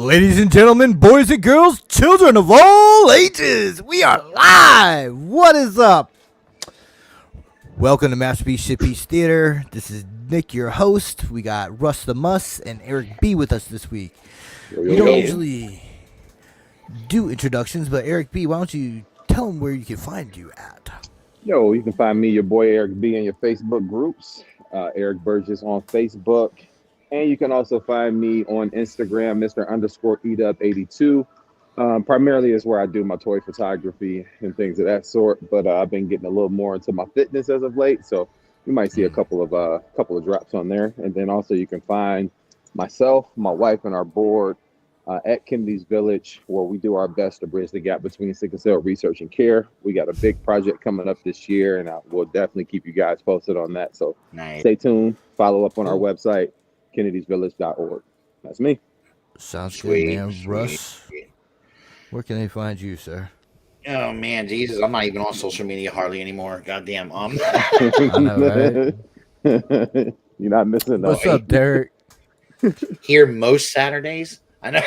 Ladies and gentlemen, boys and girls, children of all ages, we are live. What is up? Welcome to MPSP Theater. This is Nick, your host. We got Russ the Muss and Eric B with us this week. We don't usually do introductions, but Eric B, why don't you tell them where you can find you at? Yo, you can find me, your boy Eric B, in your Facebook groups. Eric Burgess on Facebook. And you can also find me on Instagram, Mr_EDUP82. Primarily is where I do my toy photography and things of that sort. But I've been getting a little more into my fitness as of late. So you might see a couple of drops on there. And then also you can find myself, my wife, and our board at Kennedy's Village, where we do our best to bridge the gap between sickle cell research and care. We got a big project coming up this year, and I will definitely keep you guys posted on that. So Stay tuned. Follow up on our website, kennedysvillage.org. That's me. Sounds good, man. Russ, where can they find you, sir? Oh man, Jesus, I'm not even on social media hardly anymore. Goddamn. I know, right? You're not missing What's up, Derek? Here most Saturdays. I know.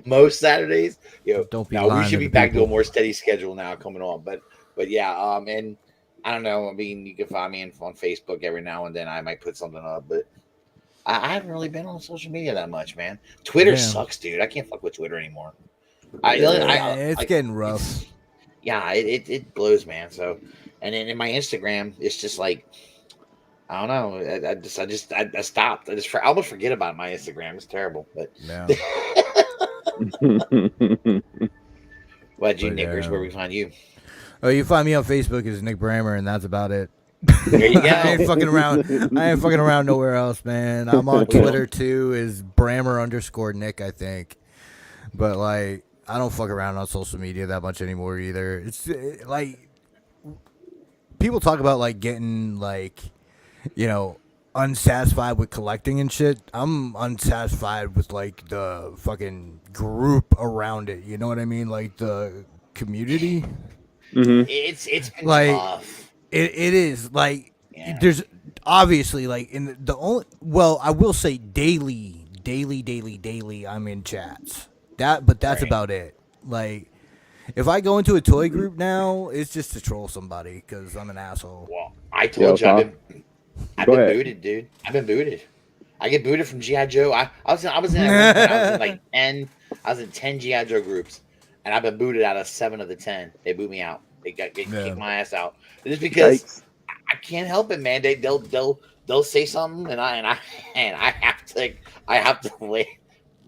Most Saturdays. Yo, don't be we should be back to a more steady schedule now coming on. But yeah, and I don't know. I mean, you can find me on Facebook every now and then. I might put something up, but I haven't really been on social media that much, man. Twitter sucks, dude. I can't fuck with Twitter anymore. It's getting rough. It blows, man. So, and then in my Instagram, it's just like, I don't know. I stopped. I almost forget about my Instagram. It's terrible, but yeah. What, you niggers? Where we find you? Oh, you find me on Facebook as Nick Brammer, and that's about it. There you go. I ain't fucking around nowhere else, man. I'm on Twitter too, is Brammer_Nick, I think. But like, I don't fuck around on social media that much anymore either. It's like people talk about like getting like, you know, unsatisfied with collecting and shit. I'm unsatisfied with like the fucking group around it. You know what I mean? Like the community. Mm-hmm. It's been like tough. It is like there's obviously like in the only I will say daily I'm in chats. That's about it. Like if I go into a toy group now, it's just to troll somebody because I'm an asshole. Well, I told you I've been booted, dude. I've been booted. I get booted from GI Joe. I was in like 10. I was in 10 GI Joe groups, and I've been booted out of 7 of the 10. They boot me out. They kicked my ass out. Just because I can't help it, man. They'll say something, and I have to wait.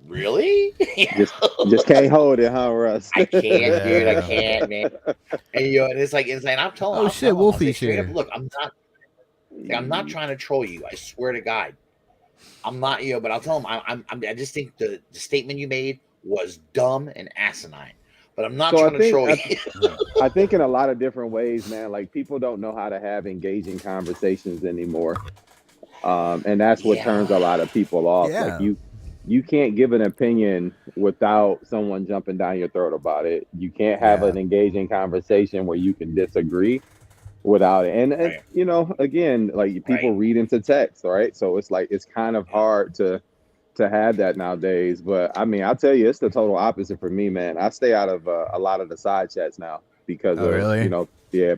Really? just can't hold it, huh, Russ? I can't, dude. I can't, man. And and it's like insane. I'm telling. Oh shit, Wolfie's here. Look, I'm not trying to troll you. I swear to God, I'm not. But I'll tell him. I just think the statement you made was dumb and asinine. But I'm not trying to troll you. I think in a lot of different ways, man. Like people don't know how to have engaging conversations anymore, and that's what turns a lot of people off. Yeah. Like you can't give an opinion without someone jumping down your throat about it. You can't have an engaging conversation where you can disagree without it. And you know, again, like people read into text, right? So it's like it's kind of hard to have that nowadays. But I mean, I'll tell you, it's the total opposite for me, man. I stay out of a lot of the side chats now because of you know,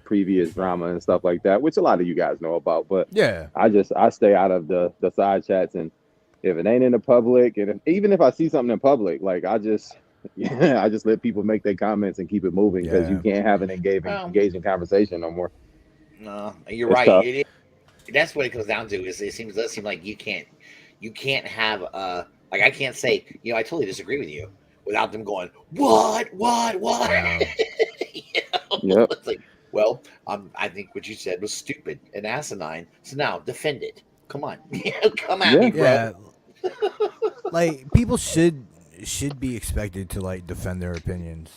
previous drama and stuff like that, which a lot of you guys know about. But I stay out of the side chats, and if it ain't in the public, and even if I see something in public, like I just let people make their comments and keep it moving because you can't have an engaging conversation no more. No, you're right. That's what it comes down to. Is it does seem like you can't have like I can't say I totally disagree with you without them going what. It's like, well, I think what you said was stupid and asinine. So now defend it. Come on, come at me, bro. Like people should be expected to like defend their opinions,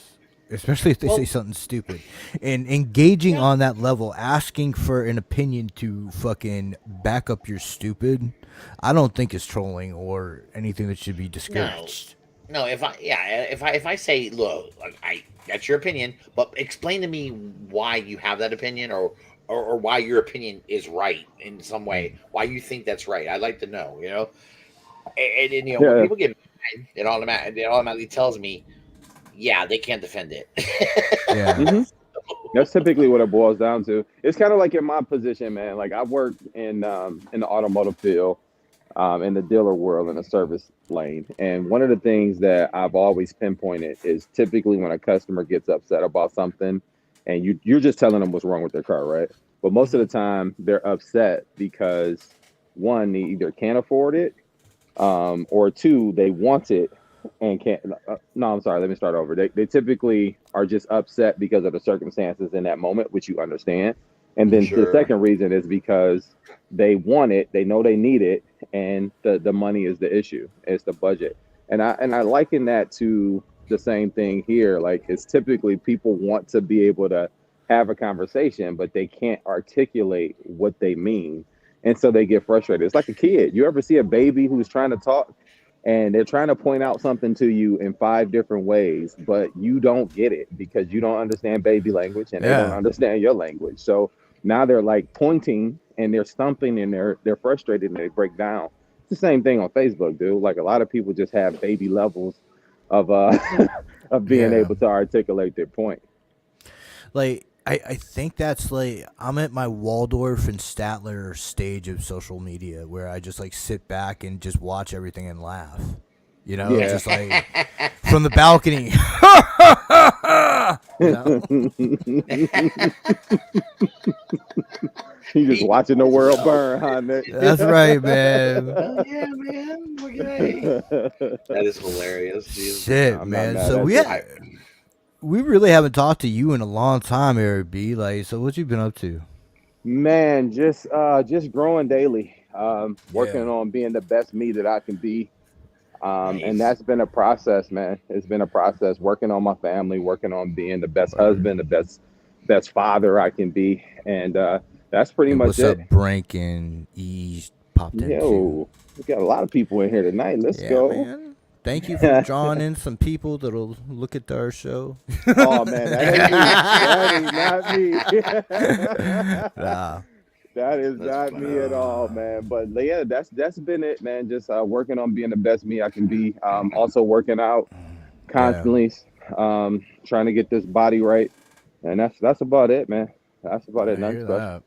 especially if they say something stupid. And engaging on that level, asking for an opinion to fucking back up your stupid, I don't think is trolling or anything that should be discouraged. No, if I say, look, that's your opinion, but explain to me why you have that opinion or why your opinion is right in some way, why you think that's right. I'd like to know, And when people get mad, it automatically tells me, yeah, they can't defend it. Yeah. Mm-hmm. That's typically what it boils down to. It's kind of like in my position, man. Like I work in the automotive field, in the dealer world, in the service lane. And one of the things that I've always pinpointed is typically when a customer gets upset about something, and you're just telling them what's wrong with their car, right? But most of the time, they're upset because one, they either can't afford it, or two, they want it and can't. No, I'm sorry. Let me start over. They typically are just upset because of the circumstances in that moment, which you understand. And then the second reason is because they want it, they know they need it, and the money is the issue. It's the budget. And I liken that to the same thing here. Like it's typically people want to be able to have a conversation, but they can't articulate what they mean. And so they get frustrated. It's like a kid. You ever see a baby who's trying to talk and they're trying to point out something to you in 5 different ways, but you don't get it because you don't understand baby language and they don't understand your language. So now they're like pointing and they're stumping and they're frustrated and they break down. It's the same thing on Facebook, dude. Like a lot of people just have baby levels of of being able to articulate their point. Like I think that's like I'm at my Waldorf and Statler stage of social media where I just like sit back and just watch everything and laugh. You know, just like from the balcony. You just watching the world burn, huh, Nick? That's right, man. Oh, yeah, man. Look at that. That is hilarious. Shit, man. So we really haven't talked to you in a long time, Eric B. Like, so what you been up to? Man, just growing daily. Working on being the best me that I can be. And that's been a process, man. It's been a process working on my family, working on being the best husband, the best father I can be. And that's pretty much what's it. What's up, Brink and Ease popped in? Yo, we got a lot of people in here tonight. Let's go. Man. Thank you for drawing in some people that'll look at our show. Oh, man, that is not me. Nah. That is not me at all, man. But yeah, that's been it, man. Just working on being the best me I can be. Also working out constantly, trying to get this body right, and that's about it, man. That's about it. Nothing special.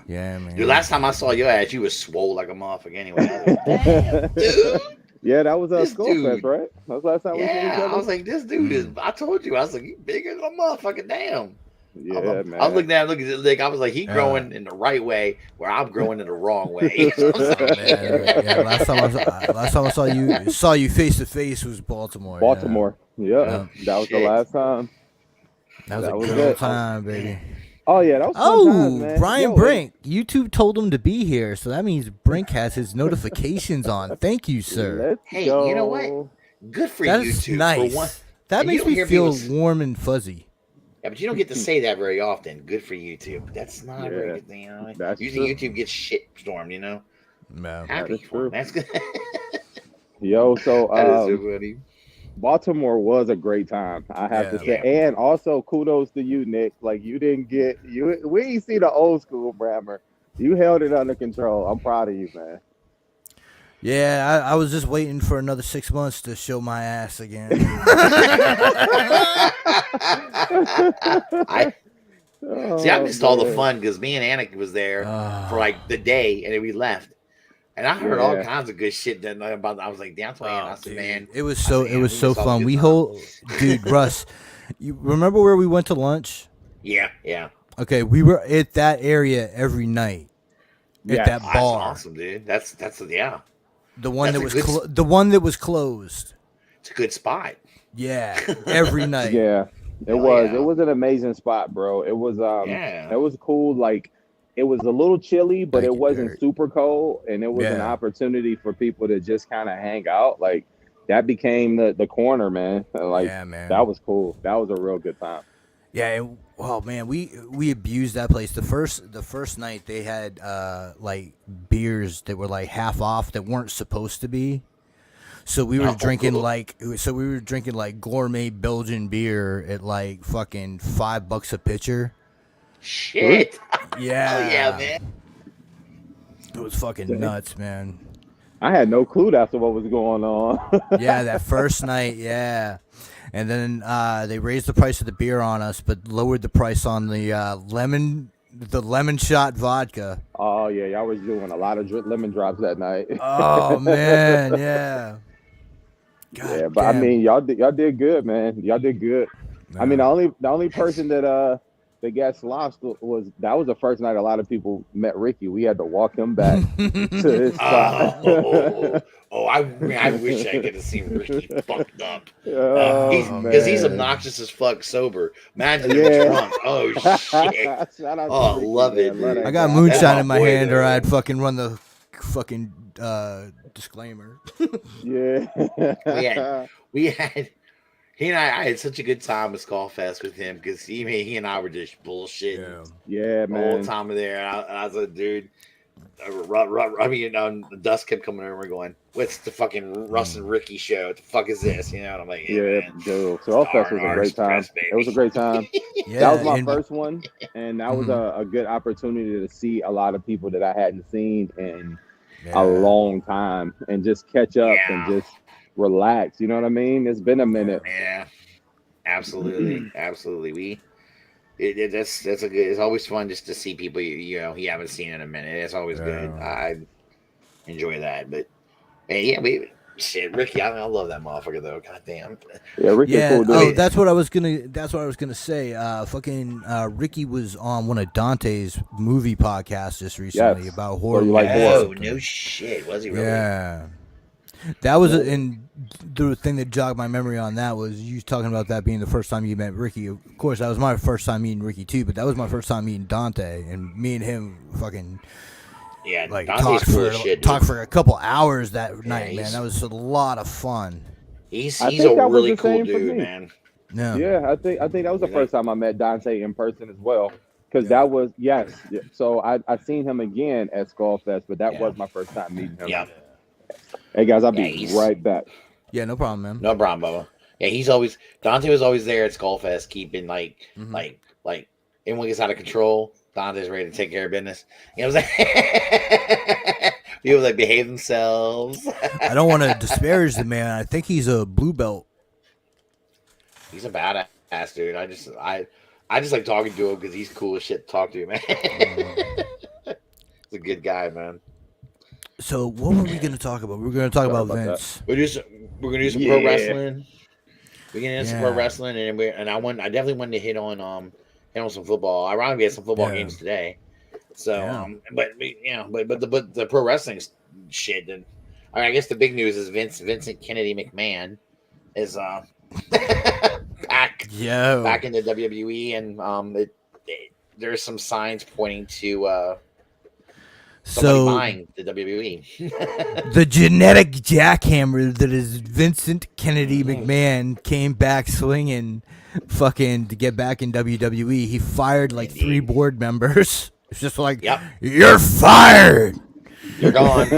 Yeah, man. Dude, last time I saw your ass, you was swole like a motherfucker. Anyway, I was like, damn, dude. Yeah, that was a Skullfest, right? That was last time we seen each other. I was like, this dude is. I told you, I was like, you bigger than a motherfucker. Damn. Yeah, man. I was looking at it, like I was like, he growing in the right way, where I'm growing in the wrong way. Last time I saw you face to face was Baltimore. Baltimore. Yeah. That was the last time. That was a good time, baby. Oh yeah, that was fun time, man. Brian Brink. YouTube told him to be here, so that means Brink has his notifications on. Thank you, sir. Hey, you know what? Good for you, That's nice. For one. That makes me feel warm and fuzzy. Yeah, but you don't get to say that very often. Good for YouTube. That's not a very good thing, you know. Usually YouTube gets shit stormed, you know. No, happy for him. That's good. Yo, so that is so funny. Baltimore was a great time, I have to say. Yeah. And also kudos to you, Nick. Like we ain't see the old school Brammer. You held it under control. I'm proud of you, man. Yeah, I was just waiting for another 6 months to show my ass again. I missed all the fun because me and Anik was there for like the day, and then we left. And I heard all kinds of good shit that about. I was like, "Damn, I said, man, it was so fun." Dude, Russ, you remember where we went to lunch? Yeah. Okay, we were at that area every night at that bar. That's awesome, dude. That's the one the one that was closed. It's a good spot. Yeah, every night. Yeah, it was. Yeah. It was an amazing spot, bro. It was. It was cool. Like. It was a little chilly, but it wasn't super cold, and it was an opportunity for people to just kind of hang out. Like that became the corner, man. Like man. That was cool. That was a real good time. Yeah, man, we abused that place. The first night they had like beers that were like half off that weren't supposed to be. So we were drinking like gourmet Belgian beer at like fucking $5 a pitcher. Shit. Yeah. Oh, yeah, man. It was fucking nuts, man. I had no clue that's what was going on. Yeah, that first night, yeah. And then they raised the price of the beer on us, but lowered the price on the lemon shot vodka. Oh yeah, y'all was doing a lot of lemon drops that night. Oh man, yeah. God Yeah, but I damn. mean, y'all did good, man. Y'all did good. I mean, the only person that got lost was that was the first night a lot of people met Ricky. We had to walk him back to his spot. I mean, I wish I could have seen Ricky fucked up. Man, He's obnoxious as fuck sober. Imagine him drunk. Oh shit! Shout out Oh, to Ricky, love it, man. Love dude. that I got guy. moonshine in my boy, hand, though. or I'd fucking run the fucking disclaimer. Yeah. we had he and I had such a good time at Skullfest with him because he and I were just bullshitting Yeah, the whole man. time of there. I was like, dude, I mean, the dust kept coming over. And we're going, what's the fucking Russ and Ricky show? What the fuck is this? You know, and I'm like, Yeah, man, dude. So Fest was a great time. It was a great time. Yeah, That was my and- first one, and that was a good opportunity to see a lot of people that I hadn't seen in a long time, and just catch up and just relax. You know what I mean? It's been a minute. Yeah, absolutely, absolutely. That's a good. It's always fun just to see people you haven't seen in a minute. It's always good. I enjoy that. But hey, yeah, shit, Ricky, I love that motherfucker though. God damn. Yeah, Ricky, cool dude. Oh, that's what I was gonna say. Fucking Ricky was on one of Dante's movie podcasts just recently about horror. So you like movies. horror? Oh no shit, was he really? Yeah. That was and the thing that jogged my memory on that was you talking about that being the first time you met Ricky. Of course, that was my first time meeting Ricky too, but that was my first time meeting Dante, and me and him fucking like Dante's cool as shit, talk for a couple hours that Yeah, night, man. That was a lot of fun. He's I a think that was really the cool same for dude, me. man. Yeah, I think that was the first time I met Dante in person as well. Because that was So I seen him again at Skullfest, but that was my first time meeting him. Yeah. Hey guys, I'll be right back. Yeah, no problem, man. No problem, Bubba. Yeah, Dante was always there at Skullfest, keeping like anyone gets out of control, Dante's ready to take care of business. You know what I'm saying? People like behave themselves. I don't want to disparage the man. I think he's a blue belt. He's a badass dude. I just like talking to him because he's cool as shit to talk to, man. He's a good guy, man. So what were we going to talk about? We were going to talk about Vince. We're going to do some pro wrestling. We're going to do some pro wrestling, and I definitely wanted to hit on some football. Ironically, we had some football games today. So, but the pro wrestling shit. And I guess the big news is Vincent Kennedy McMahon is back in the WWE, and there's some signs pointing to somebody buying the WWE. The genetic jackhammer that is Vincent Kennedy McMahon came back swinging fucking to get back in WWE. He fired like 3 board members. It's just like, you're fired. You're gone.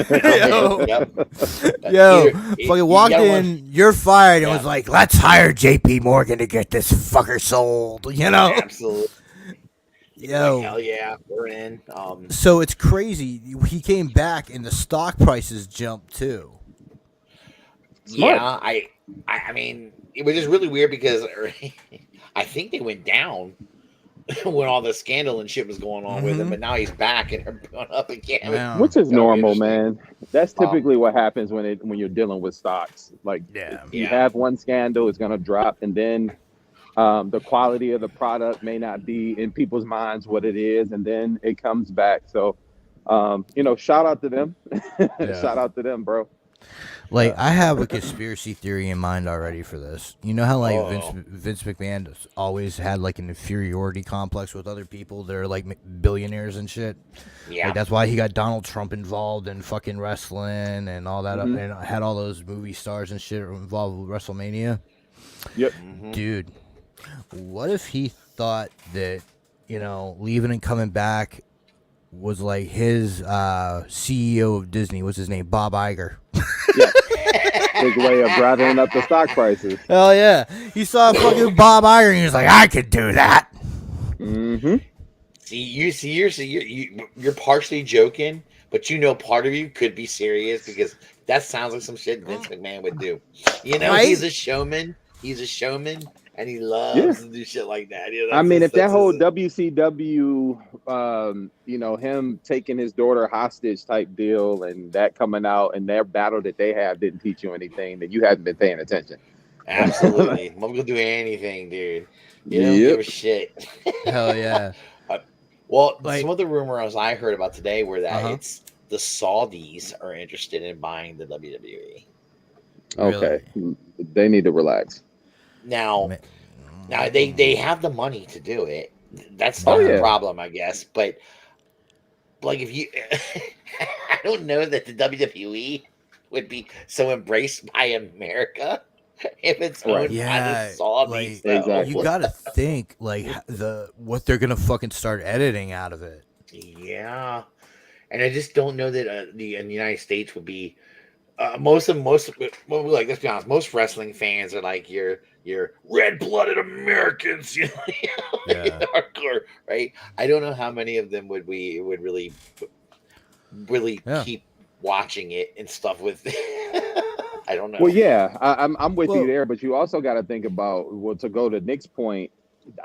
Yo, fucking walked in, you're fired, and was like, let's hire JP Morgan to get this fucker sold, you know? Absolutely. Yo. Like, hell yeah, we're in. So it's crazy. He came back, and the stock prices jumped, too. Smart. Yeah, I mean, it was just really weird because I think they went down when all the scandal and shit was going on with him, but now he's back and they're going up again. Which is normal, man. That's typically what happens when you're dealing with stocks. Like, you have one scandal, it's gonna drop, and then the quality of the product may not be in people's minds what it is, and then it comes back. So, shout out to them. Shout out to them, bro. Like, I have a conspiracy theory in mind already for this. You know how, like, Vince McMahon always had, like, an inferiority complex with other people that are, like, billionaires and shit? Yeah. Like, that's why he got Donald Trump involved in fucking wrestling and all that, and had all those movie stars and shit involved with WrestleMania. Yep. Dude, what if he thought that, leaving and coming back was like his CEO of Disney? What's his name? Bob Iger. His way of driving up the stock prices. Hell yeah. He saw fucking Bob Iger and he was like, I could do that. Mm-hmm. You're partially joking, but part of you could be serious because that sounds like some shit Vince McMahon would do. He's a showman. He's a showman, and he loves to do shit like that. I mean, if that whole WCW, him taking his daughter hostage type deal, and that coming out, and their battle that they have didn't teach you anything, then you haven't been paying attention. Absolutely, I'm gonna do anything, dude. You don't give a shit. Hell yeah. Some of the rumors I heard about today were that it's the Saudis are interested in buying the WWE. Okay, they need to relax. Now they have the money to do it. That's not a problem, I guess. But like, if you, I don't know that the WWE would be so embraced by America if it's owned by the Saudis. Exactly. You gotta think what they're gonna fucking start editing out of it. Yeah, and I just don't know that the United States would be. Let's be honest. Most wrestling fans are like your red-blooded Americans, hardcore, right? I don't know how many of them would really keep watching it and stuff with. I don't know. Well, yeah, I'm with you there, but you also got to think about to go to Nick's point.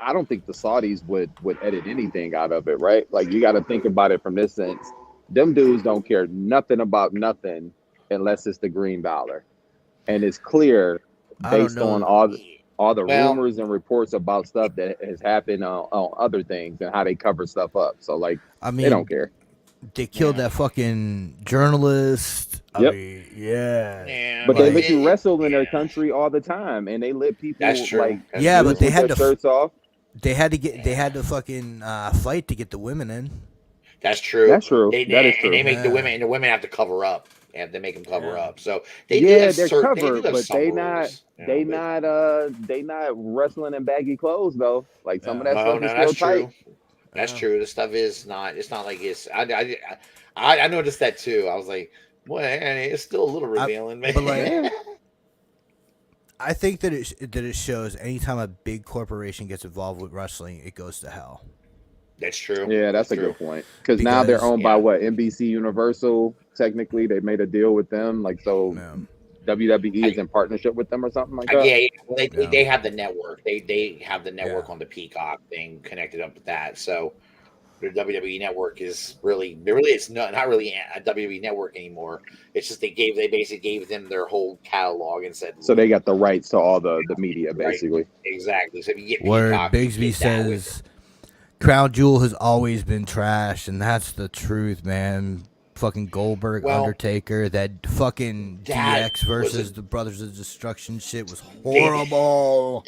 I don't think the Saudis would edit anything out of it, right? Like, you got to think about it from this sense. Them dudes don't care nothing about nothing unless it's the green dollar, and it's clear based on all the rumors and reports about stuff that has happened on other things and how they cover stuff up. So, like, they don't care. They killed that fucking journalist. Yep. But they let you wrestle in their country all the time, and they let people but they had to shirts off. They had to fucking fight to get the women in. That's true. That is true. And they make the women have to cover up. And they make them cover up. So they're covered, but they not wrestling in baggy clothes though. Like, some of that stuff is still tight. That's true. The stuff is not. It's not like it's. I noticed that too. I was like, well, it's still a little revealing, man. But like, I think that it shows anytime a big corporation gets involved with wrestling, it goes to hell. That's true. Yeah, that's a good point. Because now they're owned by NBC Universal. Technically, they made a deal with them. Like, so WWE is in partnership with them or something like that. Yeah. They have the network. They have the network on the Peacock thing connected up with that. So the WWE network is it's not really a WWE network anymore. It's just they basically gave them their whole catalog and said. So they got the rights to all the media, basically. Right. Exactly. So if you get Where Peacock, Bigsby says Crown Jewel has always been trash, and that's the truth, man. Fucking Goldberg, Undertaker, that fucking DX versus the Brothers of Destruction shit was horrible.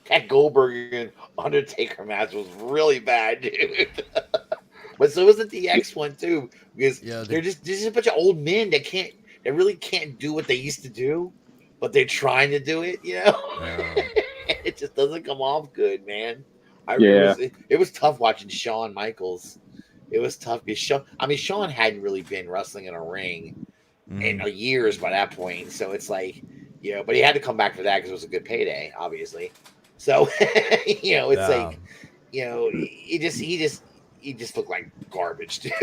That Goldberg and Undertaker match was really bad, dude. But so was the DX one too, because they're just a bunch of old men that really can't do what they used to do, but they're trying to do it, It just doesn't come off good, man. It was tough watching Shawn Michaels. It was tough because Shawn hadn't really been wrestling in a ring in years by that point. So it's like, but he had to come back for that because it was a good payday, obviously. So, it's like, he just looked like garbage, dude.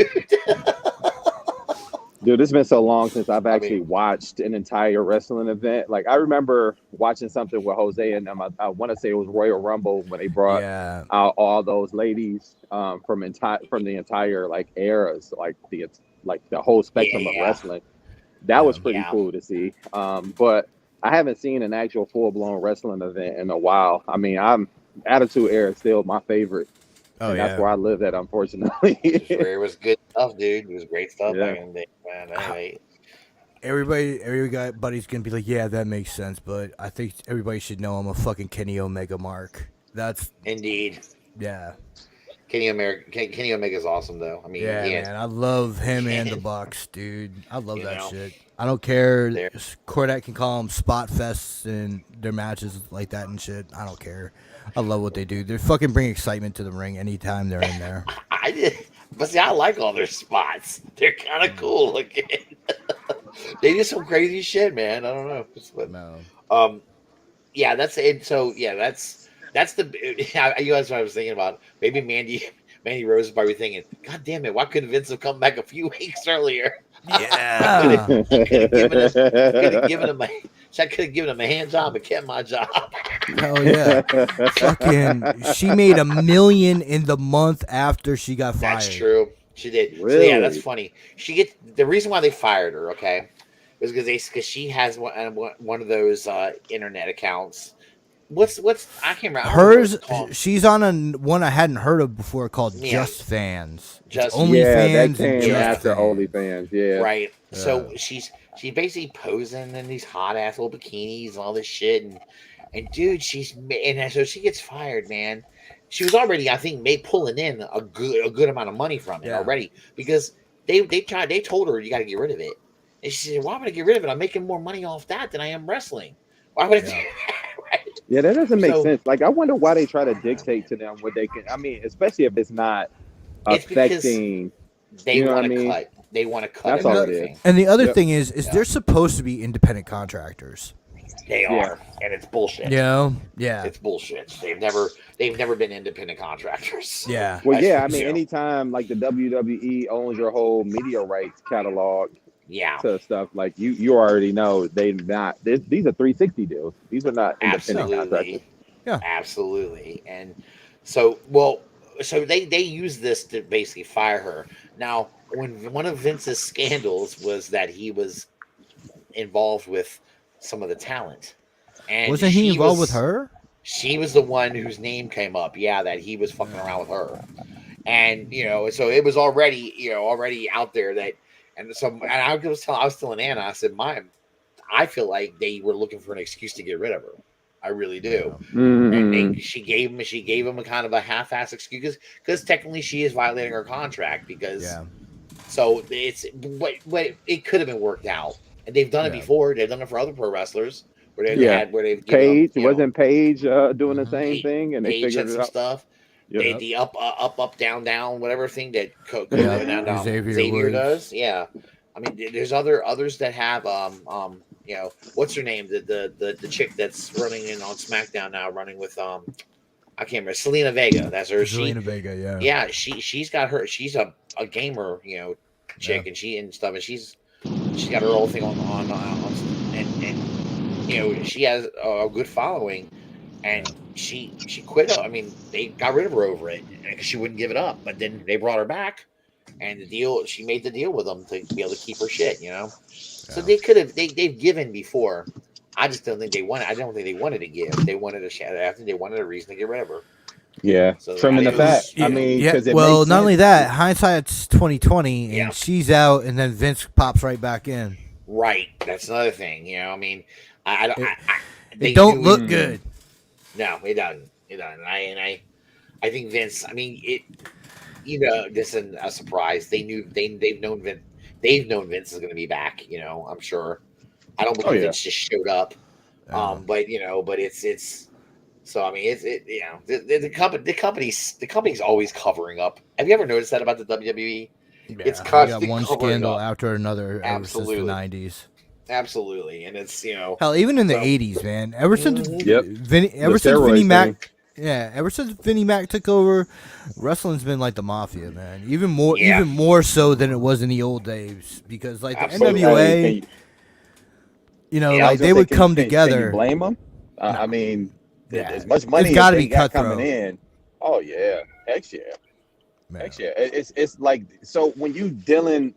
Dude, it's been so long since I've actually watched an entire wrestling event. Like, I remember watching something with Jose and them. I want to say it was Royal Rumble when they brought out all those ladies from the entire like eras, like the whole spectrum of wrestling. That was pretty cool to see. But I haven't seen an actual full-blown wrestling event in a while. I mean, Attitude Era is still my favorite. And that's where I lived at, unfortunately. It was good stuff, dude. It was great stuff back in the day, man. Anyway. Everybody's gonna be like, yeah, that makes sense, but I think everybody should know I'm a fucking Kenny Omega mark. That's indeed. Yeah. Kenny Omega's awesome though. I mean, man, I love him and the Bucks, dude. I love that shit. I don't care. Cornette can call them spot fests and their matches like that and shit. I don't care. I love what they do. They fucking bring excitement to the ring anytime they're in there. But see, I like all their spots. They're kind of cool looking. They do some crazy shit, man. I don't know. That's it. So that's the. You guys, what I was thinking about. Maybe Mandy Rose is probably thinking, God damn it, why couldn't Vince have come back a few weeks earlier? Yeah. I could have given him, I could have given him a hand job and kept my job. Hell yeah. Fucking, she made $1 million in the month after she got fired. That's true. She did. Really? So yeah, that's funny. She gets the reason why they fired her. Okay, was because she has one of those internet accounts. What's I can't remember. Hers, she's on one I hadn't heard of before called Just Fans. Just OnlyFans that came after Fans. OnlyFans. Yeah, right. So she's basically posing in these hot ass little bikinis and all this shit, and dude, so she gets fired, man. She was already, I think, pulling in a good amount of money from it already, because they told her you got to get rid of it, and she said, "Why would I get rid of it? I'm making more money off that than I am wrestling. Why would I?" Yeah. Right? Yeah, that doesn't make sense. Like, I wonder why they try to dictate to them what they can. I mean, especially if it's not affecting. They want to cut. They want to cut. That's all it is. And the other thing is they're supposed to be independent contractors. They are, and it's bullshit. Yeah, it's bullshit. They've never been independent contractors. Yeah. Well, yeah, I mean, anytime like the WWE owns your whole media rights catalog, to stuff like you already know they're not. These are 360 deals. These are not independent contractors. Yeah, absolutely. And so they use this to basically fire her. Now, when one of Vince's scandals was that he was involved with some of the talent, and wasn't he involved with her? She was the one whose name came up. Yeah, that he was fucking around with her, and so it was already out there that, and I was telling Anna, I said, I feel like they were looking for an excuse to get rid of her. I really do. Mm-hmm. And she gave him a kind of a half-ass excuse because technically she is violating her contract so it's what it could have been worked out. And they've done it before. They've done it for other pro wrestlers where they've Paige wasn't Paige doing the same thing, and they Paige figured had it some out. stuff. Yep. The up, down, whatever thing that down, Xavier does. Yeah, I mean, there's others that have what's her name? The chick that's running in on SmackDown now, running with I can't remember, Selena Vega. That's her. Selena Vega, yeah. Yeah, she's got her. She's a gamer, chick, and she's got her whole thing on and she has a good following, and she quit. I mean, they got rid of her over it because she wouldn't give it up. But then they brought her back, and she made the deal with them to be able to keep her shit. So they could have they've given before. I just don't think they wanted. I don't think they wanted to give. They wanted a shot. I think they wanted a reason to get rid of her. Yeah, so trimming the fat. I mean, well, not only that, hindsight's 2020, and she's out, and then Vince pops right back in. Right, that's another thing. I mean, they don't look good. No, it doesn't. It doesn't. I think Vince. I mean, this isn't a surprise. They've known Vince. They've known Vince is going to be back. I'm sure. I don't believe Vince just showed up. But it's. So I mean, the company's always covering up. Have you ever noticed that about the WWE? Yeah, it's constantly got one scandal after another ever since the 90s. Absolutely, and it's hell, even in the 80s, man. Ever since Vinnie Mac took over, wrestling's been like the mafia, man. Even more so than it was in the old days, because like the NWA, they would come together. Can you blame them? I mean. As much money it's gotta as be they got cutthroat. coming in. Oh yeah, heck yeah, heck yeah. It's like, so when you dealing,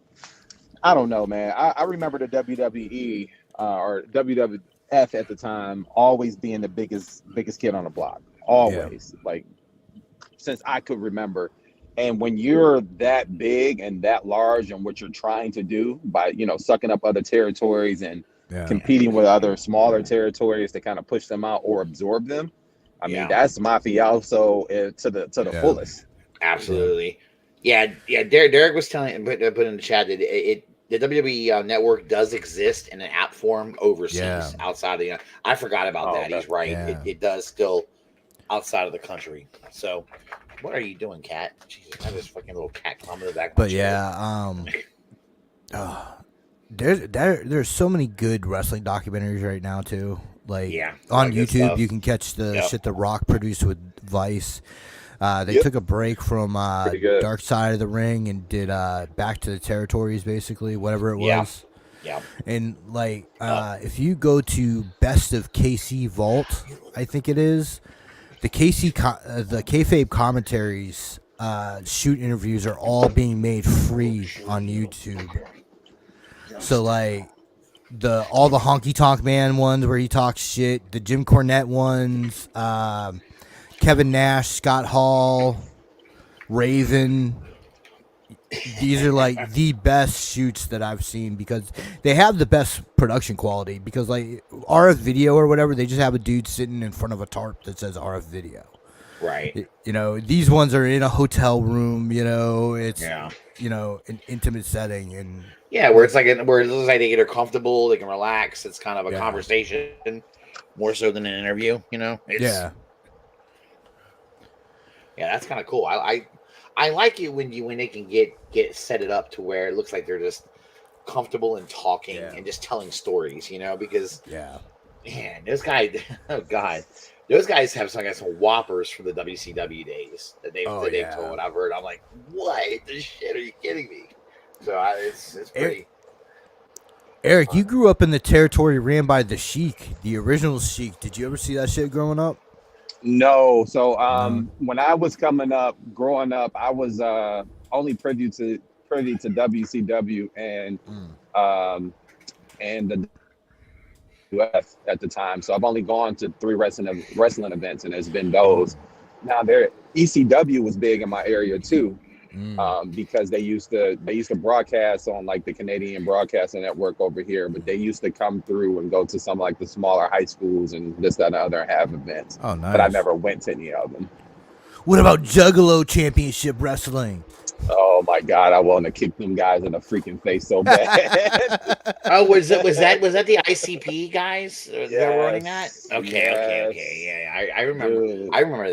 I don't know, man. I remember the WWE or WWF at the time always being the biggest kid on the block, always, like since I could remember. And when you're that big and that large and what you're trying to do by sucking up other territories and competing with other smaller territories to kind of push them out or absorb them. I mean, that's mafioso to the fullest. Absolutely. Yeah. Derek was put in the chat that the WWE network does exist in an app form overseas, outside of I forgot about that. He's right. Yeah. It does still outside of the country. So, what are you doing, cat? Jesus, I have this fucking little cat climbing the back. But there's so many good wrestling documentaries right now too. Like on YouTube, you can catch the shit that Rock produced with Vice. They took a break from good. Dark Side of the Ring and did Back to the Territories, basically, whatever it was. Yeah. And like, if you go to Best of KC Vault, I think it is, the the kayfabe commentaries, shoot interviews are all being made free on YouTube. So like, all the Honky Tonk Man ones where he talks shit, the Jim Cornette ones, Kevin Nash, Scott Hall, Raven. These are like the best shoots that I've seen because they have the best production quality. Because like RF Video or whatever, they just have a dude sitting in front of a tarp that says RF Video. Right. You know, these ones are in a hotel room. You know, it's you know, an intimate setting and where it's like where it looks like they get comfortable, they can relax. It's kind of a conversation more so than an interview. You know. Yeah, that's kind of cool. I like it when they can get set it up to where it looks like they're just comfortable and talking and just telling stories, you know, because man, those guys, oh god, those guys have some whoppers from the WCW days that they've told. I've heard. I'm like, what the shit? Are you kidding me? So it's pretty. Eric, you grew up in the territory ran by the Sheik, the original Sheik. Did you ever see that shit growing up? No. So when I was growing up, I was only privy to WCW and the US at the time. So I've only gone to 3 wrestling events, and it's been those. Now ECW was big in my area too. Because they used to broadcast on like the Canadian Broadcasting Network over here, but they used to come through and go to some like the smaller high schools and this, that, and the other, and have events. Oh, nice. But I never went to any of them. What about Juggalo Championship Wrestling? Oh my God, I want to kick them guys in the freaking face so bad. Oh, was that the ICP guys? They were running that? Okay. Yeah, I remember. Dude. I remember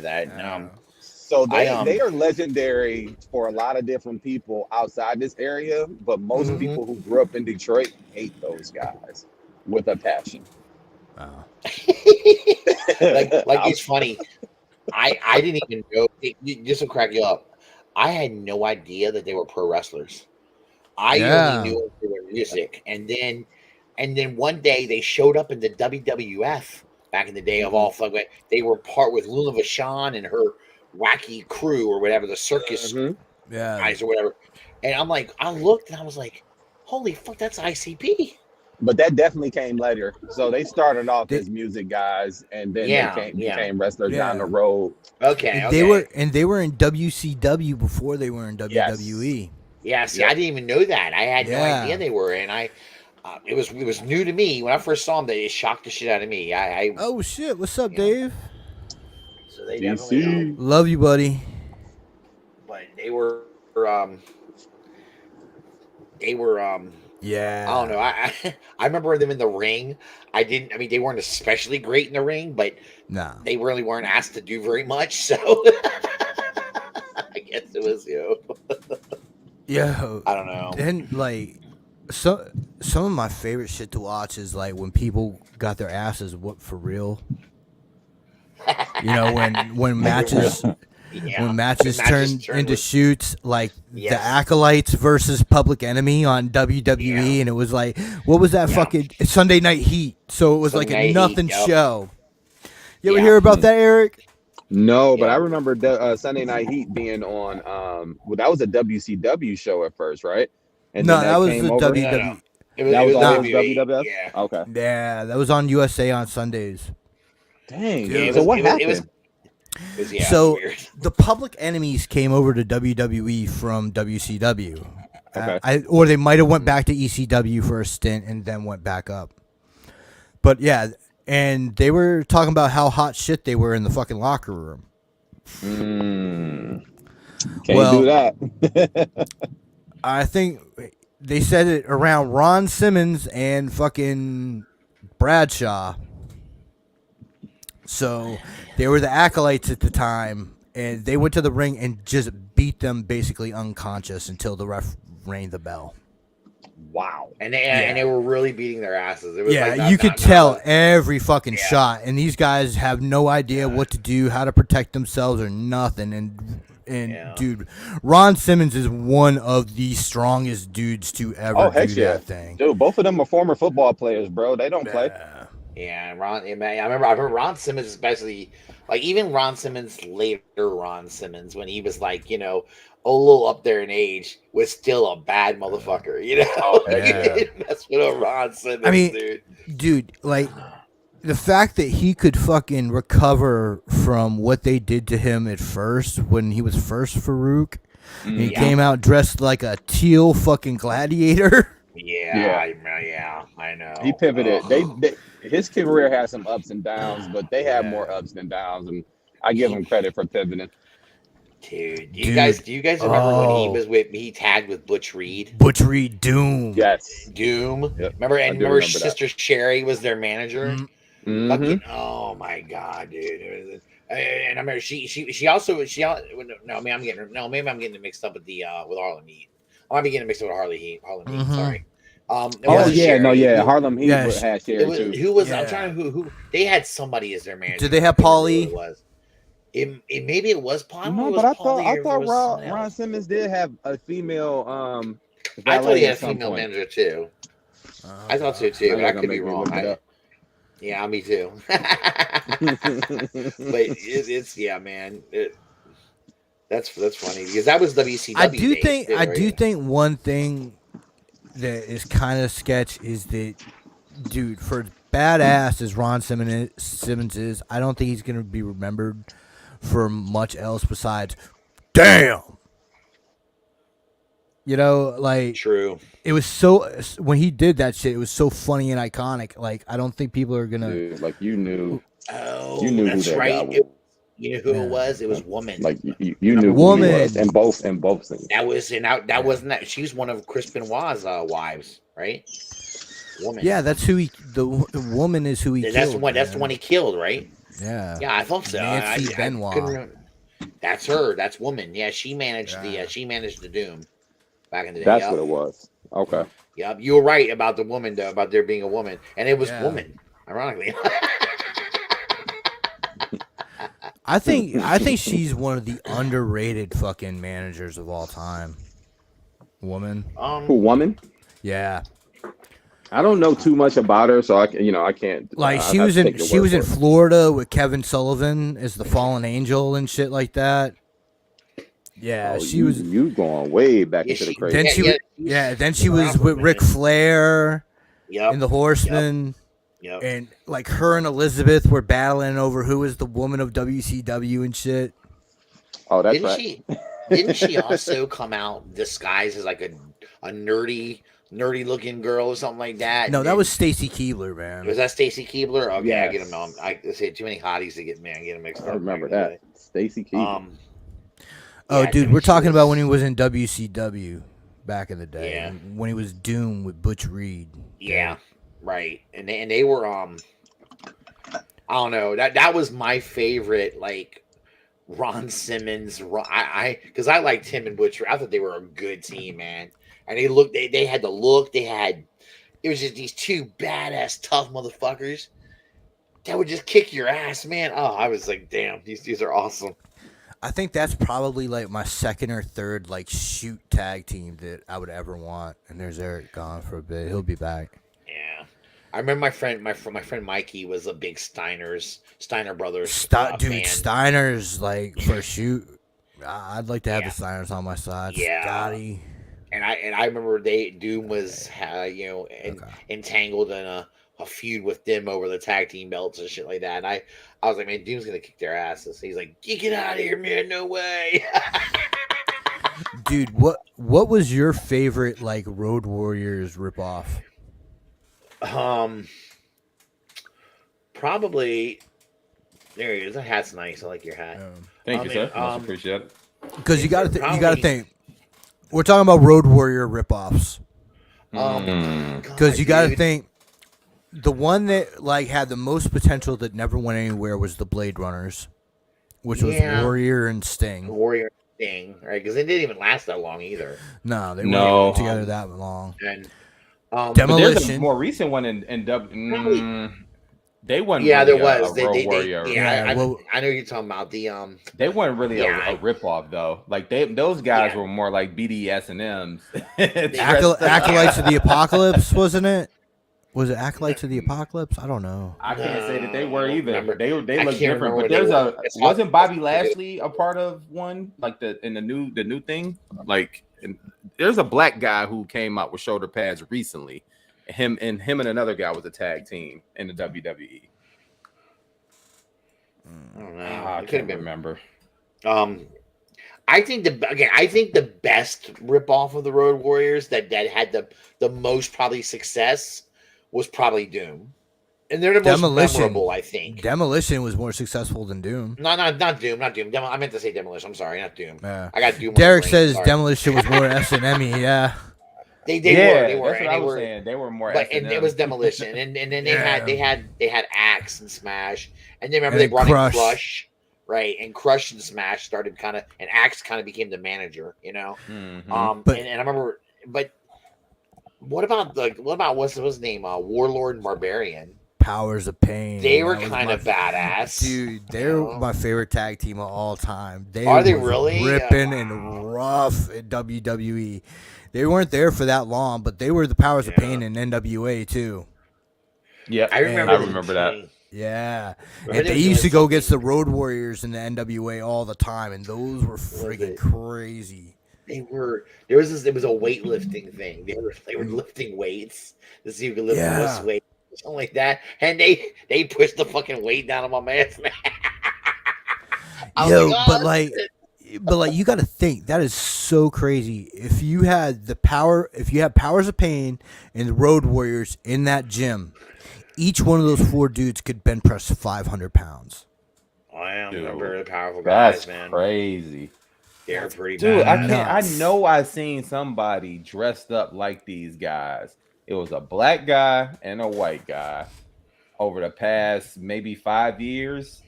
that. So they are legendary for a lot of different people outside this area, but most people who grew up in Detroit hate those guys with a passion. Wow. like it's funny. I didn't even know. This will crack you up. I had no idea that they were pro wrestlers. I only knew they were music, and then one day they showed up in the WWF back in the day of all fun. They were part with Luna Vachon and her wacky crew or whatever, the circus guys or whatever. And I'm like, I looked and I was like, holy fuck, that's ICP. But that definitely came later. So they started off as music guys, and then they became wrestlers down the road. Okay. They were in WCW before they were in WWE. Yeah, see, I didn't even know that. I had no idea they were, and it was new to me when I first saw them. They shocked the shit out of me. Oh shit! What's up, Dave? So they definitely love you, buddy. But they were yeah. I don't know. I remember them in the ring. They weren't especially great in the ring, but they really weren't asked to do very much. So I guess it was Yeah. I don't know. And like some of my favorite shit to watch is like when people got their asses whooped for real. You know, when matches turned into shoots, like the Acolytes versus Public Enemy on WWE, and it was like, what was that fucking Sunday Night Heat? So it was like a nothing show. You ever hear about that, Eric? No, but I remember Sunday Night Heat being on. Well, that was a WCW show at first, right? And that was the WWE. That was always WWF. Yeah. Okay. Yeah, that was on USA on Sundays. Dang. Dude, so what happened? So the Public Enemies came over to WWE from WCW. Okay. Or they might have went back to ECW for a stint and then went back up. But yeah, and they were talking about how hot shit they were in the fucking locker room. Can't do that. I think they said it around Ron Simmons and fucking Bradshaw. So they were the Acolytes at the time, and they went to the ring and just beat them basically unconscious until the ref rang the bell. Wow. And they were really beating their asses. It was you could tell every fucking shot, and these guys have no idea what to do, how to protect themselves, or nothing. And dude, Ron Simmons is one of the strongest dudes to ever do that thing. Dude, both of them are former football players, bro. They don't play. Yeah, I remember Ron Simmons, especially, like, even Ron Simmons, later Ron Simmons, when he was like, you know, a little up there in age, was still a bad motherfucker, you know? That's what a Ron Simmons, dude, like, the fact that he could fucking recover from what they did to him at first, when he was first Farouk, and he came out dressed like a teal fucking gladiator. Yeah, I know. He pivoted. His career has some ups and downs, but they have more ups than downs, and I give him credit for pivoting. Dude, do you guys remember when he tagged with Butch Reed? Butch Reed, Doom. Yes. Doom. Yep. Remember Sister Sherry was their manager? Mm-hmm. Fucking, oh my god, dude. And I remember she also maybe I'm getting it mixed up with with Harlem Heat. I might be getting mixed up with Harlem Heat, sorry. Harlem Heat had Sherry too. Who was I'm trying to who they had somebody as their manager. Did they have Paulie? It maybe it was Paulie. No, but I thought Ron Simmons did have a female. I thought he had a female manager too. I thought so too, but I could be wrong. Yeah, me too. But it's man. That's funny because that was WCW. I do think one thing that is kind of sketch is that, dude, for badass as Ron Simmons is, I don't think he's gonna be remembered for much else besides, damn. You know, like, true. It was so, when he did that shit, it was so funny and iconic. Like, I don't think people are gonna. Dude, like, you knew. Oh, you knew that's who that right. guy was. You know who it was? It was Woman. Like, you knew Woman. Who he was in both things. That wasn't that. She's one of Chris Benoit's wives, right? Woman. Yeah, that's who the woman is who he killed. That's the one he killed, right? Yeah. Yeah, I thought so. Nancy Benoit. That's her. That's Woman. Yeah, she managed the Doom back in the day. That's what it was. Okay. Yeah, you were right about the woman though, about there being a woman, and it was Woman. Ironically. I think she's one of the underrated fucking managers of all time. Woman. Who, Woman? Yeah. I don't know too much about her, so I can't. Like, she was in Florida with Kevin Sullivan as the fallen angel and shit like that. Yeah, she was. You going way back into the crazy. Then she was with Ric Flair. Yep. In the Horsemen. Yep. And like her and Elizabeth were battling over who was the woman of WCW and shit. Oh, that's right. Didn't she also come out disguised as like a nerdy looking girl or something like that? No, that was Stacy Keibler, man. Was that Stacy Keibler? Okay, yes. I get them on. I say too many hotties to get them mixed up. I remember that. Stacy Keibler. Dude, we're talking about when he was in WCW back in the day. Yeah. When he was Doom with Butch Reed. Yeah. Right, and they were I don't know, that was my favorite, like, Ron Simmons. Because I liked him and Butcher. I thought they were a good team, man. And they had the look. It was just these two badass tough motherfuckers that would just kick your ass, man. Oh, I was like, damn, these are awesome. I think that's probably like my second or third like shoot tag team that I would ever want. And there's Eric gone for a bit. He'll be back. Yeah, I remember my friend Mikey was a big Steiner Brothers dude. Steiner's like for a shoot. I'd like to have the Steiners on my side. Yeah, Scotty. And I remember Doom was entangled in a feud with them over the tag team belts and shit like that. And I was like, man, Doom's gonna kick their asses. He's like, get out of here, man, no way. Dude, what was your favorite like Road Warriors ripoff? Probably. There he is. That hat's nice. I like your hat. Thank you, sir. Much appreciate it. Because you got to think. We're talking about Road Warrior ripoffs. Because you got to think. The one that like had the most potential that never went anywhere was the Blade Runners, which was Warrior and Sting. Warrior and Sting, right? Because they didn't even last that long either. No, they weren't together that long. But there's a Demolition. more recent one in W. They wasn't Yeah, really there was. a Road Warrior. I know what you're talking about. They weren't really a ripoff though. Like those guys were more like BDS and M's. Acolytes of the Apocalypse, wasn't it? Was it Acolytes of the Apocalypse? I don't know. I can't say that they were either. Remember. They look different. remember But what wasn't Bobby Lashley a part of one like the new thing? Like there's a black guy who came out with shoulder pads recently. Him and another guy was a tag team in the WWE. I don't know. I couldn't remember. I think the best ripoff of the Road Warriors that had the most probably success was probably Doom, and they're the most memorable. I think Demolition was more successful than Doom. No, not Doom. I meant to say Demolition. I'm sorry, not Doom. Yeah. I got Doom. Derek says Demolition was more S&M-y. Yeah. They were. That's what I was saying. They were more. But and it was Demolition, and then they had Axe and Smash, and then remember And they brought Crush. in Crush, right? And Crush and Smash started and Axe kind of became the manager, you know. Mm-hmm. But- And I remember, but what about what's his name? Warlord and Barbarian. Powers of Pain. They were That was kind of badass, Dude, they're my favorite tag team of all time. Are they was really? ripping and rough at WWE? They weren't there for that long, but they were the Powers of Pain in NWA too. Yeah, I remember that. Yeah, Remember and they they used to doing go against the Road Warriors in the NWA all the time, and those were freaking crazy. It was a weightlifting thing. They were lifting weights to see who could lift the most weight, something like that. And they pushed the fucking weight down on my man's man. Yo, but like you got to think that is so crazy. If you had Powers of Pain and the Road Warriors in that gym, each one of those four dudes could bench press 500 pounds. I remember the powerful guys, That's man. crazy. They're pretty Dude, bad. I know I've seen somebody dressed up like these guys. It was a black guy and a white guy over the past maybe 5 years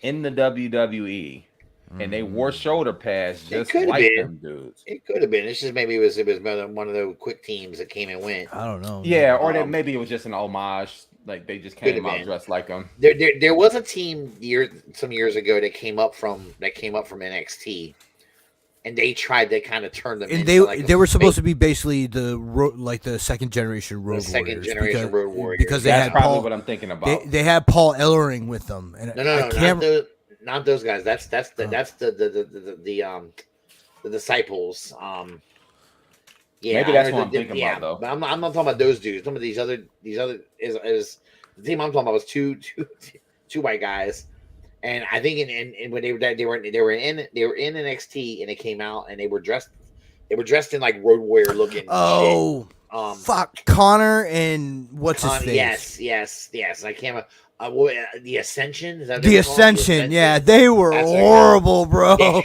in the WWE. And they wore shoulder pads just like them dudes. It could have been. It's just maybe it was one of the quick teams that came and went. I don't know. Yeah, or that maybe it was just an homage. Like they just came out dressed like them. There was a team some years ago that came up from NXT, and they tried to kind of turn them. And into they were supposed to be basically the second generation Road Warriors. Because they that's had probably Paul, what I'm thinking about. They had Paul Ellering with them. And No, not those guys. That's the disciples. Maybe that's what I'm thinking about though. But I'm not talking about those dudes. Some of these other is the team I'm talking about was two white guys, and I think in when they were in NXT and they came out and they were dressed in like Road Warrior looking. Oh, shit. Fuck Connor and what's his face? Yes. I can't. The Ascension. Is that the Ascension? Yeah, they were horrible, bro.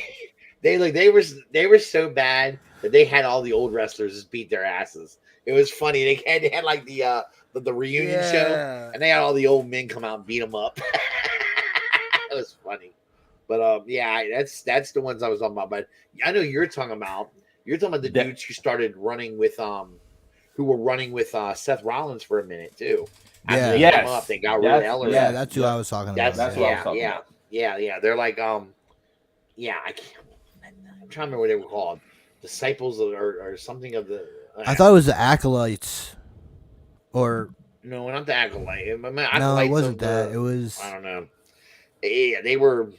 They were so bad that they had all the old wrestlers just beat their asses. It was funny. They had like the reunion show, and they had all the old men come out and beat them up. It was funny, but that's the ones I was talking about. But I know you're talking about the dudes who started running with who were running with Seth Rollins for a minute too. After they came up, they got rid of Eller. Yeah, that's who I was talking about. That's what I was talking about. Yeah. They're like I'm trying to remember what they were called. Disciples or something of the. I thought it was the Acolytes, or no, not the Acolyte. No, it wasn't that. It was. I don't know. Yeah, they were.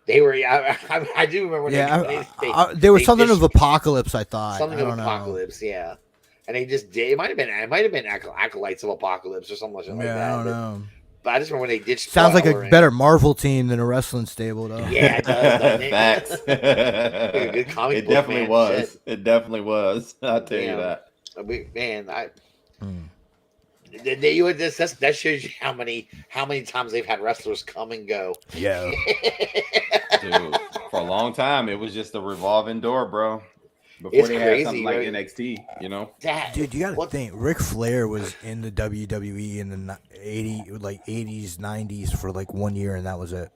I do remember. There was something of Apocalypse. I thought something of Apocalypse. Yeah, and they just did. It might have been Acolytes of Apocalypse or something like that. Yeah, I don't know. But I just remember when they did. Sounds like a better Marvel team than a wrestling stable, though. Yeah, it does. Facts. Good comic it book, definitely man. was. Shit. It definitely was. I'll tell you that. That shows you how many times they've had wrestlers come and go. Yeah. Dude, for a long time, it was just a revolving door, bro. Before they had something like NXT, you know. Dude, you gotta think. Ric Flair was in the WWE in the 80s, 90s for like 1 year, and that was it.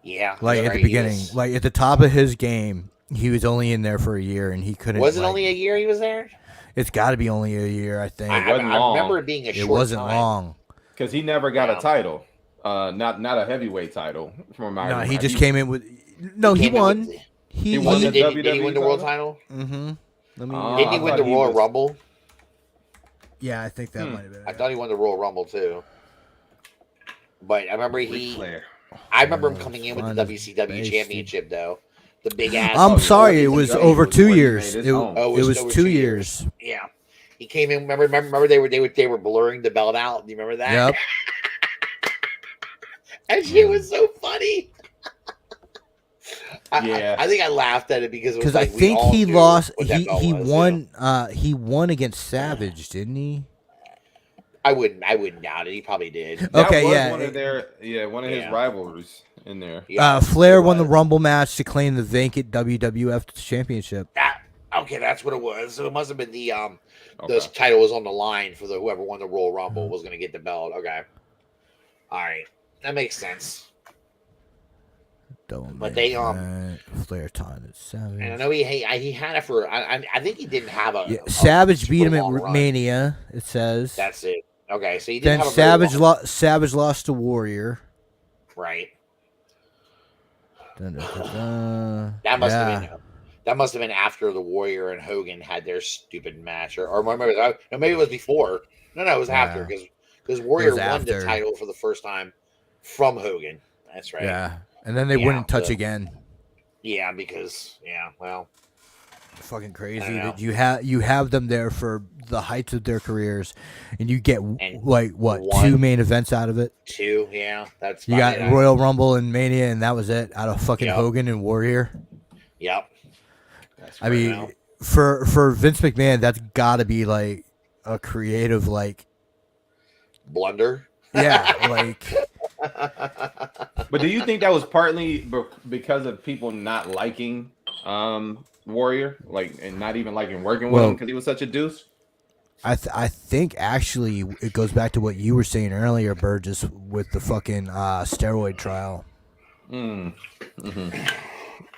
Yeah, like at the beginning, like at the top of his game, he was only in there for a year, and he couldn't. Was it only a year he was there? It's got to be only a year, I think. It wasn't I long. remember it being a short It wasn't time. long. Because he never got a title. Not a heavyweight title. From my No, he remember. just came in with. No, he came in won. with- He won the Did WWE he win the world title? title? Mm-hmm. Didn't he I win thought the he Royal was- Rumble? Yeah, I think that might have been. I thought he won the Royal Rumble too. But I remember I remember him coming in with the WCW Championship though. The big ass. I'm sorry, it was WCW over was 2 when he years. made It, his home. Oh, it was over 2 years. Yeah, he came in. Remember they were blurring the belt out. Do you remember that? Yep. And she was so funny. Yeah. I think I laughed at it because it was Because like I think we all he knew lost. what that He belt he was, won. you know? He won against Savage, didn't he? I wouldn't doubt it. He probably did. That Okay, was yeah. one of his Yeah. rivals in there. Yeah, Flair it won the was. Rumble match to claim the vacant WWF Championship. Okay, that's what it was. So it must have been the Okay. title was on the line for the whoever won the Royal Rumble was going to get the belt. Okay, all right, that makes sense. But they Flair taunted Savage. And I know he had it for. I think he didn't have a. Savage beat him at long run. Mania. It says. That's it. Okay, so he Then didn't have a very Savage long- Savage lost to Warrior. Right. Dun, dun, dun, dun. That must have been after the Warrior and Hogan had their stupid match, or maybe it was before. No, it was after because Warrior was won after. the title for the first time from Hogan. That's right. Yeah, and then they Yeah, wouldn't touch again. Yeah, because well, Fucking I crazy know. that you have them there for the heights of their careers, and you get And like what one- 2 main events out of it. 2. Yeah, that's You about got it. Royal Rumble and Mania, and that was it. Out of fucking Yep. Hogan and Warrior. Yep. I mean, for Vince McMahon, that's got to be like a creative, like Blunder. yeah, like But do you think that was partly because of people not liking Warrior, like, and not even liking working with him because he was such a deuce? I think actually it goes back to what you were saying earlier, Burgess, with the fucking steroid trial.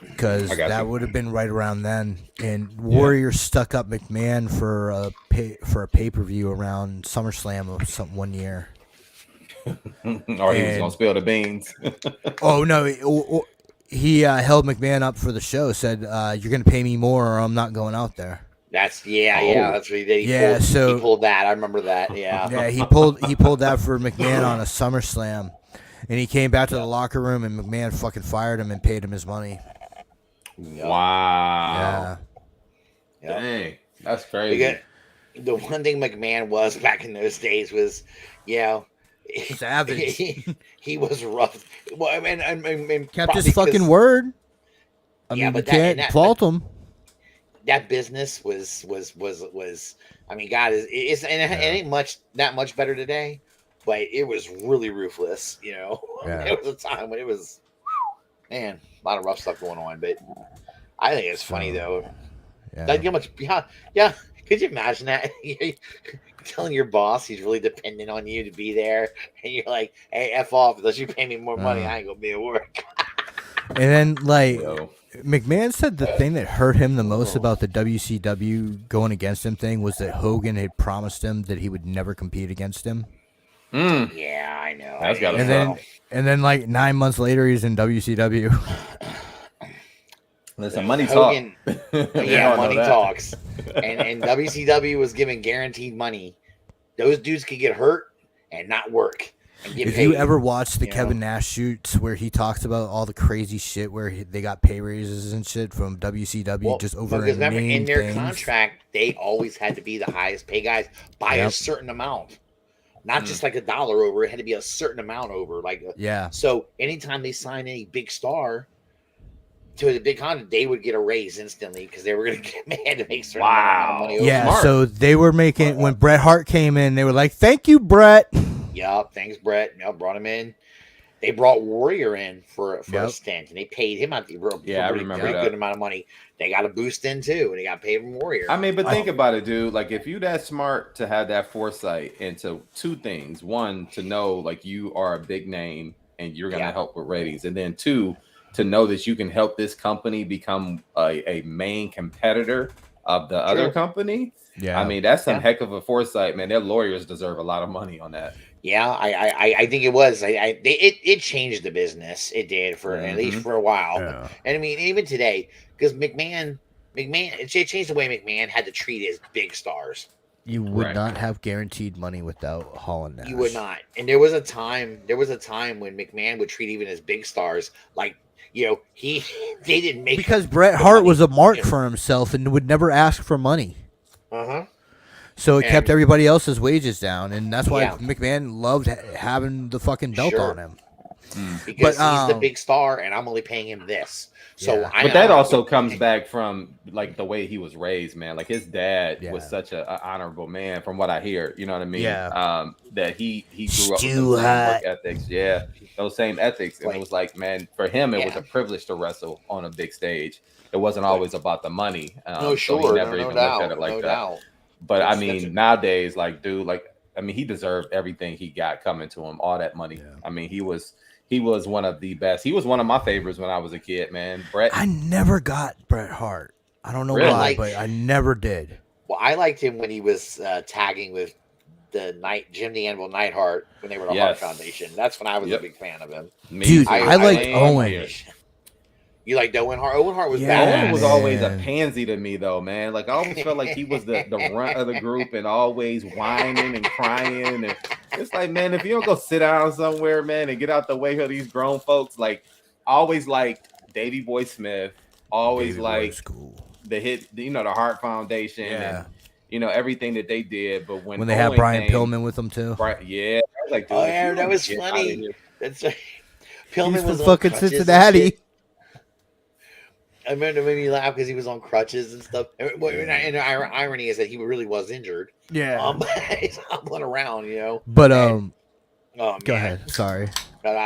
Because that would have been right around then, and Warrior stuck up McMahon for a pay-per-view around SummerSlam or something one year. Or he was gonna spill the beans. Oh no, he held McMahon up for the show. Said, "You're gonna pay me more, or I'm not going out there." That's that's what he did. He pulled that. I remember that. Yeah. Yeah, he pulled that for McMahon on a SummerSlam, and he came back to the locker room, and McMahon fucking fired him and paid him his money. Yep. Wow. Yep. Dang, that's crazy. Because the one thing McMahon was back in those days was, Savage. He was rough. Well, I mean, Kept his fucking word. I mean, but you can't fault him. That business was. I mean, God it ain't that much better today, but it was really ruthless. There was a time when it was, man, a lot of rough stuff going on. But I think it's funny though. Yeah. Like how much? Yeah. Could you imagine that? Telling your boss he's really dependent on you to be there, and you're like, "Hey, f off! Unless you pay me more money, I ain't gonna be at work." And then, like, McMahon said the thing that hurt him the most about the WCW going against him thing was that Hogan had promised him that he would never compete against him. Yeah, I know. That's got and then, like 9 months later, he's in WCW. Listen, money Hogan, talk. Yeah, money talks. And WCW was giving guaranteed money. Those dudes could get hurt and not work. And get If paid, you ever watched the you Kevin know? Nash shoots where he talks about all the crazy shit where they got pay raises and shit from WCW just over because remember, in their things. contract, they always had to be the highest pay guys by a certain amount. Not just like $1 over. It had to be a certain amount over. So anytime they sign any big star to the big contract, they would get a raise instantly because they were going to get mad to make certain amount of money over. Yeah, Smart. so they were making when Bret Hart came in, they were like, "Thank you, Bret." Yup, thanks, Bret. Brought him in. They brought Warrior in for a stint, and they paid him out I remember pretty that. good amount of money. They got a boost in too, and they got paid from Warrior. I mean, but think about it, dude. Like, if you that smart to have that foresight into two things: one, to know like you are a big name and you're gonna help with ratings, and then two, to know that you can help this company become a main competitor of the other company. Yeah, I mean, that's some heck of a foresight, man. Their lawyers deserve a lot of money on that. Yeah, I think it was. It changed the business. It did for at least for a while. Yeah. And I mean, even today, because McMahon, it changed the way McMahon had to treat his big stars. You would not have guaranteed money without Hall and Nash. You would not. And there was a time when McMahon would treat even his big stars like, they didn't make because Bret Hart was a mark for himself and would never ask for money. So it kept everybody else's wages down, and that's why McMahon loved having the fucking belt on him. Because he's the big star, and I'm only paying him this. So, but that also comes back from like the way he was raised, man. Like his dad was such a honorable man, from what I hear. You know what I mean? Yeah. That he grew up with those same work ethics. Yeah, those same ethics, and it was like, man, for him, it was a privilege to wrestle on a big stage. It wasn't always about the money. No, sure, so he never even looked at it like that. Doubt. But I mean, nowadays, like, dude, like, I mean, he deserved everything he got coming to him, all that money. I mean, he was one of the best. He was one of my favorites when I was a kid, man. Bret. I never got Bret Hart. I don't know why, but I never did. Well, I liked him when he was tagging with Jim the Anvil Neidhart when they were the Hart Foundation. That's when I was a big fan of him. Dude, I liked Owen. You liked Owen Hart? Owen Hart was bad. Owen was always a pansy to me, though, man. Like, I always felt like he was the runt of the group and always whining and crying. And it's like, man, if you don't go sit down somewhere, man, and get out the way of these grown folks, like, I always liked Davey Boy Smith, always liked the Hart Foundation and, everything that they did. But when they had Brian Pillman with them, too. Right, I was like, dude, that was funny. That's right. Pillman was from fucking Cincinnati. I remember it made me laugh because he was on crutches and stuff. And the irony is that he really was injured. Yeah. He's hobbling around, But go ahead. Sorry. But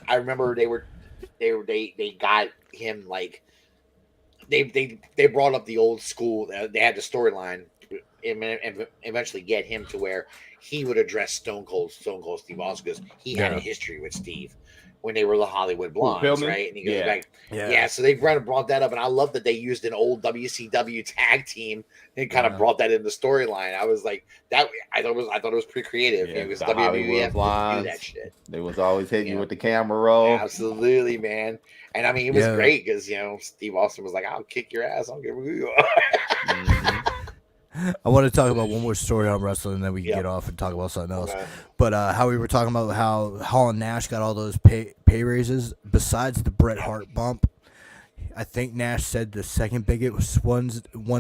I remember they got him like they brought up the old school. They had the storyline and eventually get him to where he would address Stone Cold Steve Austin because he had a history with Steve when they were the Hollywood Blondes, right? And he goes back, so they brought that up, and I love that they used an old WCW tag team and kind of brought that in the storyline. I was like, that I thought it was pretty creative. Yeah, because WWF do that shit. They was always hitting you with the camera roll. Absolutely, man. And I mean, it was great because Steve Austin was like, "I'll kick your ass. I don't care who you are." I want to talk about one more story on wrestling, and then we can get off and talk about something else. Okay. But how we were talking about how Hall and Nash got all those pay raises, besides the Bret Hart bump, I think Nash said the second biggest one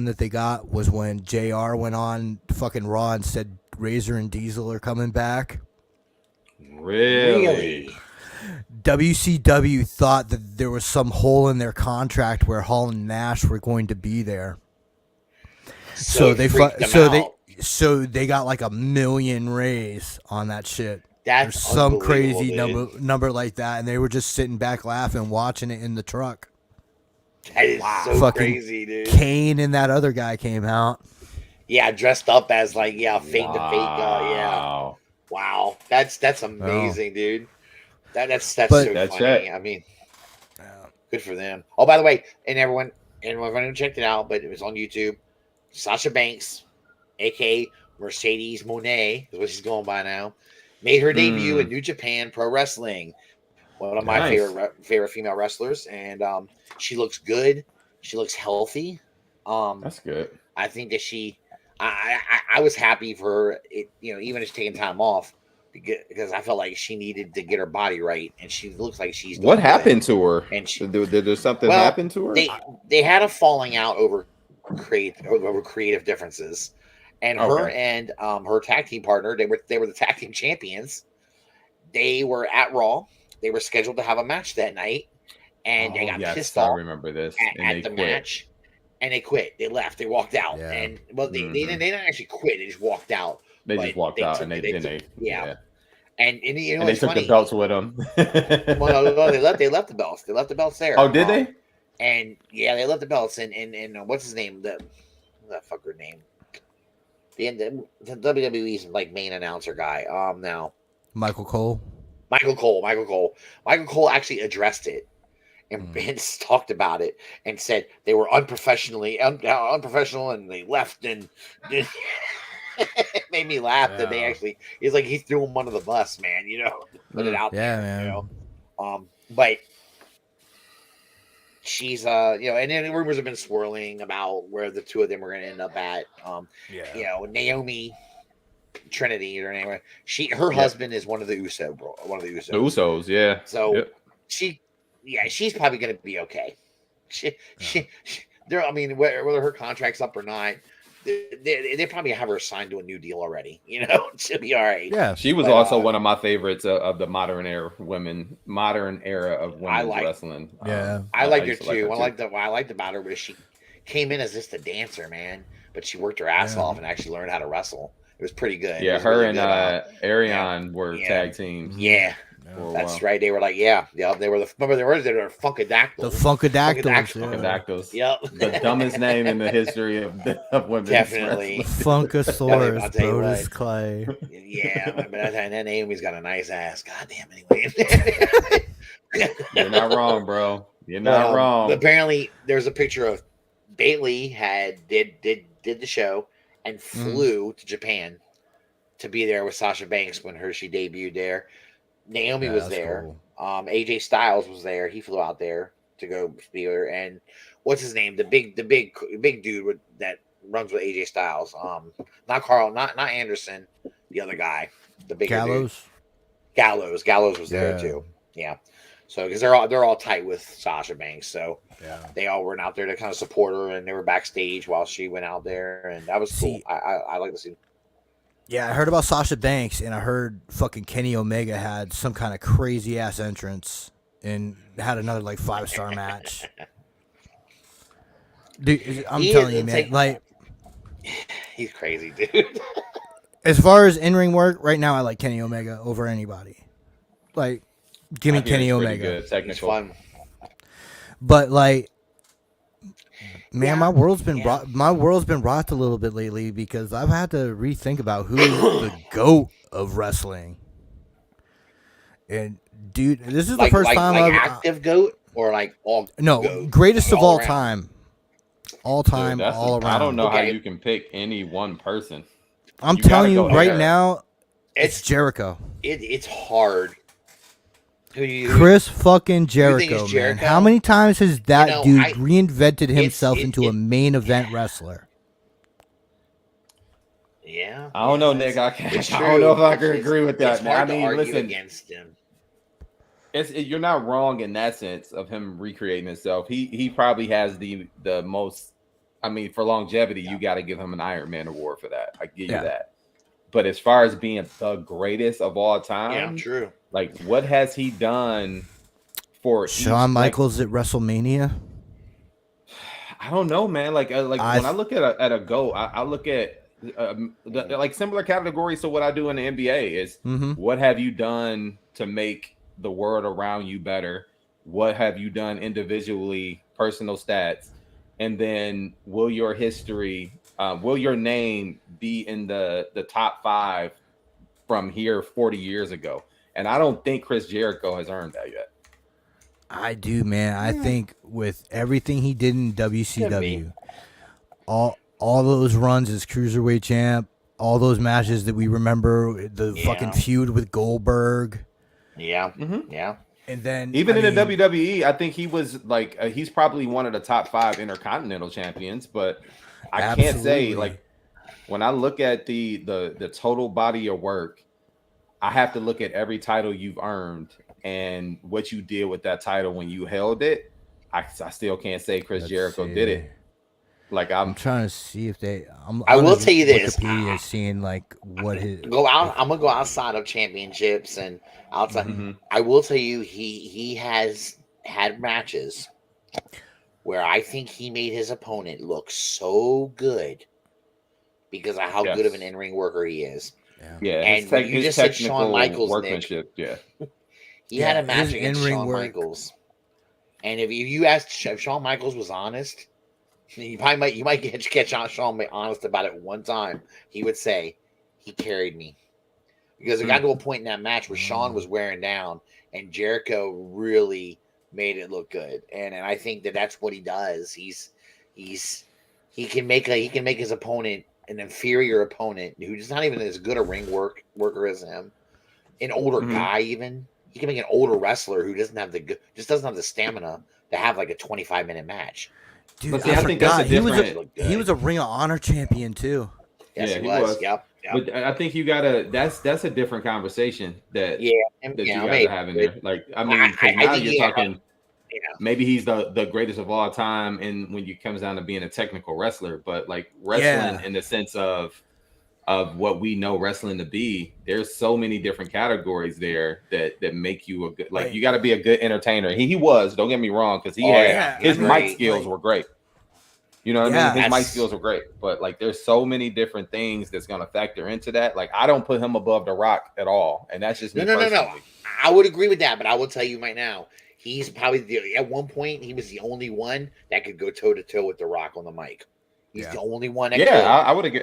that they got was when JR went on fucking Raw and said Razor and Diesel are coming back. Really? WCW thought that there was some hole in their contract where Hall and Nash were going to be there. So they got like $1 million raise on that shit. That's some crazy number like that, and they were just sitting back laughing, watching it in the truck. That is so fucking crazy, dude. Kane and that other guy came out. Yeah, dressed up as like fake to fake. Wow, that's amazing, dude. That's so funny. Right. I mean, good for them. Oh, by the way, and everyone checked it out, but it was on YouTube. Sasha Banks, aka Mercedes Moné, is what she's going by now, made her debut in New Japan Pro Wrestling. One of my favorite female wrestlers, and she looks good. She looks healthy. That's good. I think that I was happy for her. Even if she's taking time off, because I felt like she needed to get her body right, and she looks like she's. What happened to her? And did there something happen to her? They had a falling out over creative differences, and her and her tag team partner, they were the tag team champions. They were at Raw. They were scheduled to have a match that night, and they got pissed off. I remember this at the match, and they quit. They left. They walked out, and they didn't actually quit. They just walked out. They just walked out, and they didn't. Yeah. And they took the belts with them. Well, no, they left the belts. They left the belts there. Oh, did they? And they left the belts. And what's his name? That fucker name. The WWE's like main announcer guy. Now Michael Cole. Michael Cole actually addressed it and Vince talked about it and said they were unprofessional, and they left, and it made me laugh that they actually. He's like he threw him under the bus, man. Put it out there. Man. But she's and then rumors have been swirling about where the two of them are going to end up at. Naomi. Trinity or name. Her husband is one of the Usos. The Usos, yeah. So she's probably going to be okay. I mean, whether her contract's up or not, they probably have her signed to a new deal already. She'll be all right. Yeah, she was also one of my favorites of the modern era of women's wrestling. Yeah, I liked her too. I liked about her was she came in as just a dancer, man, but she worked her ass off and actually learned how to wrestle. It was pretty good. Yeah, her really and Ariane were tag teams. Yeah. That's right. They were like, they were they were Funkadactyls. The Funkadactyls. Yep. The dumbest name in the history of women's Definitely. Funkasaurus, Brodus Clay. Yeah, but that Naomi's got a nice ass. Goddamn. Anyway. You're not wrong, bro. You're not wrong. Apparently, there's a picture of Bayley did the show and flew to Japan to be there with Sasha Banks when she debuted there. Naomi was there. Cool. AJ Styles was there. He flew out there to go be there. And what's his name? The big dude that runs with AJ Styles. Not Carl, not Anderson. The other guy, the big Gallows. Dude. Gallows was there too. Yeah. So because they're all tight with Sasha Banks, so they all were out there to kind of support her, and they were backstage while she went out there, and that was cool. I like to see. Yeah, I heard about Sasha Banks, and I heard fucking Kenny Omega had some kind of crazy ass entrance and had another 5-star match. Dude, I'm telling you, man, he's crazy, dude. As far as in-ring work, right now I like Kenny Omega over anybody. Give me Kenny Omega. Good, technical. Fun. But man, my world's been rocked a little bit lately because I've had to rethink about who is the GOAT of wrestling. And dude, this is the first time I've active GOAT or all GOAT? Greatest of all time. All time, dude, all around. I don't know how you can pick any one person. I'm telling you right now, it's Jericho. It's hard. Chris fucking Jericho, man. How many times has that dude reinvented himself into a main event wrestler? Yeah. I don't know, Nick. I don't know if I can agree with that, man. I mean, listen, against him. You're not wrong in that sense of him recreating himself. He probably has the most. I mean, for longevity, you got to give him an Iron Man award for that. I give you that. But as far as being the greatest of all time, true. What has he done for Shawn Michaels at WrestleMania? I don't know, man. When I look at a GOAT, I look at similar categories to what I do in the NBA is what have you done to make the world around you better? What have you done individually, personal stats? And then will your name be in the top 5 from here 40 years ago? And I don't think Chris Jericho has earned that yet. I do, man. I think with everything he did in WCW, all those runs as cruiserweight champ, all those matches that we remember, the fucking feud with Goldberg. Yeah. Yeah. And then even in the WWE, I think he was he's probably one of the top 5 Intercontinental champions, but I can't say when I look at the total body of work, I have to look at every title you've earned and what you did with that title when you held it. I still can't say Chris Jericho did it. I'm trying to see if they. I will tell you this. Wikipedia seeing what his go out. I'm gonna go outside of championships and outside. I will tell you, he has had matches where I think he made his opponent look so good because of how good of an in-ring worker he is. Yeah, and you just said Shawn Michaels, workmanship. Nick. Yeah, he had a match against Shawn Michaels, and if you asked if Shawn Michaels was honest, you might catch Shawn honest about it one time. He would say he carried me because it got to a point in that match where Shawn was wearing down, and Jericho really made it look good, and I think that's what he does. He can make his opponent an inferior opponent who's not even as good a worker as him, an older guy even. He can make an older wrestler who doesn't have the stamina to have like a 25-minute match. Dude, but see, I think that's a different. He was a Ring of Honor champion too. Yes, yeah, he was. Yep. But I think you gotta. That's a different conversation that you gotta have in there. Like, I mean, now you're talking. Maybe he's the greatest of all time, and when it comes down to being a technical wrestler, but like wrestling in the sense of what we know wrestling to be, there's so many different categories there that make you a good. Like, you got to be a good entertainer. He was. Don't get me wrong, because his mic skills were great. You know what I mean? His mic skills were great, but like there's so many different things that's going to factor into that. Like, I don't put him above The Rock at all, and that's just me personally. No. I would agree with that, but I will tell you right now, he's probably at one point he was the only one that could go toe to toe with The Rock on the mic. He's the only one. I would agree.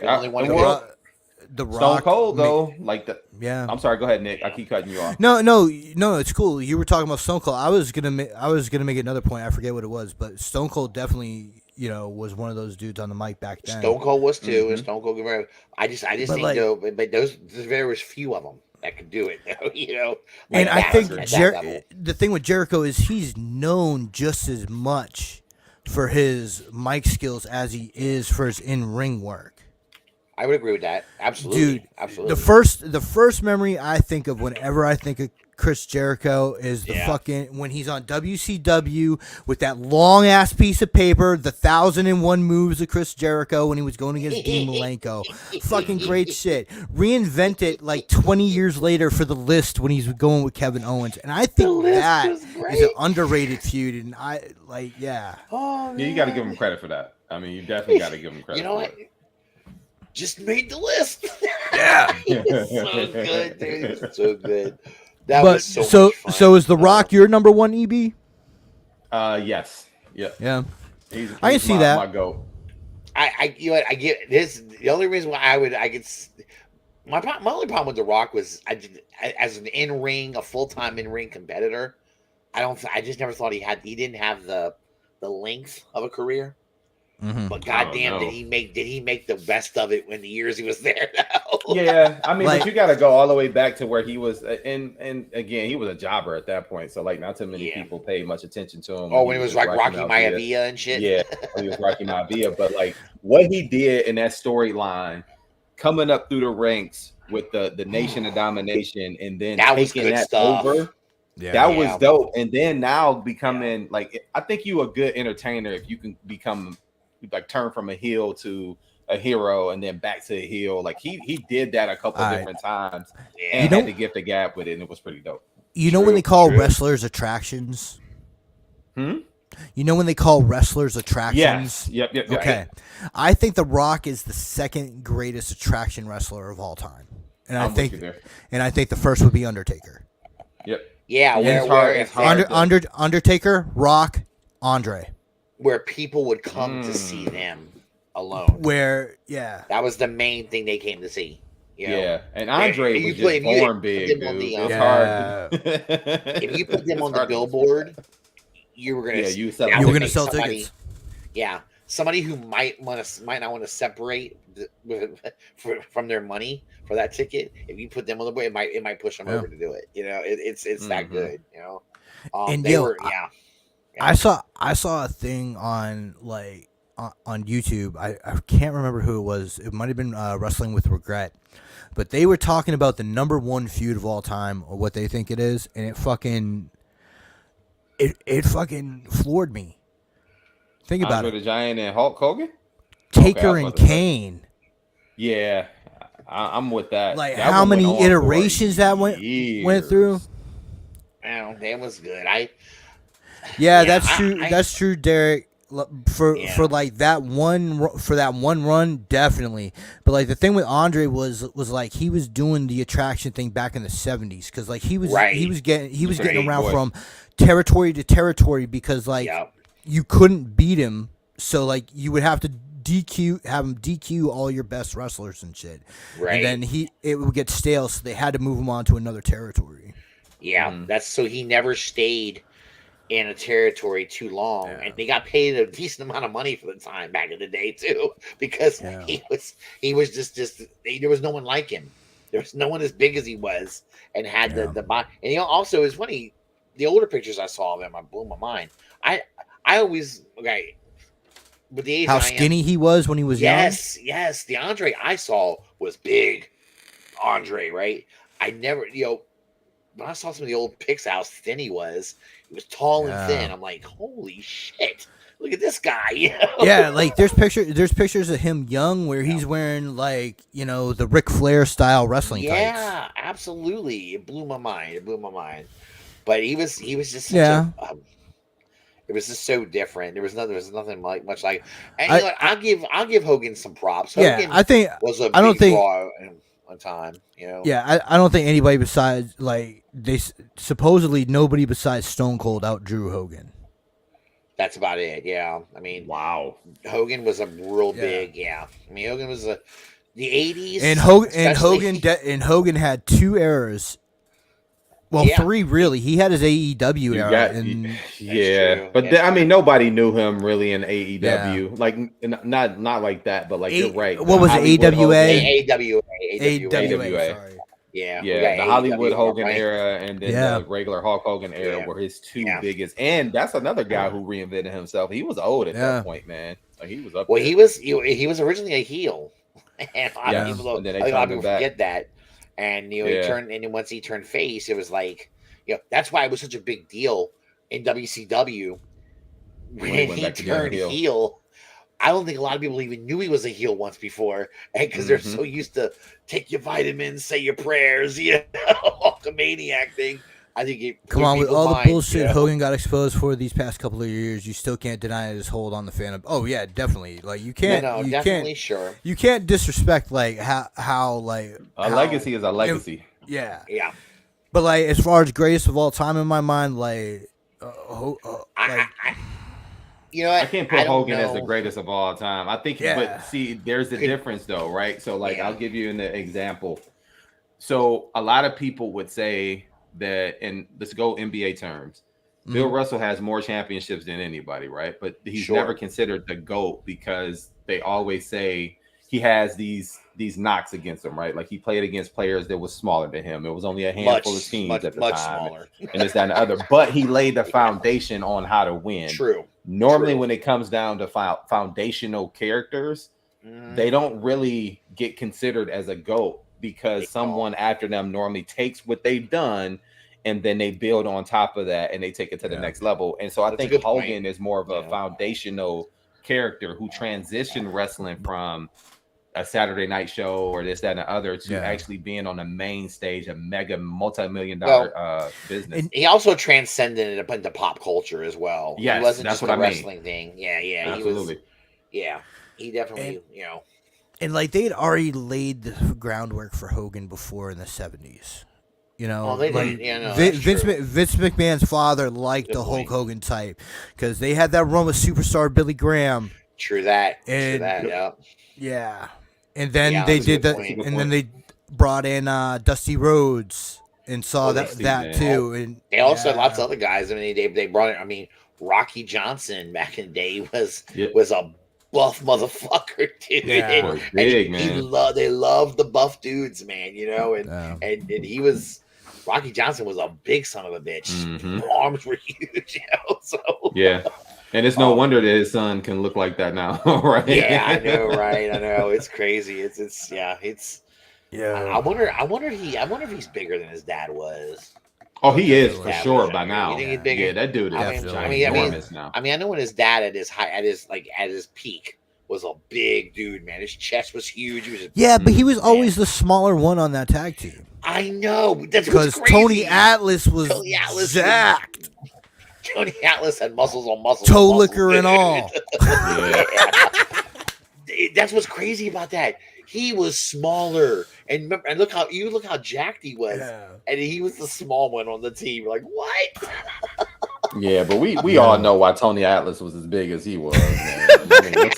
The Rock, Stone Cold though, I'm sorry. Go ahead, Nick. I keep cutting you off. No, it's cool. You were talking about Stone Cold. I was gonna make another point. I forget what it was, but Stone Cold definitely, was one of those dudes on the mic back then. Stone Cold was too, and Stone Cold. I just think though, but there was few of them that could do it though. And I think the thing with Jericho is he's known just as much for his mic skills as he is for his in-ring work. I would agree with that. Absolutely. Dude, absolutely. The first memory I think of whenever I think of Chris Jericho is when he's on WCW with that long ass piece of paper, the 1001 moves of Chris Jericho when he was going against Dean Malenko. Fucking great shit. Reinvent it like 20 years later for the List when he's going with Kevin Owens. And I think that is an underrated feud. And Oh, you got to give him credit for that. I mean, you definitely got to give him credit for it. Just made the list. Yeah. So good, dude. So good. So is The Rock your number one, EB? Yes. Yeah. I can see that. My goat. I get this. The only reason why my only problem with The Rock was as an a full-time in-ring competitor, I just never thought he didn't have the length of a career. Mm-hmm. But goddamn, did he make the best of it when the years he was there? Yeah, I mean, but you got to go all the way back to where he was, and again, he was a jobber at that point, so like not too many people paid much attention to him. Oh, when he was like Rocky Maivia and shit. Yeah, when he was Rocky Maivia, but like what he did in that storyline, coming up through the ranks with the Nation of Domination, and then taking that over. Yeah, that was dope. And then now becoming like, I think you a good entertainer if you can become like turn from a heel to a hero and then back to a heel. Like he did that a couple different times and had to gift the gap with it, and it was pretty dope. When they call wrestlers attractions? You know when they call wrestlers attractions? Yes. Yep. Okay. I think The Rock is the second greatest attraction wrestler of all time. And I think the first would be Undertaker. Yep. Yeah, it's hard. Undertaker, Rock, Andre. Where people would come to see them alone. That was the main thing they came to see. Yeah, and Andre was just born big, dude. It's hard. If you put them on the billboard, you were gonna sell tickets. Yeah, somebody who might not want to separate from their money for that ticket. If you put them on the board, it might push them over to do it. It's that good. I saw a thing on on YouTube. I can't remember who it was. It might have been Wrestling with Regret, but they were talking about the number one feud of all time, or what they think it is, and it fucking floored me. Think about Andre the Giant and Hulk Hogan, Taker and Kane. Yeah, I'm with that. Like that how many iterations that went through. That was good. That's true. That's true, Derek. For like that one run, definitely. But like the thing with Andre was like he was doing the attraction thing back in the 70s, because like he was getting around from territory to territory, because like you couldn't beat him, so like you would have to have him DQ all your best wrestlers and shit. Right. And then it would get stale, so they had to move him on to another territory. Yeah, that's so he never stayed in a territory too long, and they got paid a decent amount of money for the time back in the day too, because he was just there was no one like him. There was no one as big as he was, and had the body. And also it's funny, the older pictures I saw of him, I blew my mind. I always with the age how skinny he was when he was young. Yes, the Andre I saw was big, Andre, right? I never, when I saw some of the old pics, how thin he was tall and thin. I'm like, holy shit! Look at this guy. Yeah, like there's pictures of him young where he's wearing like the Ric Flair style wrestling tights. Yeah, absolutely. It blew my mind. But he was just such it was just so different. There was nothing much like. And I'll give Hogan some props. Hogan I think was a big draw one time. Yeah, I don't think anybody besides supposedly nobody besides Stone Cold outdrew Hogan. That's about it. Yeah, I mean, wow, Hogan was a real big. Yeah, I mean, Hogan was the '80s, and Hogan had 2 eras. Well, 3 really. He had his AEW era. But I mean, nobody knew him really in AEW. Like not like that, but like you're right. What was it? AWA? AWA. Sorry. Yeah, the Hollywood Hogan era, and then the regular Hulk Hogan era were his 2 biggest. And that's another guy who reinvented himself. He was old at that point, man. Like he was up. Well, there. he was originally a heel, and a lot of people forget that. And he turned, and then once he turned face, it was like, that's why it was such a big deal in WCW when he turned heel. I don't think a lot of people even knew he was a heel once before, because they're so used to take your vitamins, say your prayers, Hulkamaniac thing. I think come on, with all the bullshit Hogan got exposed for these past couple of years, you still can't deny his hold on the fan. Oh yeah, definitely. Like you can't. You can't disrespect how a legacy is a legacy. Yeah. But like as far as greatest of all time in my mind, I can't put Hogan as the greatest of all time. I think, but see, there's a difference though, right? So I'll give you an example. So a lot of people would say that, and let's go NBA terms, Bill Russell has more championships than anybody, right? But he's never considered the GOAT because they always say he has these knocks against him, right? Like he played against players that was smaller than him. It was only a handful of teams at the time, smaller. and this, that, and the other. But he laid the foundation on how to win. True. Normally, when it comes down to foundational characters, they don't really get considered as a GOAT because someone after them normally takes what they've done and then they build on top of that and they take it to the next level. And so I think Hogan is more of a foundational character who transitioned wrestling from a Saturday night show or this, that, and the other to actually being on the main stage, a mega multi-million-dollar business. And he also transcended it into pop culture as well. Yes, he wasn't that's just what a I wrestling thing. Yeah, absolutely. He definitely, And like they had already laid the groundwork for Hogan before in the 70s. Vince McMahon's father liked the Hulk Hogan type because they had that run with superstar Billy Graham. True that. Yeah. And then they did that, and then they brought in Dusty Rhodes and saw that too. And they also had lots of other guys. I mean, they brought in. I mean, Rocky Johnson back in the day was a buff motherfucker, dude. Yeah, big, man. They loved the buff dudes, man. And he was. Rocky Johnson was a big son of a bitch. His arms were huge, So and it's no wonder that his son can look like that now, right? Yeah, I know, right? I know, it's crazy. It's I wonder if he's bigger than his dad was. Oh, he is for sure by now. You think he's bigger? Yeah, that dude is enormous now. I mean, I know when his dad at his peak was a big dude, man. His chest was huge. But he was always the smaller one on that tag team. I know. That's because Tony Atlas was jacked. Tony Atlas had muscles on muscles. Toe liquor and all. That's what's crazy about that. He was smaller, and look how jacked he was, and he was the small one on the team. Like what? Yeah, but we all know why Tony Atlas was as big as he was. Man. I mean,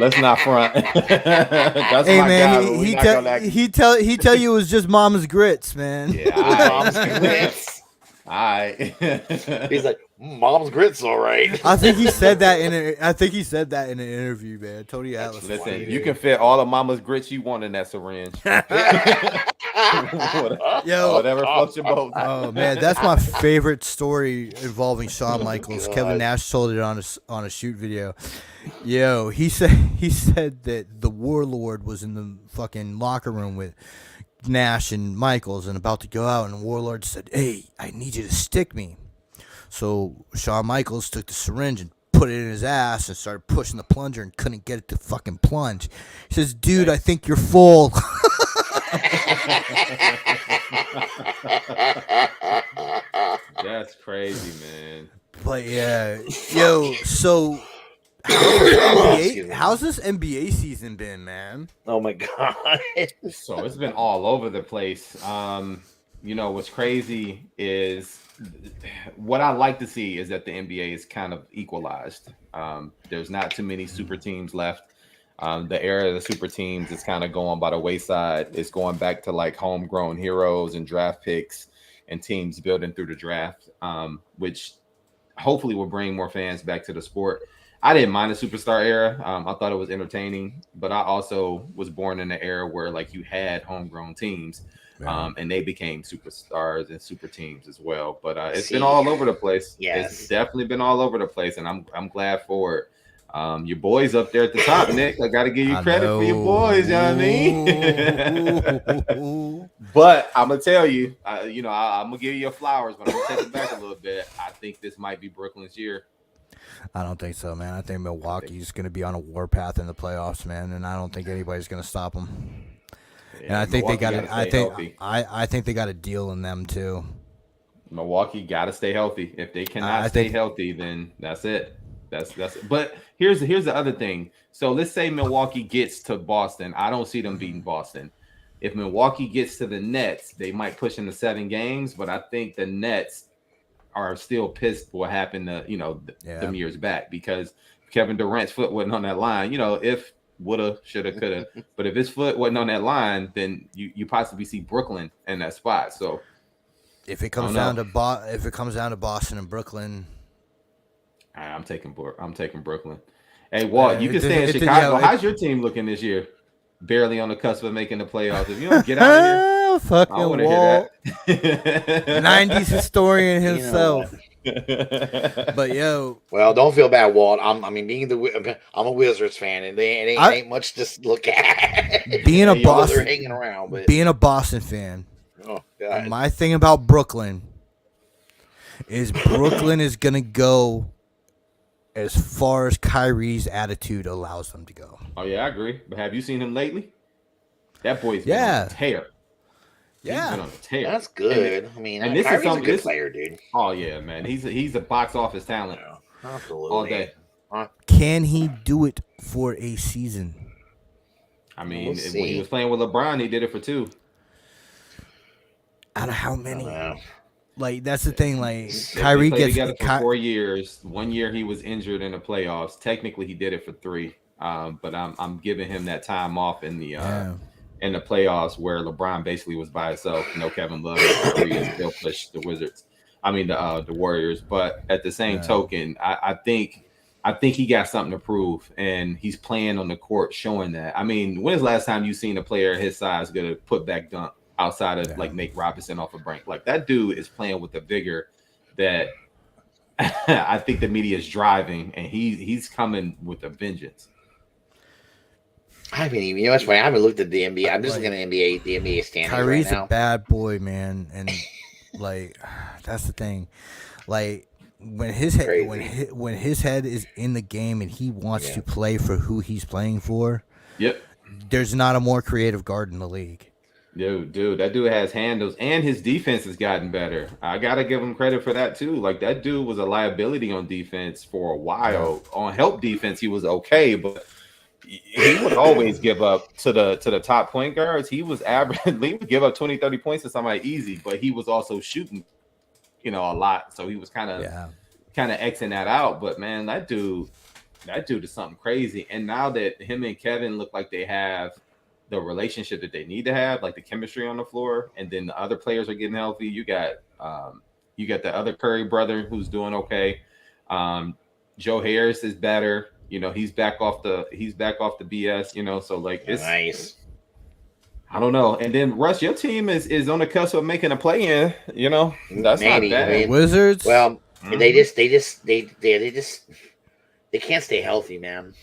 let's not front. That's my guy. He tell you it was just mama's grits, man. Yeah, mama's grits. All right. He's like, mom's grits, all right. I think he said that in an interview, man. Tony Atlas. Listen, funny, you dude. can fit all of Mama's grits you want in that syringe. Whatever floats your boat. Oh man, that's my favorite story involving Shawn Michaels. Kevin Nash told it on a shoot video. Yo, he said that the Warlord was in the fucking locker room with Nash and Michaels and about to go out, and Warlord said, "Hey, I need you to stick me." So Shawn Michaels took the syringe and put it in his ass and started pushing the plunger and couldn't get it to fucking plunge. He says, "Dude, I think you're full." That's crazy, man. But yeah, yo, so how's this NBA season been, man? Oh my god. So it's been all over the place. What's crazy is what I like to see is that the NBA is kind of equalized. There's not too many super teams left. The era of the super teams is kind of going by the wayside. It's going back to like homegrown heroes and draft picks and teams building through the draft, which hopefully will bring more fans back to the sport. I didn't mind the superstar era. I thought it was entertaining, but I also was born in an era where like you had homegrown teams, and they became superstars and super teams as well. But it's been all over the place. Yes. It's definitely been all over the place, and I'm glad for it. Your boys up there at the top, Nick. I got to give you credit for your boys. You know what I mean? But I'm gonna tell you, I'm gonna give you your flowers, but I'm gonna take it back a little bit. I think this might be Brooklyn's year. I don't think so, man. I think Milwaukee's going to be on a warpath in the playoffs, man, and I don't think anybody's going to stop them. Yeah, and I think Milwaukee they got it. I think they got a healthy. deal in them too. Milwaukee got to stay healthy. If they cannot stay healthy, then that's it. That's it. But here's the other thing. So let's say Milwaukee gets to Boston. I don't see them beating Boston. If Milwaukee gets to the Nets, they might push into 7 games, but I think the Nets are still pissed what happened to, them years back, because Kevin Durant's foot wasn't on that line. If woulda, shoulda, coulda, but if his foot wasn't on that line, then you possibly see Brooklyn in that spot. So if it comes down to Boston and Brooklyn, I'm taking Brooklyn. Hey, Walt, you can stay in Chicago. How's your team looking this year? Barely on the cusp of making the playoffs. If you don't get out of here. Fucking Walt, 90s historian himself. But yo, well, don't feel bad, Walt. I'm a Wizards fan, and it ain't much to look at. Being a Boston, they're hanging around, but being a Boston fan, God. My thing about Brooklyn is Brooklyn is gonna go as far as Kyrie's attitude allows them to go. Oh yeah, I agree. But have you seen him lately? That boy's been on a tear. Yeah, he's been on a tear. That's good. And this Kyrie's a good player, dude. Oh yeah, man. He's a box office talent. Absolutely. All day. Can he do it for a season? I mean, when he was playing with LeBron, he did it for 2. Out of how many? Like, that's the thing. Like, Kyrie gets together for 4 years. 1 year he was injured in the playoffs. Technically, he did it for 3. But I'm giving him that time off in the playoffs where LeBron basically was by himself. Kevin Love and still pushed the Wizards. I mean the Warriors. But at the same token, I think he got something to prove, and he's playing on the court showing that. I mean, when's the last time you seen a player his size get a putback dunk outside of like Nate Robinson off a break? Like, that dude is playing with the vigor that I think the media is driving, and he's coming with a vengeance. I haven't even, what's funny? I haven't looked at the NBA. I'm just looking at the NBA standings Kyrie's right now. a bad boy, man, and like that's the thing. Like, when his head is in the game and he wants to play for who he's playing for. Yep. There's not a more creative guard in the league. Dude, that dude has handles, and his defense has gotten better. I gotta give him credit for that too. Like, that dude was a liability on defense for a while. On help defense, he was okay, but he would always give up to the top point guards. He was average. He would give up 20, 30 points to somebody easy, but he was also shooting, a lot. So he was kind of Xing that out. But man, that dude is something crazy. And now that him and Kevin look like they have the relationship that they need to have, like the chemistry on the floor, and then the other players are getting healthy. You got You got the other Curry brother who's doing okay. Joe Harris is better. You know, he's back off the BS. You know, so like it's nice. I don't know. And then Russ, your team is on the cusp of making a play-in. You know, that's Maybe, not bad. I mean, Wizards. Well, they can't stay healthy, man.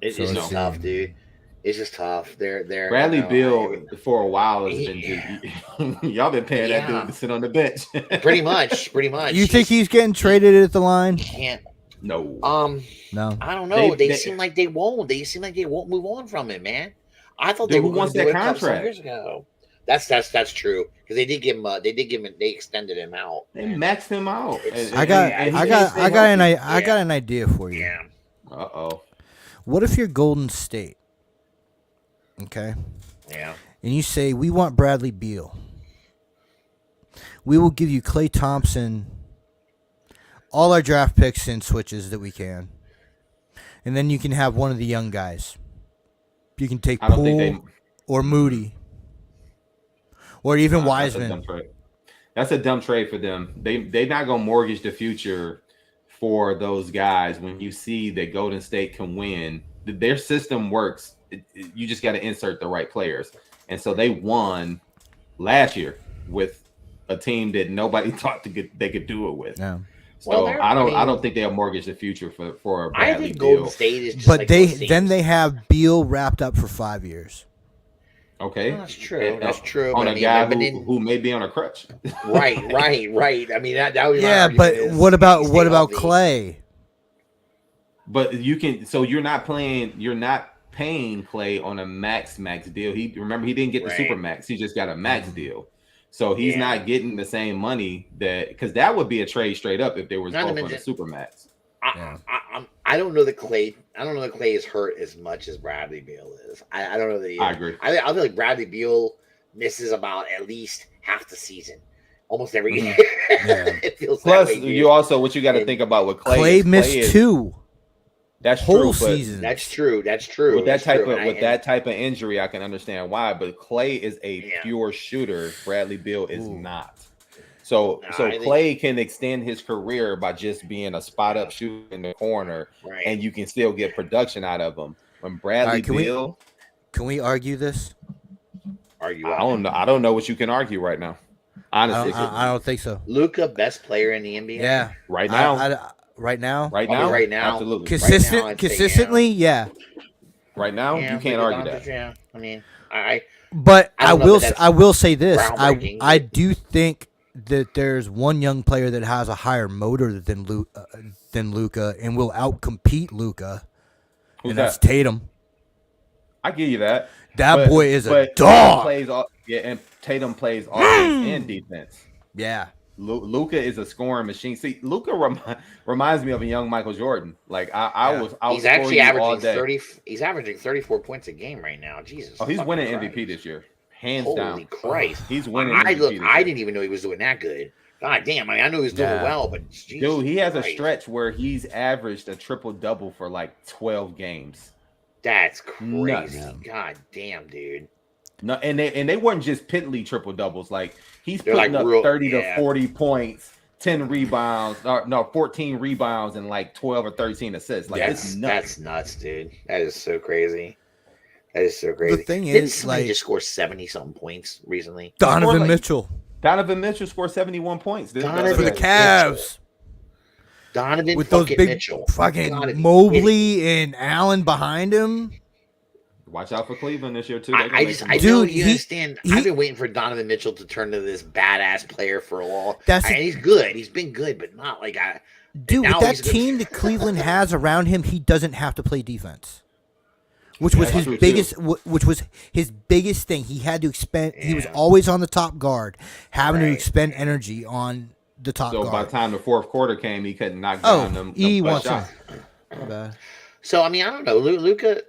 It's just tough, dude. It's just tough. They're Bradley Beal for a while has been y'all been paying that dude to sit on the bench. pretty much. You think he's getting traded at the line? Can't. No. No. I don't know. They seem like they won't. They seem like they won't move on from it, man. I thought they were going to do it a couple years ago. That's true because they extended him out. They maxed him out. I got an idea for you. Yeah. Uh-oh. What if you're Golden State? Okay. Yeah. And you say, we want Bradley Beal. We will give you Klay Thompson, all our draft picks and switches that we can. And then you can have one of the young guys. You can take Poole or Moody. Or even Wiseman. That's a dumb trade for them. They're not going to mortgage the future for those guys when you see that Golden State can win. Their system works. You just got to insert the right players. And so they won last year with a team that nobody thought they could do it with. Yeah. So I don't think they'll mortgage the future for Bradley I think Beal. Golden State is just but like they have Beal wrapped up for 5 years. Okay, well, that's true. That's true. On a guy who may be on a crutch. Right. I mean that was but what about Klay? But you can. So you're not paying Klay on a max deal. He didn't get the super max. He just got a max deal. So he's not getting the same money because that would be a trade straight up if there was both on a super max. I don't know that Klay. I don't know that Klay is hurt as much as Bradley Beal is. I don't know that. I agree. I feel like Bradley Beal misses about at least half the season, almost every year. It feels Plus, you also what you got to think about with Klay. Klay missed 2. That's whole true, season. That's true. With that type of injury, I can understand why. But Klay is a pure shooter. Bradley Beal is not. So Klay can extend his career by just being a spot up shooter in the corner, and you can still get production out of him. When Bradley Beal, can we argue this? I don't know what you can argue right now. Honestly, I don't think so. Luka, best player in the NBA. Yeah, right now. Right now, absolutely. Consistently, yeah. Right now, you can't argue that. Yeah, I mean, But I will say this: I do think that there's one young player that has a higher motor than Luka and will outcompete Luka, and that's Tatum. I give you that. That boy is a dog. And Tatum plays offense and defense. Yeah. Luka is a scoring machine. See, Luka reminds me of a young Michael Jordan. Like he's actually averaging 30. He's averaging 34 points a game right now. Jesus. Oh, he's winning MVP this year, hands down. Holy Christ, he's winning. I didn't even know he was doing that good. God damn, I knew he was doing well, but Jesus dude, he has Christ. a stretch where he's averaged a triple double for like 12 games. That's crazy. Nuts. God damn, dude. No, and they weren't just piddly triple doubles. Like he's They're putting like up 30 to 40 points, 10 rebounds, 14 rebounds, and like 12 or 13 assists. Like it's nuts. That's nuts, dude. That is so crazy. The thing Didn't somebody just score 70-something points recently? Donovan Mitchell. Donovan Mitchell scored 71 points for the Cavs. Donovan with those big Mitchell. Fucking Mobley and Allen behind him. Watch out for Cleveland this year too. I don't understand. I've been waiting for Donovan Mitchell to turn to this badass player for a while. And he's good. He's been good, but not like Dude, with that team that Cleveland has around him, he doesn't have to play defense. Which was his biggest thing. He had to expend. He was always on the top guard, having to expend energy on the top guard. So by the time the fourth quarter came, he couldn't knock down them. He wants So I mean, I don't know, Luka.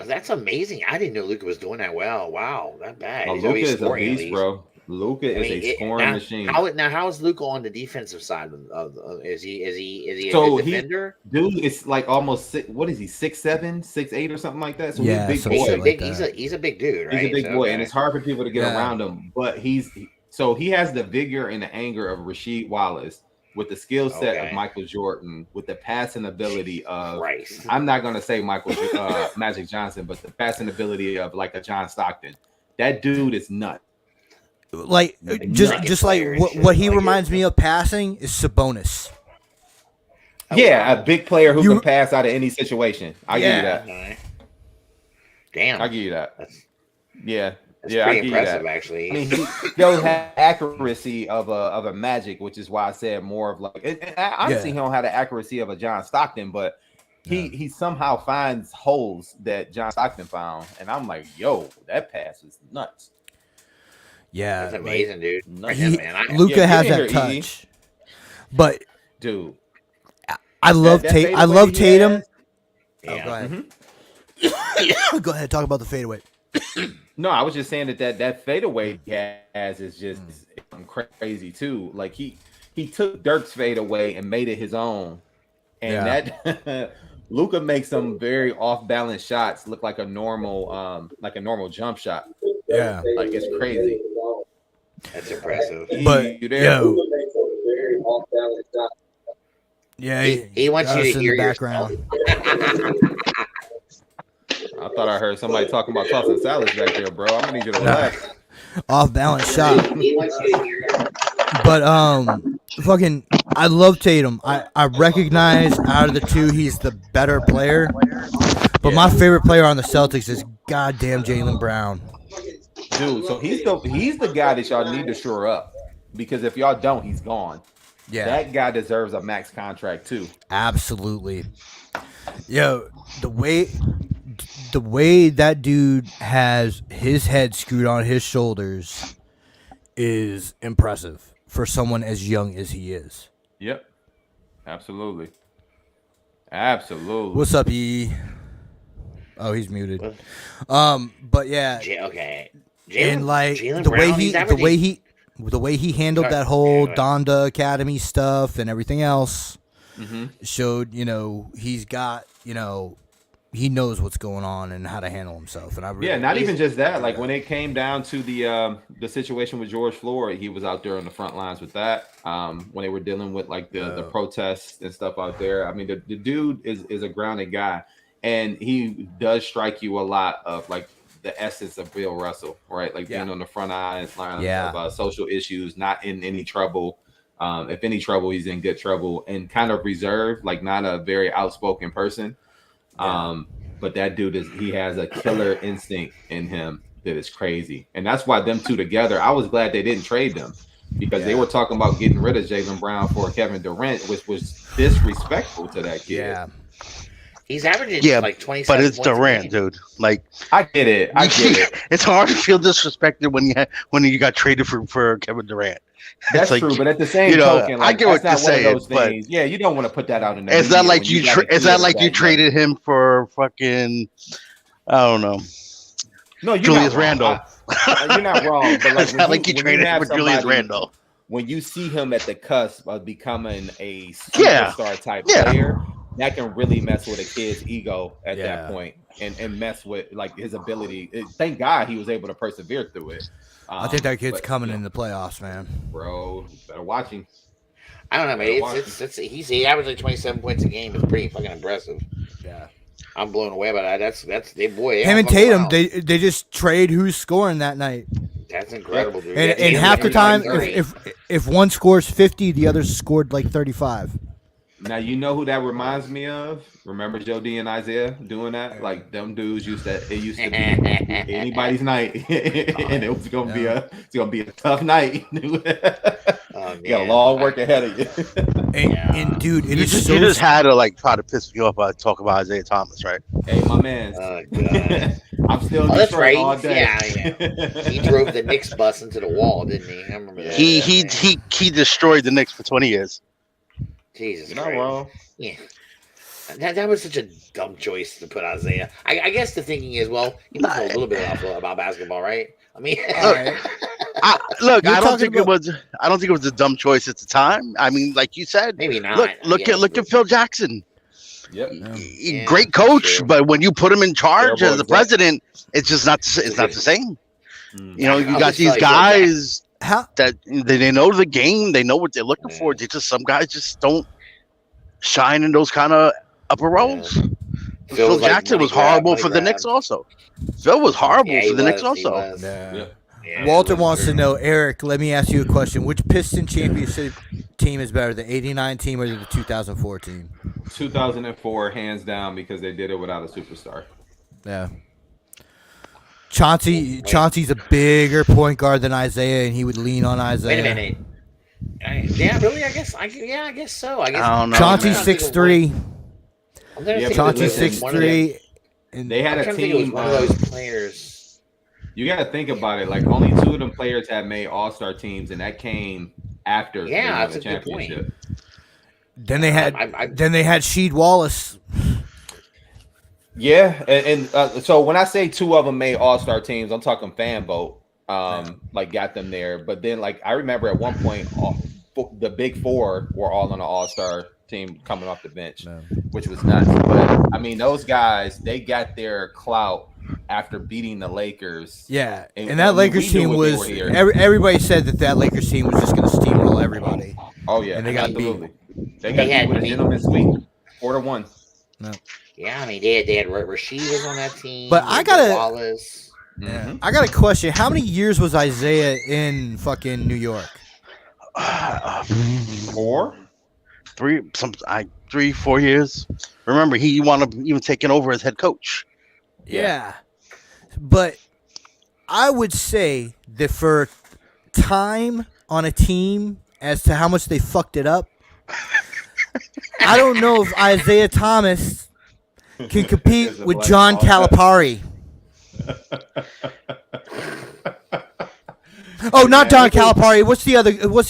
That's amazing. I didn't know Luka was doing that well. Wow, that bad. Luka is a beast, bro. Luka is a scoring machine. How is Luka on the defensive side? Is he a good defender? Dude, it's like almost what is he? 6'7", 6'8", or something like that. So he's a big dude. Right? He's a big boy, and it's hard for people to get around him. But So he has the vigor and the anger of Rasheed Wallace, with the skill set of Michael Jordan, with the passing ability of I'm not gonna say Magic Johnson, but the passing ability of like a John Stockton. That dude is nuts. Like just like what he reminds me of passing is Sabonis. Yeah, a big player who can pass out of any situation. I give you that. Damn, I give you that. That's pretty impressive, actually. I mean, he does have accuracy of a Magic, which is why I said more of like. Honestly, he don't have the accuracy of a John Stockton, but he somehow finds holes that John Stockton found, and I'm like, yo, that pass is nuts. Yeah, that's amazing, dude. Luka has that touch, but dude, I love Tatum. I love Tatum. Yeah. Go ahead. Go ahead. Talk about the fadeaway. No, I was just saying that fadeaway he has is just crazy too. Like he took Dirk's fadeaway and made it his own, and that Luka makes some very off balance shots look like a normal jump shot. Yeah, like it's crazy. That's impressive. But he wants you to hear in the background. I thought I heard somebody talking about tossing salads back there, bro. I'm gonna need you to relax. Off balance shot. But fucking, I love Tatum. I recognize out of the two, he's the better player. But my favorite player on the Celtics is goddamn Jaylen Brown. Dude, so he's the guy that y'all need to shore up, because if y'all don't, he's gone. Yeah, that guy deserves a max contract too. Absolutely. Yo, the way that dude has his head screwed on his shoulders is impressive for someone as young as he is. Yep. Absolutely. Absolutely. What's up, E? Oh, he's muted. But yeah. Okay. And like the way he handled that whole Donda Academy stuff and everything else showed, he's got, he knows what's going on and how to handle himself. And I really not even just that. Like when it came down to the situation with George Floyd, he was out there on the front lines with that. When they were dealing with like the protests and stuff out there. I mean, the dude is a grounded guy, and he does strike you a lot of like the essence of Bill Russell, right? Like being on the front line of social issues, not in any trouble. If any trouble, he's in good trouble, and kind of reserved, like not a very outspoken person. But that dude he has a killer instinct in him that is crazy. And that's why them two together, I was glad they didn't trade them, because they were talking about getting rid of Jaylen Brown for Kevin Durant, which was disrespectful to that kid. Yeah. He's averaging like 27 but it's Durant, dude. Like I get it. It's hard to feel disrespected when you got traded for Kevin Durant. That's like, true, but at the same token, like, I get what you're saying, but you don't want to put that out in the It's not like you traded him for fucking, I don't know. No, you're Julius not Randle. You're not wrong, but like, it's not like you traded him for Julius Randle. When you see him at the cusp of becoming a superstar type player, that can really mess with a kid's ego at that point, and mess with like his ability. Thank God he was able to persevere through it. I think that kid's coming in the playoffs, man. Bro, better watch him. I don't know, man. He averaged like 27 points a game. It's pretty fucking impressive. Yeah, I'm blown away by that. That's they boy. Him and Tatum, they just trade who's scoring that night. That's incredible, dude. And half the time, if one scores 50, the other scored like 35. Now you know who that reminds me of. Remember Joe D and Isaiah doing that? Like them dudes used to be anybody's night, and it was gonna be a tough night. You got a long work ahead of you. And dude, you just had to like try to piss me off by talk about Isaiah Thomas, right? Hey, my man. I'm still that's right. all day. Yeah. He drove the Knicks bus into the wall, didn't he? I remember that. He destroyed the Knicks for 20 years. Jesus, you're not wrong. Yeah, that was such a dumb choice to put Isaiah. I guess the thinking is, well, he knows a little bit about basketball, right? I mean, I don't think it was a dumb choice at the time. I mean, like you said, maybe not. Look at Phil Jackson. Yep. Great coach, but when you put him in charge as the president, it's just not. It's not the same. You know, you got these guys that they know the game, they know what they're looking for. They just some guys just don't shine in those kind of upper roles. Phil Jackson was horrible for the Knicks also. Phil was horrible for the Knicks also. Yeah, Walter wants to know, Eric, let me ask you a question. Which Piston championship team is better, the 89 team or the 2004 team? 2004, hands down, because they did it without a superstar. Yeah. Chauncey's a bigger point guard than Isaiah, and he would lean on Isaiah. Wait a minute. Yeah, really? I guess so. I don't know. Chauncey's 6'3". Chauncey's 6'3". And they had a team. One of those players. You got to think about it. Like, only 2 of them players had made All-Star teams, and that came after they won the championship. Then they had Sheed Wallace. Yeah, and so when I say 2 of them made All-Star teams, I'm talking fan vote. Like got them there. But then, like, I remember at one point, the big 4 were all on an All-Star team coming off the bench, which was nuts. But I mean, those guys, they got their clout after beating the Lakers. Yeah, and that Lakers team was everybody said that Lakers team was just going to steamroll everybody. Oh yeah, and they got beat. They got beat with a gentleman's sweep, 4-1. No. Yeah, I mean they had Rasheed was on that team. But I got Wallace. Yeah. I got a question. How many years was Isaiah in fucking New York? 4, 3, 4 years. Remember, he wound up even taking over as head coach. Yeah. But I would say that for time on a team as to how much they fucked it up, I don't know if Isaiah Thomas can compete with John Calipari. Oh, not John Calipari. What's the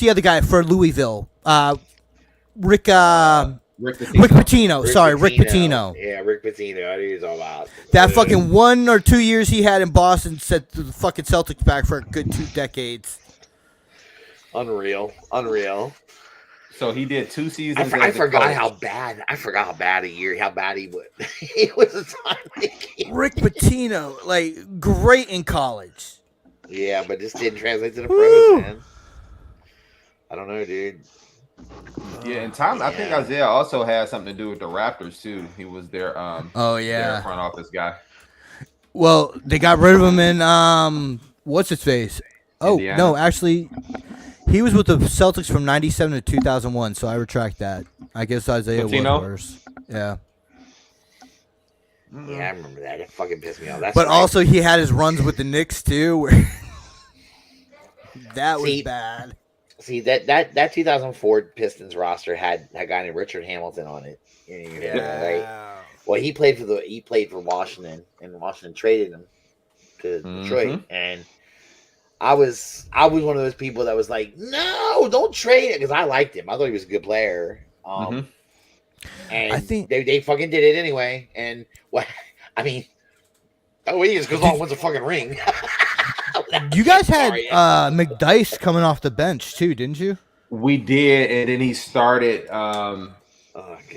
other guy for Louisville? Rick Pitino. Sorry, Rick Pitino. Yeah, Rick Pitino. I knew he was all about that fucking 1 or 2 years he had in Boston set the fucking Celtics back for a good 2 decades. Unreal. So he did 2 seasons. I forgot how bad he was. He was a time. Rick Pitino, like, great in college. Yeah, but this didn't translate to the pros, man. I don't know, dude. Yeah, and Tom, I think Isaiah also had something to do with the Raptors too. He was their their front office guy. Well, they got rid of him in what's his face? Oh, Indiana. No, actually he was with the Celtics from 97 to 2001, so I retract that. I guess Isaiah was worse. Yeah. Yeah, I remember that. It fucking pissed me off. But also he had his runs with the Knicks too, where that was bad. See that 2004 Pistons roster had a guy named Richard Hamilton on it. Right? Well, he played for Washington, and Washington traded him to Detroit. And I was one of those people that was like, no, don't trade it, because I liked him. I thought he was a good player. And I think they fucking did it anyway. And what I mean, he just goes on and wins a fucking ring. You guys had McDyess coming off the bench too, didn't you? We did, and then he started. I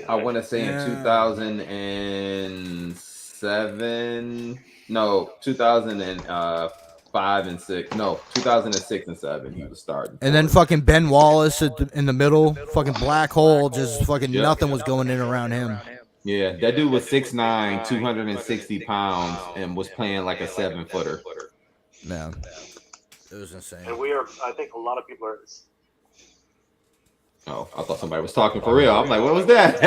want to say in 2007. No, 2005 and 6. No, 2006 and 7. He was starting. And then fucking Ben Wallace in the middle, fucking black hole, just fucking nothing was going in around him. Yeah, that dude was 6'9", 260 pounds, and was playing like a 7-footer. No, it was insane. And I think a lot of people are. Oh, I thought somebody was talking for real. I'm like, what was that?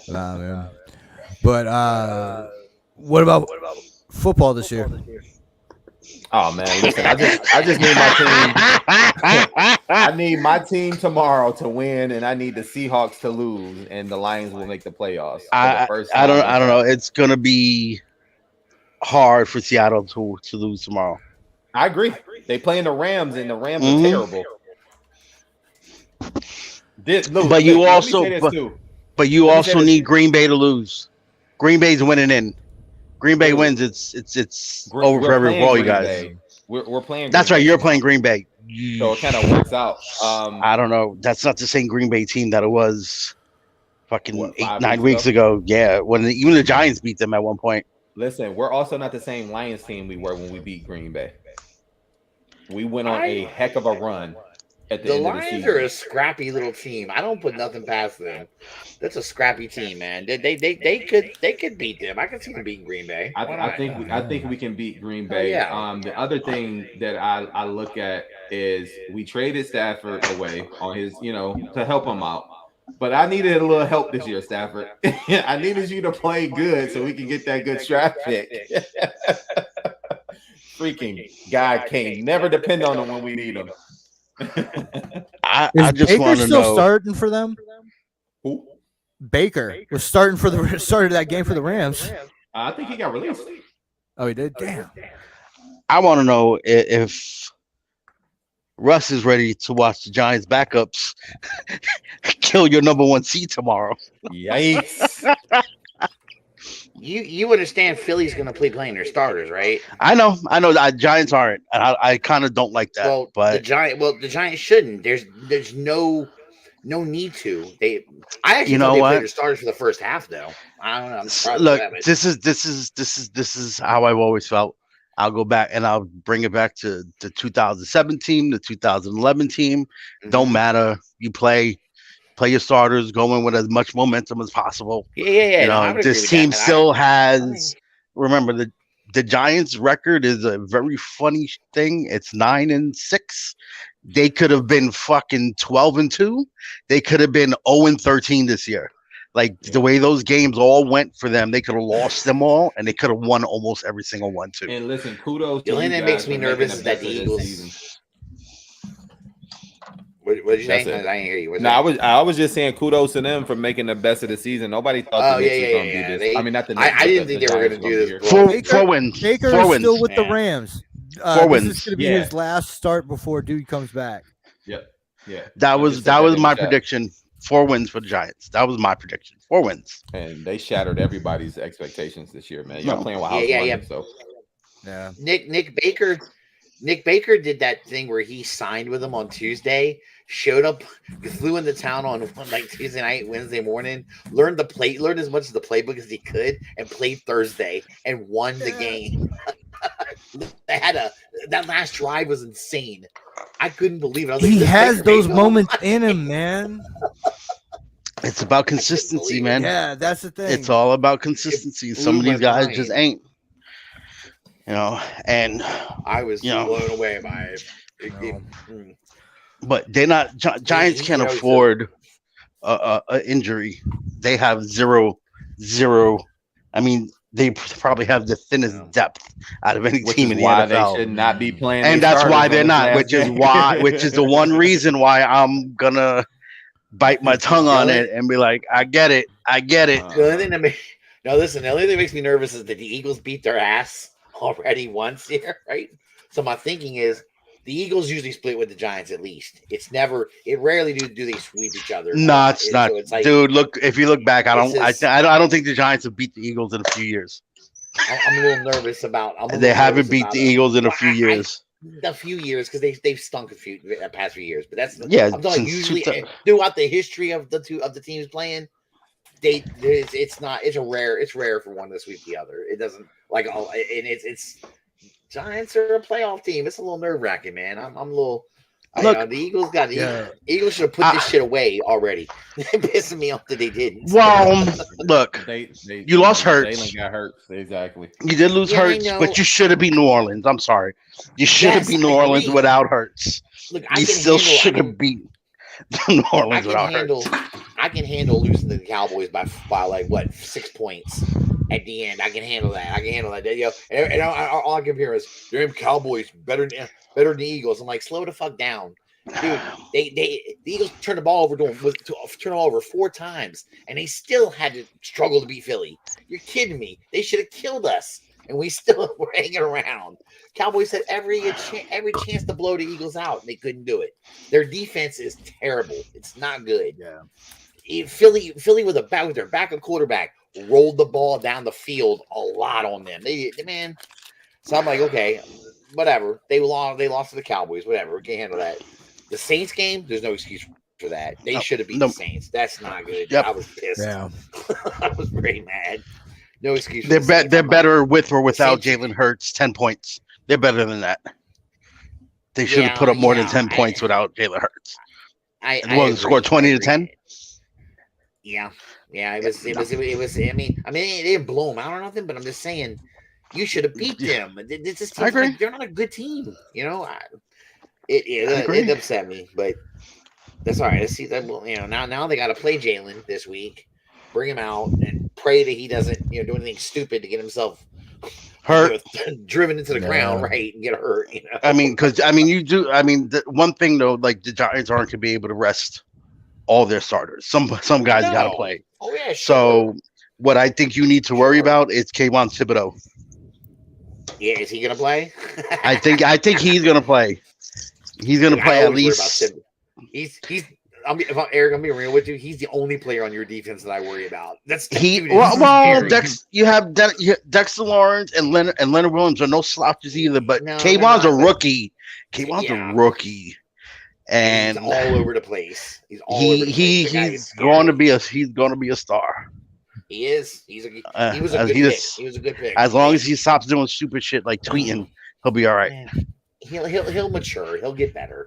Nah, man. But what about football this year? Oh man, listen, I just need my team. I need my team tomorrow to win, and I need the Seahawks to lose, and the Lions will make the playoffs. I don't know. It's gonna be hard for Seattle to lose tomorrow. I agree. They playing the Rams, and the Rams are terrible. But you also need Green Bay to lose. Green Bay's winning in. Green Bay wins. It's over for every ball, you guys. We're playing. That's right. You're playing Green Bay. So it kind of works out. I don't know. That's not the same Green Bay team that it was fucking 8-9 weeks ago. Yeah, when even the Giants beat them at one point. Listen, we're also not the same Lions team we were when we beat Green Bay. We went on a heck of a run at the end of the season. The Lions are a scrappy little team. I don't put nothing past them. That's a scrappy team, man. They could beat them. I could see them beating Green Bay. I think we can beat Green Bay. Yeah. The other thing that I look at is we traded Stafford away on his, to help him out. But I needed a little help this year, Stafford. I needed you to play good so we can get that good draft pick. Freaking guy can't never depend on him when we need him. I just Baker want to still know. starting for them? Who? Baker was starting for the started that game for the Rams. I think he got released. Oh, he did. Damn. I want to know if Russ is ready to watch the Giants backups kill your number 1 seed tomorrow. Yikes. You understand Philly's going to play playing their starters, right? I know. Giants aren't, and I kind of don't like that. Well, but the Giants shouldn't. There's no need to. I actually thought they played their starters for the first half, though. I don't know. Look, this is how I've always felt. I'll go back and I'll bring it back to the 2007 team, the 2011 team. Mm-hmm. Don't matter. You play your starters, go in with as much momentum as possible. Yeah. This team still has. Remember, the Giants' record is a very funny thing. It's 9-6. They could have been fucking 12-2. They could have been 0-13 this year. Like the way those games all went for them, they could have lost them all, and they could have won almost every single one too. And listen, kudos. The only thing that makes me nervous is that the Eagles. What did you say? I didn't hear you. I was just saying kudos to them for making the best of the season. Nobody thought the Knicks was going to do this. I mean, not the Knicks. I didn't think they were going to do this. Four wins. Baker is still with the Rams. 4 wins. This is going to be his last start before dude comes back. Yep. Yeah. That was my prediction. 4 wins for the Giants. That was my prediction. 4 wins. And they shattered everybody's expectations this year, man. Y'all playing with house money, so. Yeah. Nick Baker did that thing where he signed with them on Tuesday, showed up, flew into town on like Tuesday night, Wednesday morning, learned as much of the playbook as he could, and played Thursday and won the game. That last drive was insane. I couldn't believe it. He has those moments in him, man. It's about consistency, man. Yeah, that's the thing. It's all about consistency. Some of these guys just ain't. And I was blown away by it. But they're not. Giants can't afford a injury. They have zero. I mean, they probably have the thinnest depth out of any team in the NFL. They should not be playing, and that's why they're not. Which is the one reason why I'm gonna bite my tongue on it and be like, I get it. The only thing that makes me nervous is that the Eagles beat their ass already once here, right? So my thinking is the Eagles usually split with the Giants at least. It rarely do they sweep each other. No, it's not. So it's like, dude, look, if you look back, I don't think the Giants have beat the Eagles in a few years. I'm a little nervous about. They haven't beat the Eagles in a few years. A few years because they've stunk the past few years, but that's I'm talking usually throughout the history of the teams playing. It's rare for one to sweep the other. It doesn't and it's Giants are a playoff team. It's a little nerve wracking, man. I'm a little. The Eagles should have put this shit away already. Pissing me off that they didn't. Well, look, you lost Hurts. Jalen got hurt. Exactly. You did lose Hurts, but you should have beat New Orleans. I'm sorry. You should have beat New Orleans without Hurts. Look, you still should have beat New Orleans without Hurts. I can handle losing to the Cowboys by like 6 points at the end. I can handle that. And all I can hear is damn Cowboys better than the Eagles. I'm like, slow the fuck down, dude. The Eagles turned the ball over 4 times, and they still had to struggle to beat Philly. You're kidding me? They should have killed us, and we still were hanging around. Cowboys had every chance to blow the Eagles out, and they couldn't do it. Their defense is terrible. It's not good. Yeah. Philly with their backup quarterback rolled the ball down the field a lot on them. They man. So I'm like, okay, whatever. They lost to the Cowboys. Whatever, we can handle that. The Saints game, there's no excuse for that. They should have beat the Saints. That's not good. Yep. I was pissed. Yeah. I was very mad. No excuse. They're better with or without Jalen Hurts. 10 points. They're better than that. They should have put up more than 10 points without Jalen Hurts. I scored 20 to 10. Yeah. It was. I mean, they didn't blow them out or nothing, but I'm just saying, you should have beat them. This team, like, they're not a good team. You know, it upset me, but that's all right. Let's see that. You know, now they got to play Jalen this week, bring him out, and pray that he doesn't do anything stupid to get himself hurt, driven into the ground, right, and get hurt. You know, I mean, because you do. I mean, the one thing though, like the Giants aren't going to be able to rest all their starters. Some guys got to play. Oh yeah. Sure. So what I think you need to worry about is Kayvon Thibodeau. Yeah, is he going to play? I think he's going to play. He's going to play at least. He's. If I'm Eric, I'm being real with you. He's the only player on your defense that I worry about. You have Dexter Lawrence and Leonard Williams are no slouches either. But Kayvon's a rookie. Kayvon's a rookie, and he's all over the place. He's going to be a star. He is. He was a good pick. He was a good pick. As long as he stops doing stupid shit like tweeting, he'll be all right. Man. He'll mature. He'll get better.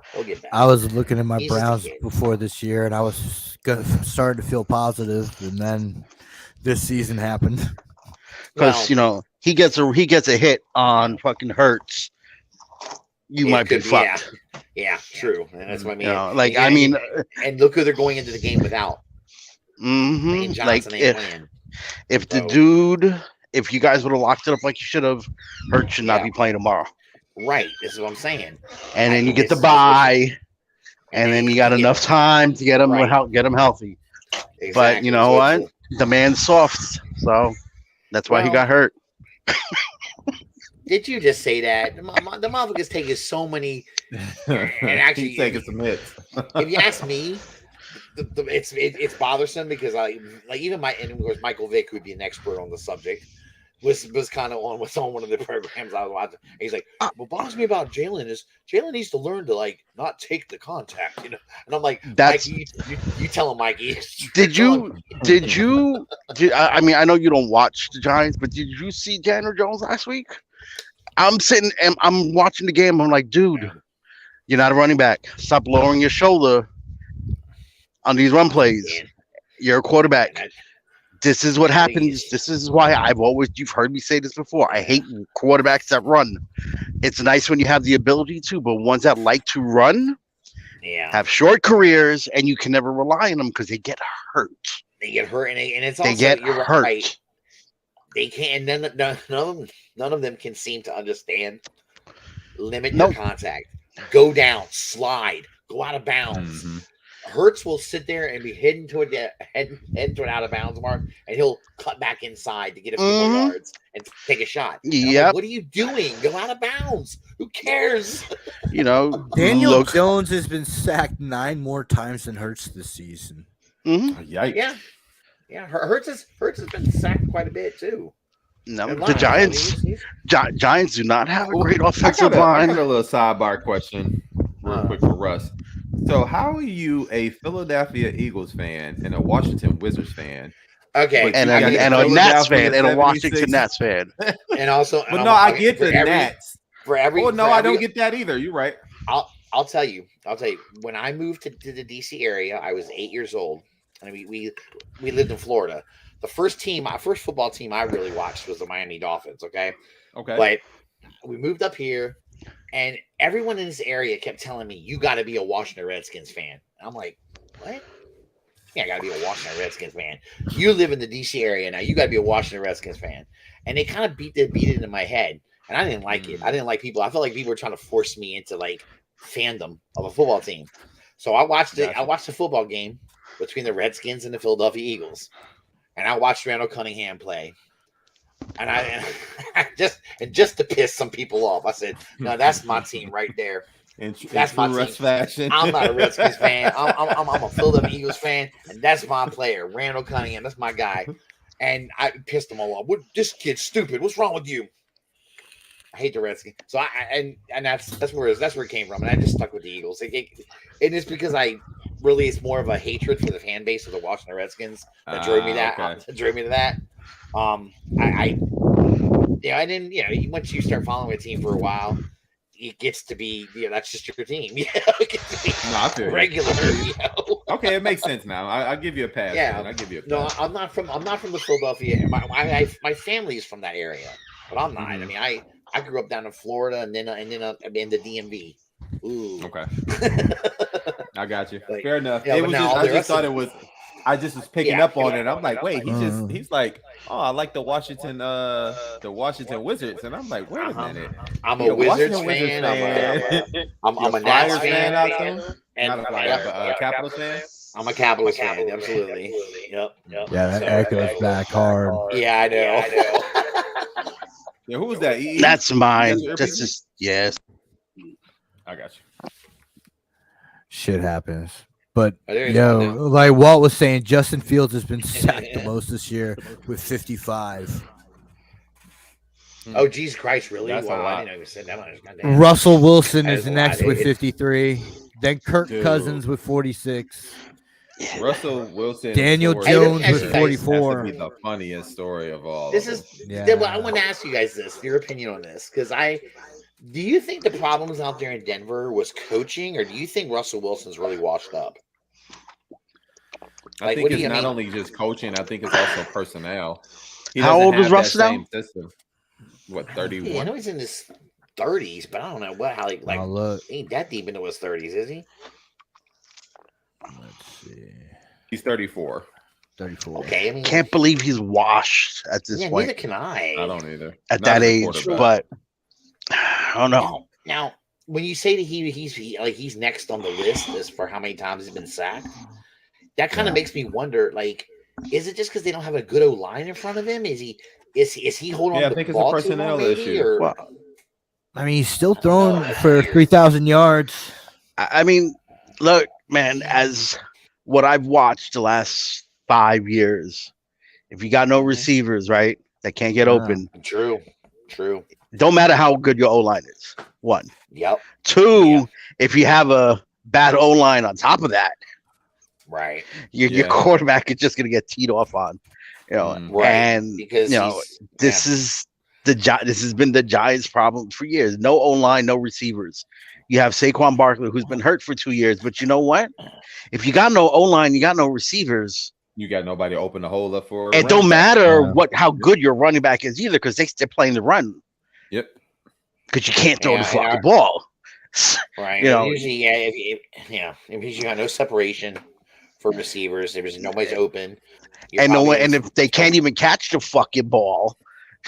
I was looking at my Browns before this year, and I was starting to feel positive, and then this season happened. Because he gets a hit on fucking Hurts, you might be fucked. Yeah, true. And that's what I mean. And look who they're going into the game without. Mm-hmm. Like if you guys would have locked it up like you should have, Hurts should not be playing tomorrow. Right, this is what I'm saying. And then you get the bye, and then you got enough time to get him healthy. Exactly. But you know what? The man's soft, so that's why he got hurt. Did you just say that? The motherfucker's taking so many, and actually he's taking some hits. If you ask me, it's bothersome because even of course Michael Vick, who'd be an expert on the subject, was kind of on one of the programs I was watching. And he's like, what bothers me about Jalen is Jalen needs to learn to not take the contact, And I'm like, Mikey, you tell him, Mikey. I mean, I know you don't watch the Giants, but did you see Chandler Jones last week? I'm sitting and I'm watching the game. I'm like, dude, you're not a running back. Stop lowering your shoulder on these run plays. You're a quarterback. This is what happens. This is why you've heard me say this before. I hate quarterbacks that run. It's nice when you have the ability to, but ones that like to run have short careers, and you can never rely on them because they get hurt. They get hurt, and it's also, you're hurt. Right. They can't, and then none of them can seem to understand. Limit your contact. Go down, slide, go out of bounds. Mm-hmm. Hurts will sit there and be heading to an out of bounds mark, and he'll cut back inside to get a few more yards and take a shot. Yeah. What are you doing? Go out of bounds. Who cares? Daniel Jones has been sacked 9 more times than Hurts this season. Mm-hmm. Yikes. Yeah. Hurts has been sacked quite a bit too. No, the Giants do not have a great offensive line. I got a little sidebar question real quick for Russ. So how are you a Philadelphia Eagles fan and a Washington Wizards fan? Okay. And a Nats fan and a Washington Nats fan. And also I get the Nats. I don't get that either. You're right. I'll tell you. When I moved to the DC area, I was 8 years old. And we lived in Florida. The first football team I really watched was the Miami Dolphins, okay? But we moved up here, and everyone in this area kept telling me, you got to be a Washington Redskins fan. And I'm like, what? Yeah, I got to be a Washington Redskins fan. You live in the D.C. area now. You got to be a Washington Redskins fan. And they kind of beat it into my head, and I didn't like it. I didn't like people. I felt like people were trying to force me into, fandom of a football team. So I watched it. I watched the football game between the Redskins and the Philadelphia Eagles. And I watched Randall Cunningham play. And I just to piss some people off, I said, no, that's my team right there. That's my team. Fashion. I'm not a Redskins fan. I'm a Philadelphia Eagles fan, and that's my player, Randall Cunningham. That's my guy. And I pissed them all off. This kid's stupid. What's wrong with you? I hate the Redskins. So that's where it came from. And I just stuck with the Eagles. It's because it's more of a hatred for the fan base of the Washington Redskins that drove me to that. I didn't. Once you start following a team for a while, it gets to be, that's just your team. It gets to be I feel regular. Okay, it makes sense now. I'll give you a pass. Yeah, man. I'll give you a pass. No, I'm not from the Philadelphia. My family is from that area, but I'm not. I mean, I grew up down in Florida and then in the DMV. Ooh. Okay. I got you. Like, Fair enough. Yeah, It was just, I just thought it was. I just was picking up on it. I'm like, wait, he's like, oh, I like the Washington Wizards, and I'm like, wait a minute, I'm a Wizards fan. I'm a Nats fan out there, not a Flyers, but Capitals fan. I'm a Capitals fan, absolutely. Yep. Yeah, that echoes back hard. Yeah, I know. Yeah, who was that? That's mine. That's just yes. I got you. Shit happens. But go. like Walt was saying, Justin Fields has been sacked the most this year with 55. Oh, Jesus Christ, really? That's a lot. I didn't know you said that much. Russell Wilson is That is next a lot. with 53. Then Kirk Dude. Cousins with 46. Russell Wilson. Daniel story Jones has with to 44. be the funniest story of all. This of is. them. I want to ask you guys your opinion on this, because do you think the problems out there in Denver was coaching, or do you think Russell Wilson's really washed up? I think it's not only just coaching. I think it's also personnel. How old is Russell now? What, 31? Yeah, I know he's in his 30s, but I don't know Look. he ain't that deep into his 30s, is he? Let's see. He's 34. 34. Okay, I mean, Can't believe he's washed at this point. Neither can I. I don't either. At Not that as a age, quarterback. but I don't know. Now, when you say that he's next on the list as for how many times he's been sacked, that kind of makes me wonder. Like, is it just because they don't have a good O line in front of him? Is he holding on to the ball too long, maybe? Or Well, I mean, he's still throwing for 3,000 yards. I mean, look, man, as what I've watched the last 5 years, if you got no receivers, right, that can't get open. True. Don't matter how good your O-line is. One. Yep. Two, if you have a bad O-line on top of that, right, your quarterback is just going to get teed off on. Right. And because this has been the Giants' problem for years. No O-line, no receivers. You have Saquon Barkley, who's been hurt for 2 years, but you know what? If you got no O-line, you got no receivers. You got nobody to open the hole up for. It don't matter how good your running back is either, because they're playing the run. Yep. Because you can't throw the fucking ball. Right. Usually, if you got no separation for receivers, there's nobody's open. And if they can't even catch the fucking ball.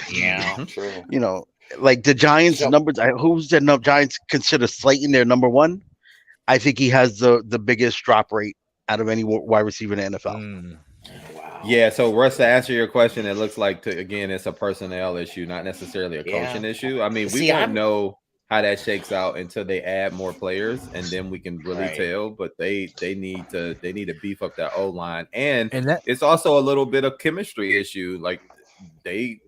Yeah, true. Like the Giants numbers, who's the Giants consider Slayton their number one? I think he has the biggest drop rate out of any wide receiver in the NFL. Wow. Yeah, so Russ, to answer your question, it looks like it's a personnel issue, not necessarily a coaching issue. I mean, we won't know how that shakes out until they add more players, and then we can really tell. But they need to beef up that O line, and it's also a little bit of chemistry issue. Like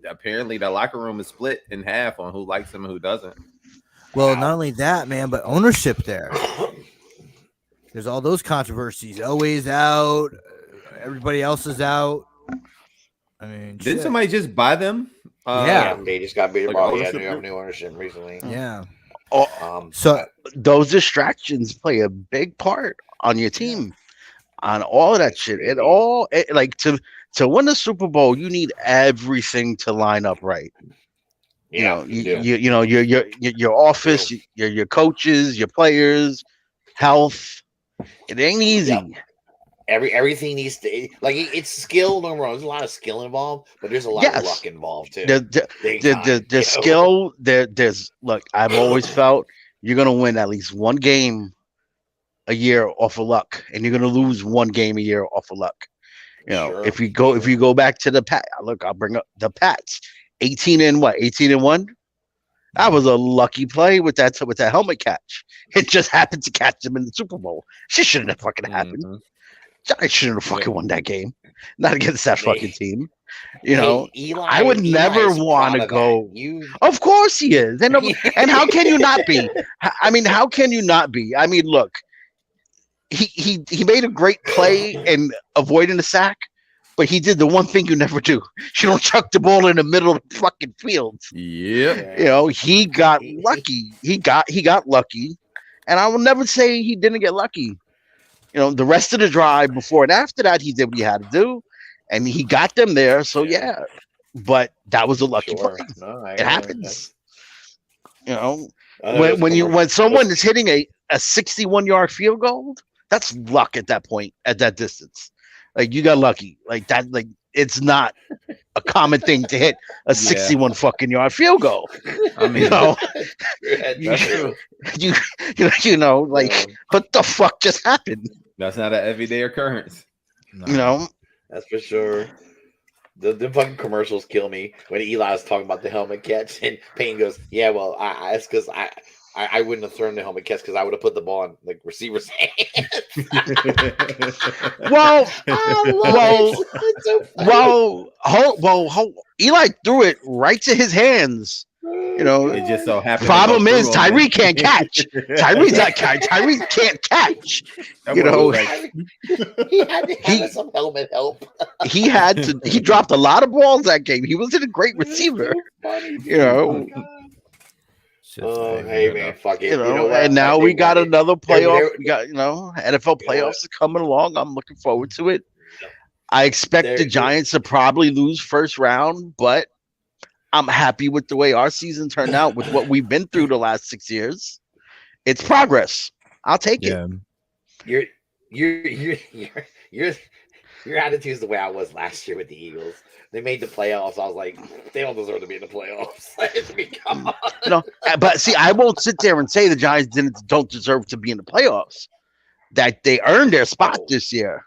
apparently the locker room is split in half on who likes him and who doesn't. Well, not only that, man, but ownership there. There's all those controversies. Elway's out. Everybody else is out. I mean, didn't somebody just buy them? They just got beat up. New ownership recently. Yeah. So those distractions play a big part on your team, on all of that shit. To win the Super Bowl, you need everything to line up right. Yeah, your office, your coaches, your players, health. It ain't easy. Yep. Everything needs to it's skill. Don't wrong. There's a lot of skill involved, but there's a lot of luck involved too. The skill. There's look. I've always felt you're gonna win at least one game a year off of luck, and you're gonna lose one game a year off of luck. If you go back to the Pat, look, I'll bring up the Pats. 18-1. That was a lucky play with that helmet catch. It just happened to catch them in the Super Bowl. She shouldn't have fucking happened. Giants shouldn't have fucking won that game. Not against that fucking team. Eli, I would never want to go. Of course he is. And how can you not be? I mean, how can you not be? I mean, look, he made a great play in avoiding the sack, but he did the one thing you never do. You don't chuck the ball in the middle of the fucking field. Yep. You know, he got lucky. He got lucky, and I will never say he didn't get lucky. You know, the rest of the drive before and after that, he did what he had to do, and he got them there. So yeah, but that was a lucky play. No, it happens. You know, when someone is hitting a 61-yard field goal, that's luck at that point, at that distance. Like, you got lucky. Like that, like, it's not a common thing to hit a 61 fucking yard field goal. I mean, you know, like, what the fuck just happened? That's not an everyday occurrence. No. You know, that's for sure. The fucking commercials kill me when Eli was talking about the helmet catch and Payne goes, "Yeah, well, it's because I wouldn't have thrown the helmet catch because I would have put the ball in the receiver's hands." Eli threw it right to his hands. You know, it just so happened. Problem is, Tyree can't catch. Tyree can't catch. You know, he had to have some helmet help. He dropped a lot of balls that game. He wasn't a great receiver. You know. Oh, hey man, fuck it. You know, and now we got another playoff. We got, you know, NFL playoffs are coming along. I'm looking forward to it. I expect the Giants to probably lose first round, but I'm happy with the way our season turned out with what we've been through the last 6 years. It's progress. I'll take it. Your attitude is the way I was last year with the Eagles. They made the playoffs. I was like, they don't deserve to be in the playoffs. Come on. No, but see, I won't sit there and say the Giants don't deserve to be in the playoffs. That they earned their spot this year.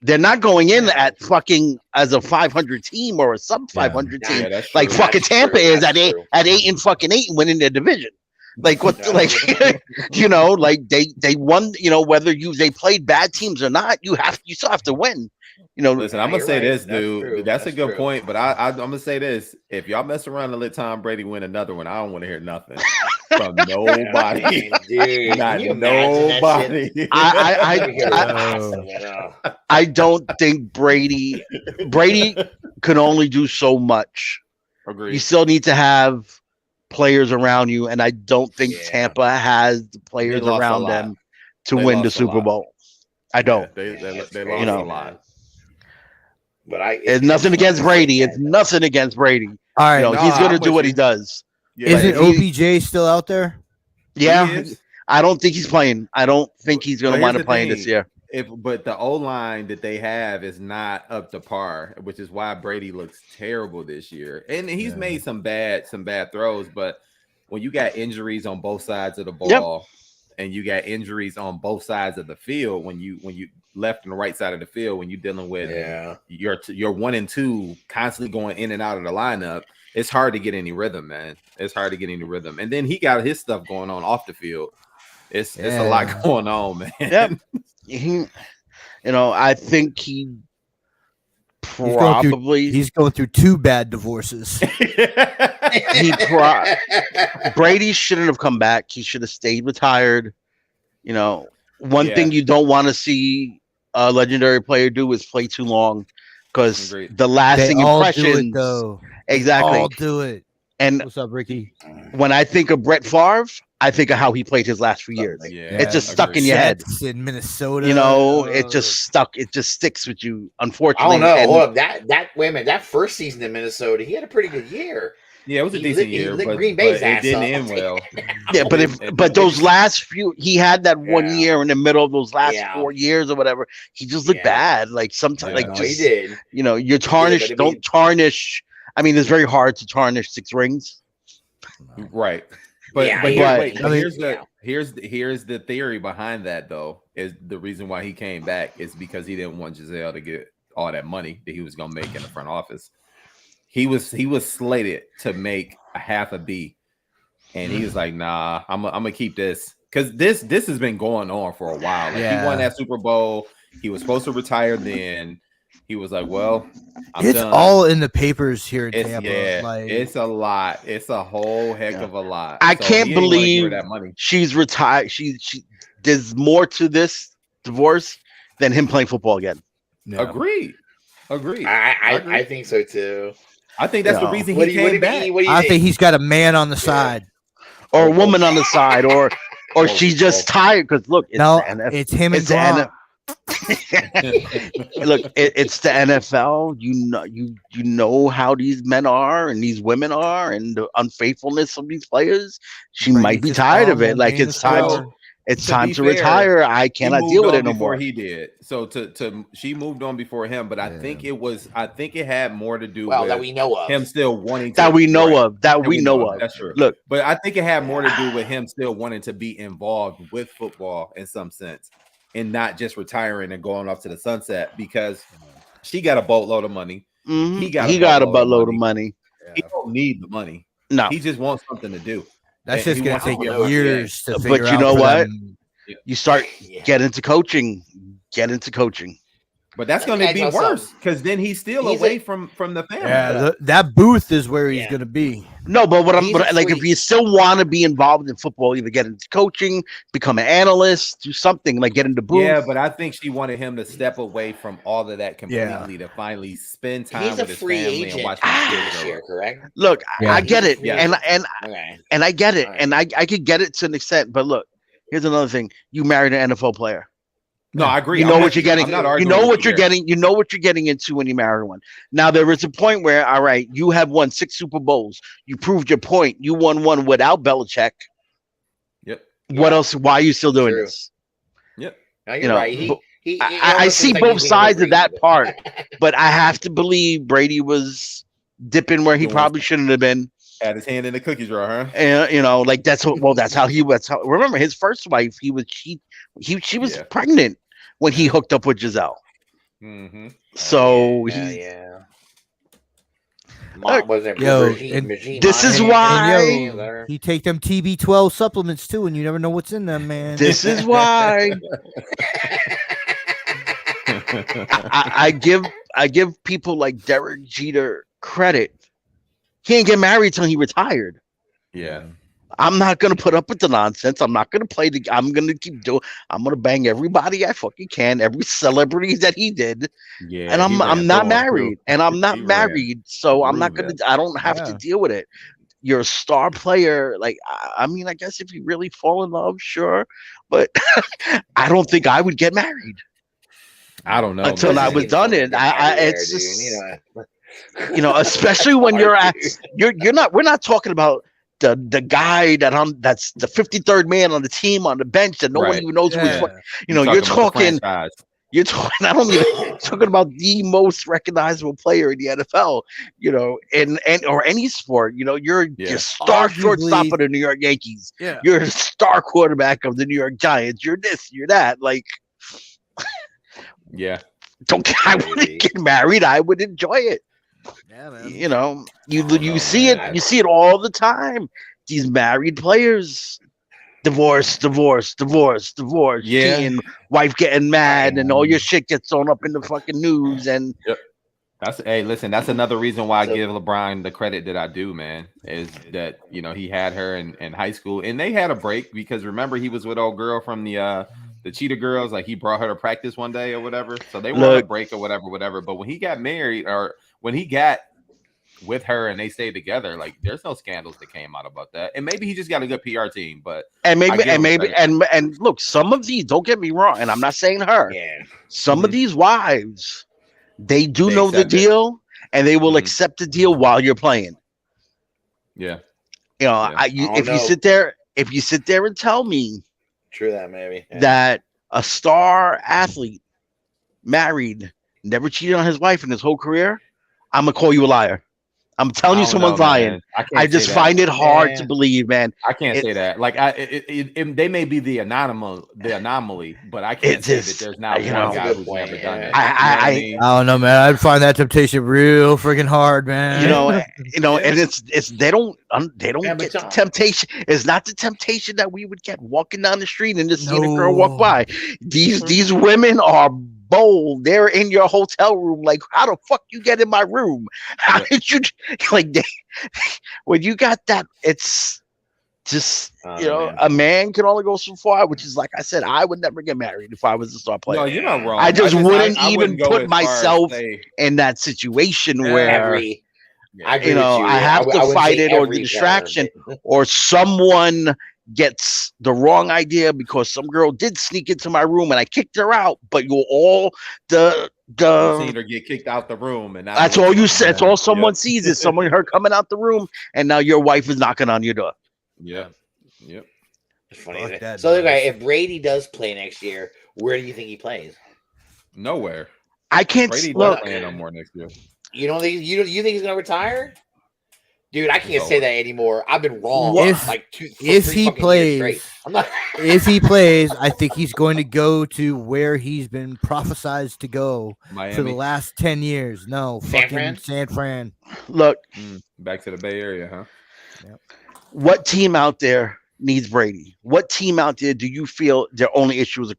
They're not going in at fucking as a 500 team or a sub 500 team like fucking Tampa is at 8 and fucking 8 and winning their division. Like what? Like you know, like they won. You know, whether they played bad teams or not, you still have to win. You know, listen, I'm gonna say this, dude. That's a good point, but I'm gonna say this: if y'all mess around and let Tom Brady win another one, I don't want to hear nothing from nobody. Dude, not nobody. I don't think Brady can only do so much. Agreed. You still need to have players around you, and I don't think Tampa has the players around them to win the Super Bowl. I don't. They lost a lot. But it's nothing against Brady. It's nothing against Brady. All right, he's going to do what he does. Yeah. Isn't OBJ still out there? Yeah, I don't think he's playing. I don't think he's going to wind up playing this year. But the O-line that they have is not up to par, which is why Brady looks terrible this year. And he's made some bad throws, but when you got injuries on both sides of the ball, and you got injuries on both sides of the field, when you left and the right side of the field, when you're dealing with your 1 and 2 constantly going in and out of the lineup, it's hard to get any rhythm, man. It's hard to get any rhythm. And then he got his stuff going on off the field. It's a lot going on, man. Yep. I think he probably he's going through 2 bad divorces. Brady shouldn't have come back. He should have stayed retired. You know, one thing you don't want to see a legendary player do is play too long, because the lasting impressions. Exactly. All do it. And what's up, Ricky? When I think of Brett Favre, I think of how he played his last few years. It's just stuck in your head. In Minnesota, you know, it just stuck. It just sticks with you. Unfortunately, I don't know. Hold up. Wait a minute. That first season in Minnesota, he had a pretty good year. Yeah, it was a decent year, but Green Bay's it didn't end well. Yeah, but those last few, he had that 1 year in the middle of those last 4 years or whatever. He just looked bad. Like sometimes, he did. You know, you're tarnished. Don't tarnish. I mean, it's very hard to tarnish 6 rings. Right. But here's the theory behind that, though, is the reason why he came back is because he didn't want Giselle to get all that money that he was gonna make in the front office. He was slated to make a half a B, and he was like, "Nah, I'm gonna keep this," because this has been going on for a while. Like, he won that Super Bowl. He was supposed to retire then. He was like, "Well, I'm done." All in the papers here in Tampa. Yeah, it's a lot. It's a whole heck of a lot. I can't believe that money. She's retired. She there's more to this divorce than him playing football again. Yeah. Agreed. Agreed. I think so too. I think that's the reason he came back. I think he's got a man on the side, or a woman on the side, or she's just tired. Because look, it's him and Gronk. Look, it's the NFL. You know how these men are and these women are, and the unfaithfulness of these players. She might be tired of it. Like it's time. It's time to retire. I cannot deal with it no more. He did. So she moved on before him, but I think it had more to do with that we know of him still wanting that we know of. That's true. Look, but I think it had more to do with him still wanting to be involved with football in some sense, and not just retiring and going off to the sunset, because she got a boatload of money. Mm-hmm. He got a boatload of money. He don't need the money. No, he just wants something to do. That's just going to take years to figure out. But you know what? You start get into coaching. But that's going to be worse, because then he's still away from the family. Yeah, that booth is where he's going to be. No, but if you still want to be involved in football, either get into coaching, become an analyst, do something like get into booth. Yeah, but I think she wanted him to step away from all of that completely to finally spend time with his family and watch his kids grow up. Correct? Look, I get it, and I get it, and I could get it to an extent. But look, here's another thing: you married an NFL player. No, I agree. You know what you're getting. You know what you're getting. You know what you're getting into when you marry one. Now there is a point where, all right, you have won 6 Super Bowls. You proved your point. You won one without Belichick. Yep. What else? Why are you still doing this? Yep. No, you're right. I see both sides of that part, but I have to believe Brady was dipping where he probably shouldn't have been. Had his hand in the cookie jar, huh? And like that's how he was. Remember his first wife? She was pregnant when he hooked up with Giselle. Mm-hmm. So this is why he take them TB12 supplements too, and you never know what's in them, man. This is why I give people like Derek Jeter credit. He didn't get married till he retired. Yeah. I'm not gonna put up with the nonsense. I'm not gonna play I'm gonna keep doing. I'm gonna bang everybody I fucking can, every celebrity that he did. Yeah, and I'm not married, and I'm not married, so I'm not gonna. I don't have to deal with it. You're a star player. Like I mean, I guess if you really fall in love, sure, but I don't think I would get married. I don't know until I was done it. It's just, especially when you're not. We're not talking about the guy that's the 53rd man on the team on the bench that no one even knows who he's. You're talking not only talking about the most recognizable player in the NFL, and or any sport. You're star shortstop of the New York Yankees. Yeah. You're a star quarterback of the New York Giants. You're this, you're that. Like, I wouldn't get married. I would enjoy it. Yeah, man. You see it all the time. These married players, divorce, and wife getting mad, and all your shit gets thrown up in the fucking news. And that's another reason why I give LeBron the credit that I do, man, is that he had her in high school, and they had a break because remember he was with old girl from the Cheetah Girls, like he brought her to practice one day or whatever, so they were on a break or whatever. But when he got married or when he got with her and they stayed together, like there's no scandals that came out about that. And maybe he just got a good PR team, but look, some of these, don't get me wrong, and I'm not saying her. Yeah. Some of these wives, they know the deal, and they will accept the deal while you're playing. Yeah. If you sit there and tell me true that maybe that a star athlete married never cheated on his wife in his whole career, I'm gonna call you a liar. I'm telling you, someone's lying. I just find it hard to believe, man. I can't say that. Like, they may be the anomaly, but I can't say that there's not one guy who's never done it. I don't know, man. I'd find that temptation real freaking hard, man. And it's they don't get the temptation. It's not the temptation that we would get walking down the street and just seeing a girl walk by. These women are bold. They're in your hotel room. Like, how the fuck you get in my room? How did you when you got that? just a man can only go so far, which is like I said, I would never get married if I was a star player. No, you're not wrong. I just wouldn't I even wouldn't go put as far as myself say- in that situation where I agree with you. I have to wouldn't fight say it or every the distraction parent. or someone gets the wrong idea because some girl did sneak into my room and I kicked her out, but you're all You seen her get kicked out the room, and that's all you said. That's all someone sees is her coming out the room, and now your wife is knocking on your door. Yep. It's funny. So anyway, if Brady does play next year, where do you think he plays? Nowhere. I can't Brady look. not playing no more next year. You don't think you think he's gonna retire? Dude, I can't say that anymore. I've been wrong. If he plays, I think he's going to go to where he's been prophesized to go for the last 10 years. No, San Fran. Look, back to the Bay Area, huh? Yep. What team out there needs Brady? What team out there do you feel their only issue was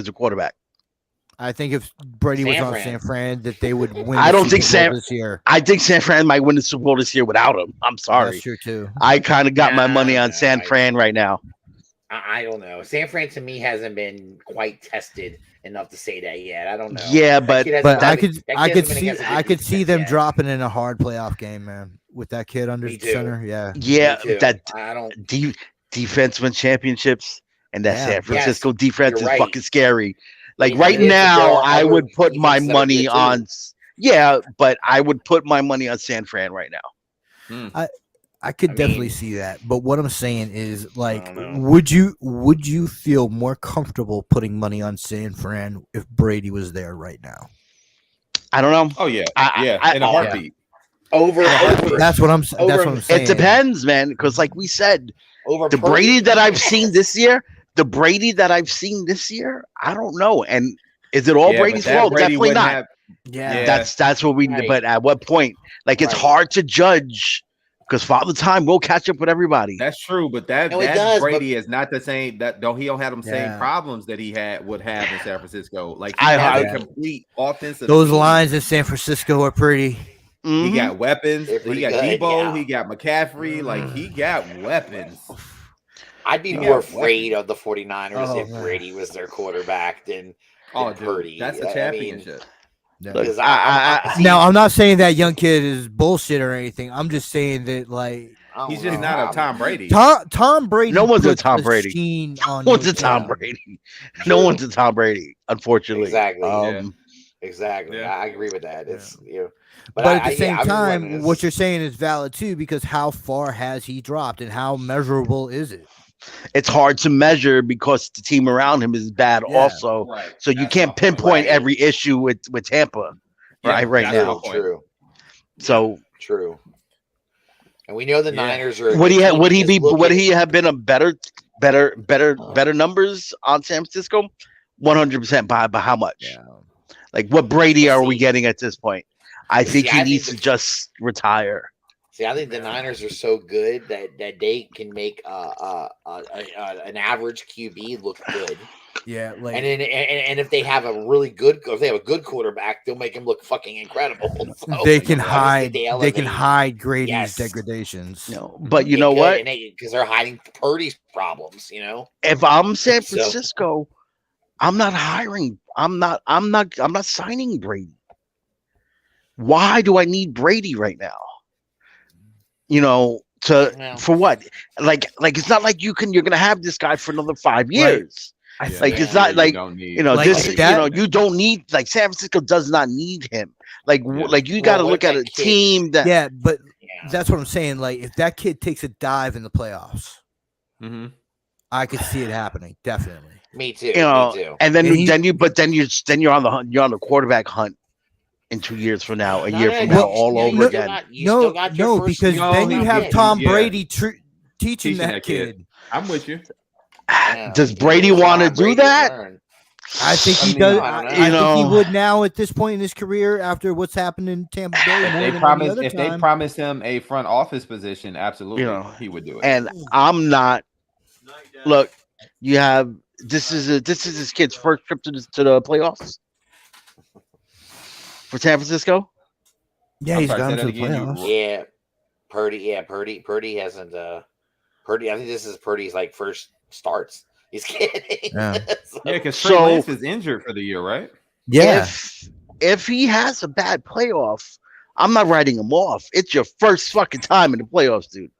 a quarterback? I think if Brady was on San Fran, that they would win. I don't think this year. I think San Fran might win the Super Bowl this year without him. I'm sorry. That's true too. I kind of got my money on San Fran right now. I don't know. San Fran to me hasn't been quite tested enough to say that yet. I don't know. Yeah, but I could see them dropping in a hard playoff game, man, with that kid under center. Yeah, that defense wins championships, and that San Francisco defense is fucking scary. Like right now, I would put my money on. Yeah, but I would put my money on San Fran right now. I could definitely see that, but what I'm saying is, like, would you feel more comfortable putting money on San Fran if Brady was there right now? I don't know. Oh yeah, in a heartbeat. That's what I'm saying. It depends, man, because like we said, the Brady that I've seen this year. The Brady that I've seen this year, I don't know. And is it all Brady's fault? Definitely not. That's what we. Right. But at what point? Like it's hard to judge because Father Time will catch up with everybody. That's true, but that Brady is not the same. He don't have them same problems that he would have in San Francisco. Like he has a complete offensive. Those lines in San Francisco are pretty. He got weapons. He got good, Debo. He got McCaffrey. Like he got weapons. I'd be more afraid of the 49ers if Brady was their quarterback than Purdy. That's a championship. Now, I'm not saying that young kid is bullshit or anything. I'm just saying that, like, he's just not a Tom Brady. Tom Brady. No one's a Tom Brady. No one's a Tom Brady. No one's a Tom Brady, unfortunately. Exactly. Exactly. Yeah. I agree with that. It's But at the same time, what you're saying is valid too, because how far has he dropped and how measurable is it? It's hard to measure because the team around him is bad also. Right. So you can't pinpoint every issue with Tampa right now. True. So true. And we know the Niners are. Would he have been a better numbers on San Francisco? 100% by how much? Yeah. Like what Brady are we getting at this point? I think he needs to just retire. See, I think the Niners are so good that they can make an average QB look good. Yeah, like, and if they have a really good, if they have a good quarterback, they'll make him look fucking incredible. So, they can hide Grady's degradations. No, but you know what? Because they're hiding Purdy's problems. You know, if I'm San Francisco, I'm not hiring. I'm not signing Brady. Why do I need Brady right now? You know, for what? Like it's not like you're gonna have this guy for another 5 years. Like it's not like you don't need, like, San Francisco does not need him. Like you got to look at a team that. But that's what I'm saying. Like if that kid takes a dive in the playoffs, I could see it happening. Definitely. Me too. Me too. And then you're on the quarterback hunt. In 2 years from now, all over again. Because then you have Tom Brady teaching that kid. I'm with you. Does Brady want to do that? I think he does. I think he would now at this point in his career after what's happened in Tampa Bay. If they promise him a front office position, absolutely, he would do it. And I'm not. Look, you have this is his kid's first trip to the playoffs. For San Francisco? Yeah, he's gone to the playoffs. Yeah, Purdy hasn't. Purdy. I think this is Purdy's like first starts. He's kidding. Yeah, because Trey Lance is injured for the year, right? yeah. If he has a bad playoff, I'm not writing him off. It's your first fucking time in the playoffs, dude.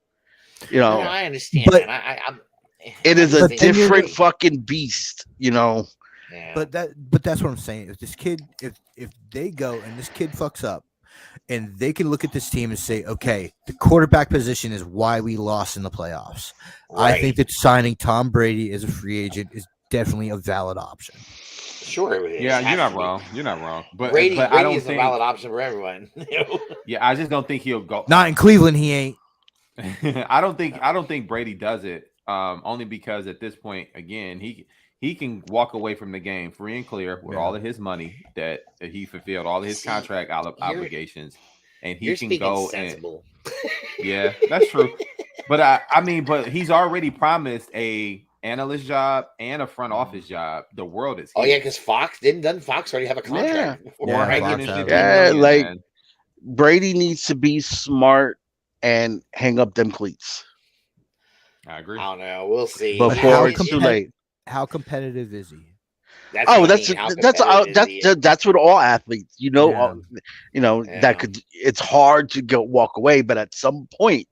You know, I understand, but, man. it is a different fucking beast, you know. Yeah. But that's what I'm saying. If this kid, if they go and this kid fucks up, and they can look at this team and say, okay, the quarterback position is why we lost in the playoffs. Right. I think that signing Tom Brady as a free agent is definitely a valid option. Sure, yeah, you're not wrong. You're not wrong. But Brady I don't is a valid option for everyone. Yeah, I just don't think he'll go. Not in Cleveland, he ain't. I don't think Brady does it. Only because at this point, again, he can walk away from the game free and clear with all of his money that he fulfilled, all of his contract obligations, and he can go sensible. Yeah, that's true. But but he's already promised a analyst job and a front office job. The world is here. Oh yeah, because doesn't Fox already have a contract? Yeah, Brady needs to be smart and hang up them cleats. I agree. I don't know. We'll see. Before it's too late. How competitive is he? That's what all athletes, you know, that could. It's hard to walk away, but at some point,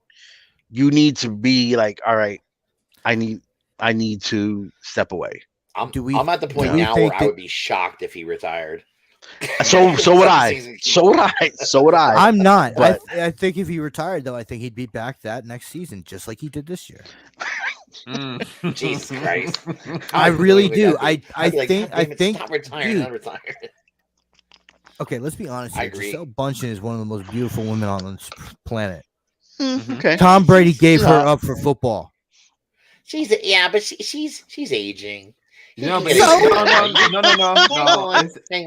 you need to be like, all right, I need to step away. I'm at the point now where I would be shocked if he retired. So would I. So would I. I'm not. I think if he retired, though, I think he'd be back that next season, just like he did this year. Jesus Christ! I really do. I think. Stop retiring. I'm retired. Okay, let's be honest here. Gisele Bundchen is one of the most beautiful women on this planet. Okay. Tom Brady gave her up for football. She's she's aging. No. Hang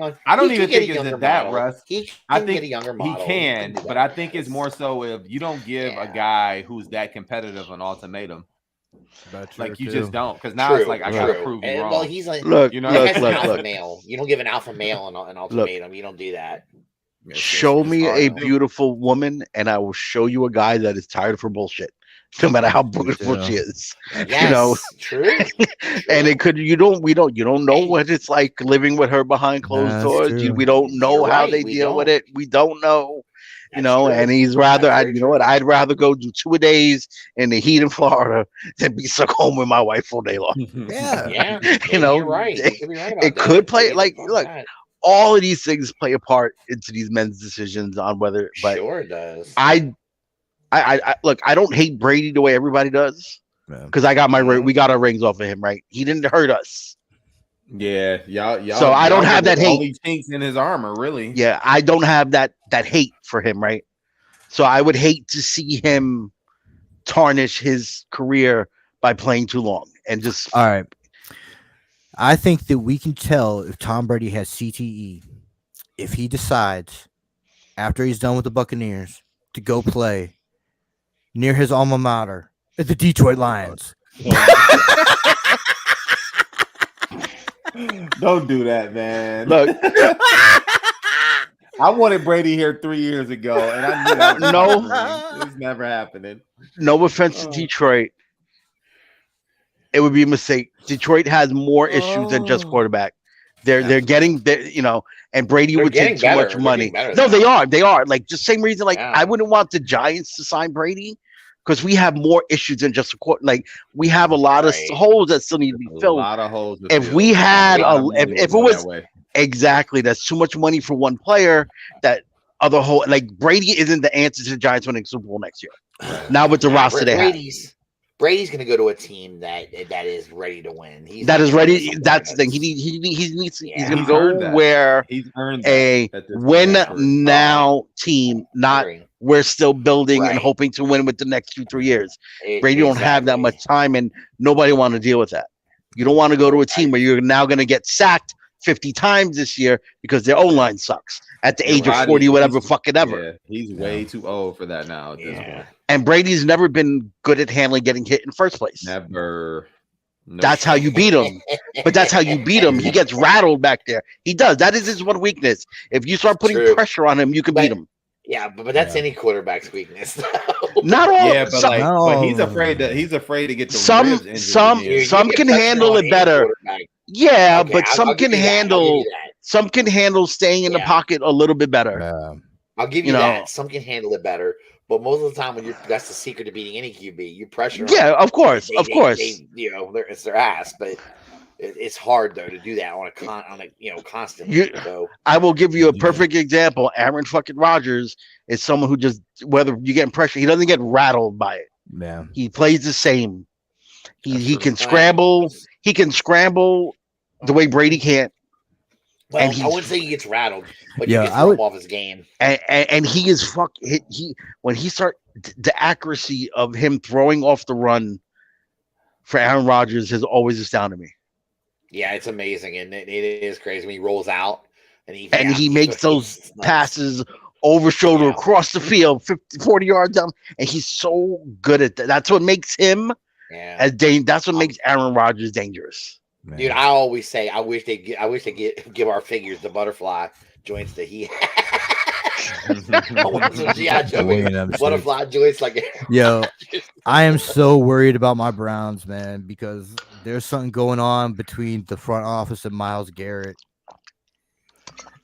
on. I don't even think it's that, Russ. I think get a younger model. He can, but I think it's more so if you don't give a guy who's that competitive an ultimatum. Like you just don't, because now it's like I gotta prove you wrong. Well, he's like, look, alpha male. You don't give an alpha male an ultimatum. You don't do that. Show me a beautiful woman, and I will show you a guy that is tired of her bullshit. No matter how beautiful she is, true. And it could you don't know what it's like living with her behind closed doors. We don't know how they deal with it. We don't know, and he's rather I'd rather go do 2 days in the heat in Florida than be stuck home with my wife all day long. Yeah. You're right. It could play look. All of these things play a part into these men's decisions on whether. But sure it does. I look. I don't hate Brady the way everybody does, because we got our rings off of him. Right? He didn't hurt us. Yeah, y'all. So I don't have that hate. All these chinks in his armor, really. Yeah, I don't have that hate for him. Right? So I would hate to see him tarnish his career by playing too long and just. All right. I think that we can tell if Tom Brady has CTE if he decides after he's done with the Buccaneers to go play near his alma mater at the Detroit Lions. Don't do that, man. Look, I wanted Brady here 3 years ago, and I knew that it was never happening. No offense to Detroit. It would be a mistake. Detroit has more issues than just quarterback. They're getting and Brady would take too much money. No, they are. Like just same reason. Like I wouldn't want the Giants to sign Brady because we have more issues than just a quarter. Like we have a lot of holes that still need to be filled. A lot of holes. If we had if it was exactly, that's too much money for one player. That other hole, like Brady isn't the answer to the Giants winning Super Bowl next year. Now with the roster they have. Brady's going to go to a team that is ready to win. That's the thing. He's going to go where a win now team, not we're still building and hoping to win with the next 2-3 years. Brady don't have that much time, and nobody want to deal with that. You don't want to go to a team where you're now going to get sacked 50 times this year because their O-line sucks at the age of 40, whatever fucking ever. Yeah, he's way too old for that now at this point. And Brady's never been good at handling getting hit in the first place. Never. No. That's how you beat him. But that's how you beat him. He gets rattled back there. He does. That is his one weakness. If you start putting pressure on him, you can beat him. Yeah, but that's any quarterback's weakness. Not all. Yeah, but but he's afraid to get the some can handle it better. Yeah, okay, but some can handle staying in the pocket a little bit better. I'll give you that. Some can handle it better, but most of the time that's the secret to beating any QB. You pressure. Yeah, of course, it's their ass, but it's hard though to do that on a constantly. So I will give you a perfect example. Aaron fucking Rodgers is someone who just, whether you get pressure, he doesn't get rattled by it. Yeah, he plays the same. He can scramble. He can scramble the way Brady can't. Well, I wouldn't say he gets rattled, but he gets off his game. And he is when he start the accuracy of him throwing off the run for Aaron Rodgers has always astounded me. Yeah, it's amazing, and it is crazy when he rolls out and he makes those passes over shoulder across the field, 50, 40 yards down, and he's so good at that. That's what makes him that's what makes Aaron Rodgers dangerous. Man. Dude, I always say I wish they give our figures the butterfly joints that he has. Butterfly joints like yo. I am so worried about my Browns, man, because there's something going on between the front office and Myles Garrett.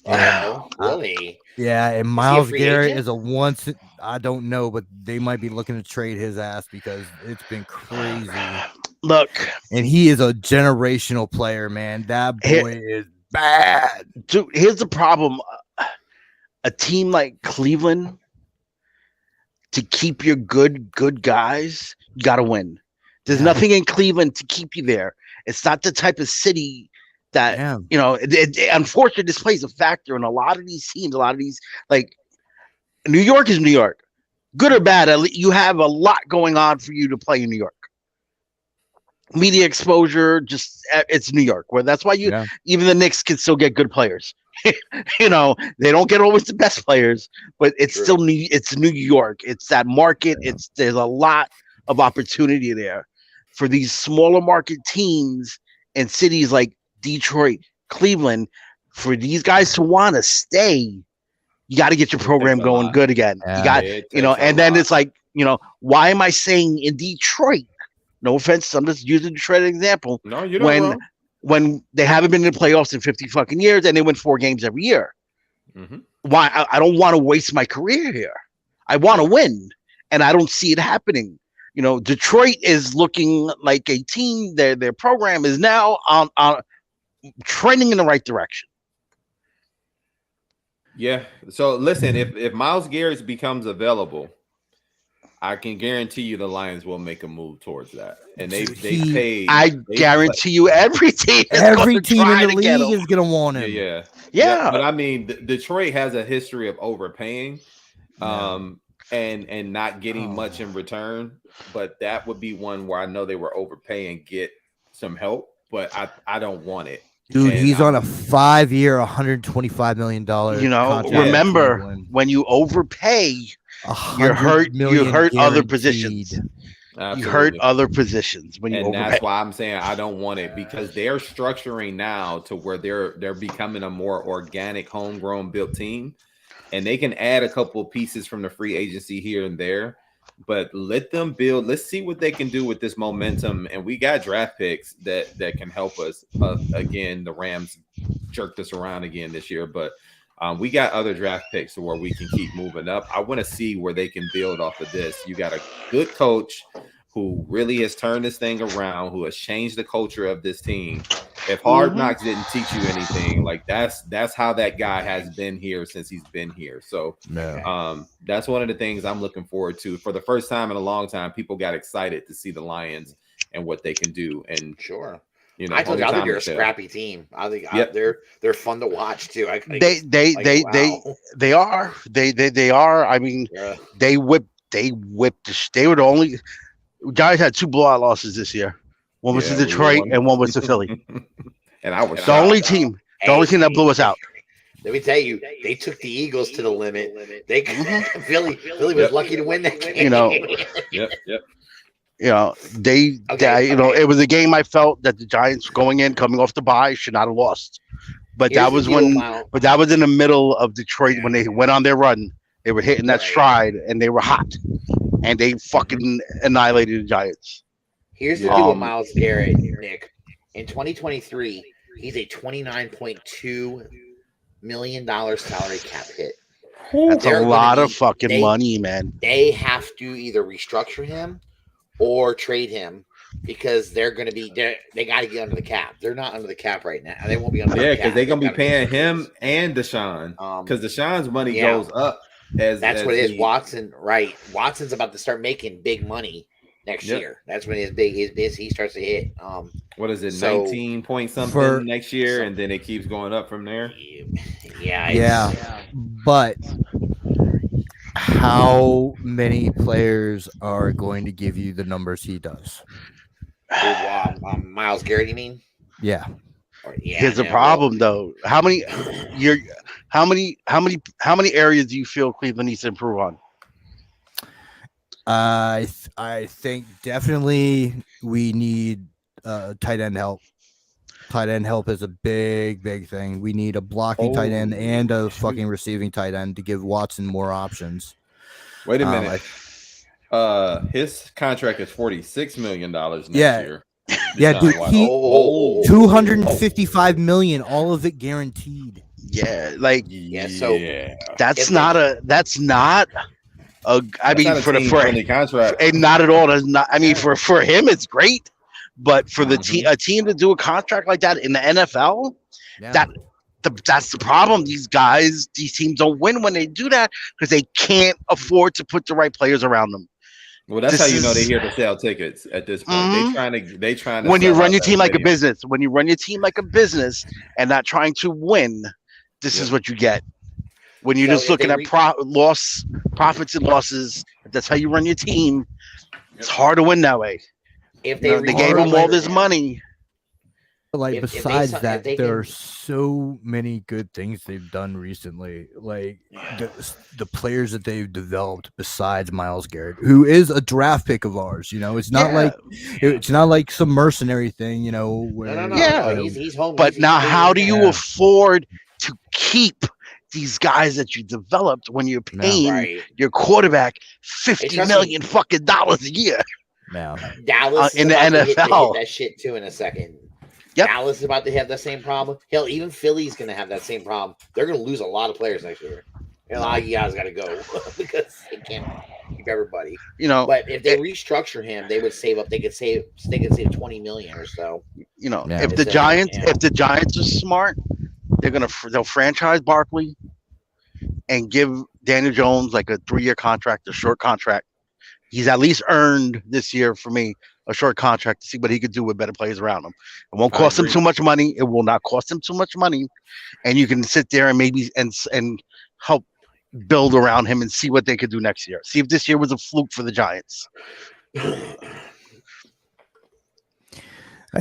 Wow, really? Yeah, and Myles Garrett is I don't know, but they might be looking to trade his ass because it's been crazy. Look, and he is a generational player, man. That boy is bad. Dude, here's the problem. A team like Cleveland, to keep your good guys, you got to win. There's nothing in Cleveland to keep you there. It's not the type of city that, unfortunately, this plays a factor in a lot of these teams. A lot of these, like, New York is New York. Good or bad, you have a lot going on for you to play in New York. Media exposure, it's New York. Well, that's why even the Knicks can still get good players. They don't get always the best players, but it's still New York. It's that market. There's a lot of opportunity there for these smaller market teams and cities like Detroit, Cleveland. For these guys to want to stay, you got to get your program going good again. You got, and then it's like, why am I saying in Detroit? No offense, I'm just using Detroit as an example. No, you're not wrong. When they haven't been in the playoffs in 50 fucking years and they win 4 games every year. Mm-hmm. Why? I don't want to waste my career here. I want to win, and I don't see it happening. Detroit is looking like a team. Their program is now on trending in the right direction. Yeah. So listen, if Myles Garrett becomes available, I can guarantee you the Lions will make a move towards that. And they paid. I guarantee you every team in the league is going to want him. Yeah. But I mean, Detroit has a history of overpaying and not getting much in return. But that would be one where I know they were overpaying, get some help, but I don't want it. Dude, he's on a 5-year, $125 million. Contract. Remember, when you overpay, you hurt other positions. Absolutely. You hurt other positions when you overpay. That's why I'm saying I don't want it, because they're structuring now to where they're becoming a more organic, homegrown built team, and they can add a couple of pieces from the free agency here and there. But let them build. Let's see what they can do with this momentum. And we got draft picks that can help us. Again, the Rams jerked us around again this year, but we got other draft picks where we can keep moving up. I want to see where they can build off of this. You got a good coach who really has turned this thing around, who has changed the culture of this team. If Hard Knocks didn't teach you anything, like that's how that guy has been here since he's been here. So that's one of the things I'm looking forward to. For the first time in a long time, people got excited to see the Lions and what they can do. And I told you, I think they're a scrappy team. I think they're fun to watch too. They are. I mean, they whipped. They were the only guys had 2 blowout losses this year. One was to Detroit and one was to Philly. And I was the only team that blew us out. Let me tell you, they took the Eagles to the limit. They Philly was lucky to win that game. It was a game I felt that the Giants coming off the bye should not have lost. But that was in the middle of Detroit when they went on their run. They were hitting that stride, and they were hot, and they fucking annihilated the Giants. Here's the deal with Myles Garrett, Nick. In 2023, he's a $29.2 million salary cap hit. That's a lot of fucking money, man. They have to either restructure him or trade him because they're going to be they got to get under the cap. They're not under the cap right now. They won't be under the cap. Yeah, because they're going to be paying him and Deshaun. Because Deshaun's money goes up. That's what it is. Watson, right? Watson's about to start making big money next year. That's when he starts to hit. What is it? 19 point something next year, and then it keeps going up from there. Yeah. But how many players are going to give you the numbers he does? Myles Garrett, you mean? Yeah. Here's the problem, though. How many areas do you feel Cleveland needs to improve on? I think definitely we need tight end help. Tight end help is a big thing. We need a blocking tight end and a fucking receiving tight end to give Watson more options. Wait a minute. His contract is $46 million next year. Yeah, dude. $255 million, all of it guaranteed. Yeah, that's not contract. And not at all. That's not. I mean, for him, it's great, but for a team to do a contract like that in the NFL, that's the problem. These teams don't win when they do that because they can't afford to put the right players around them. Well, that's how you know they're here to sell tickets at this point. They trying to. When you run your team like a business, and not trying to win, this is what you get. When you're just looking at profits and losses, if that's how you run your team, it's hard to win that way. If they gave him all this money. Like besides that, there are so many good things they've done recently. Like the players that they've developed besides Myles Garrett, who is a draft pick of ours. You know, it's not like some mercenary thing. You know, where, no. He's home. But now, how do you afford to keep these guys that you developed when you're paying your quarterback $50 million fucking dollars a year? Now, Dallas in the NFL, hit that shit too in a second. Yep. Dallas is about to have that same problem. Hell, even Philly's going to have that same problem. They're going to lose a lot of players next year. And a lot of guys got to go because they can't keep everybody. You know, but if they restructure him, they would save up. They could save $20 million or so. You know, if the Giants are smart, they'll franchise Barkley and give Daniel Jones like a 3-year contract, a short contract. He's at least earned this year for me a short contract to see what he could do with better players around him. It won't cost him too much money. It will not cost him too much money, and you can sit there and maybe and help build around him and see what they could do next year. See if this year was a fluke for the Giants. I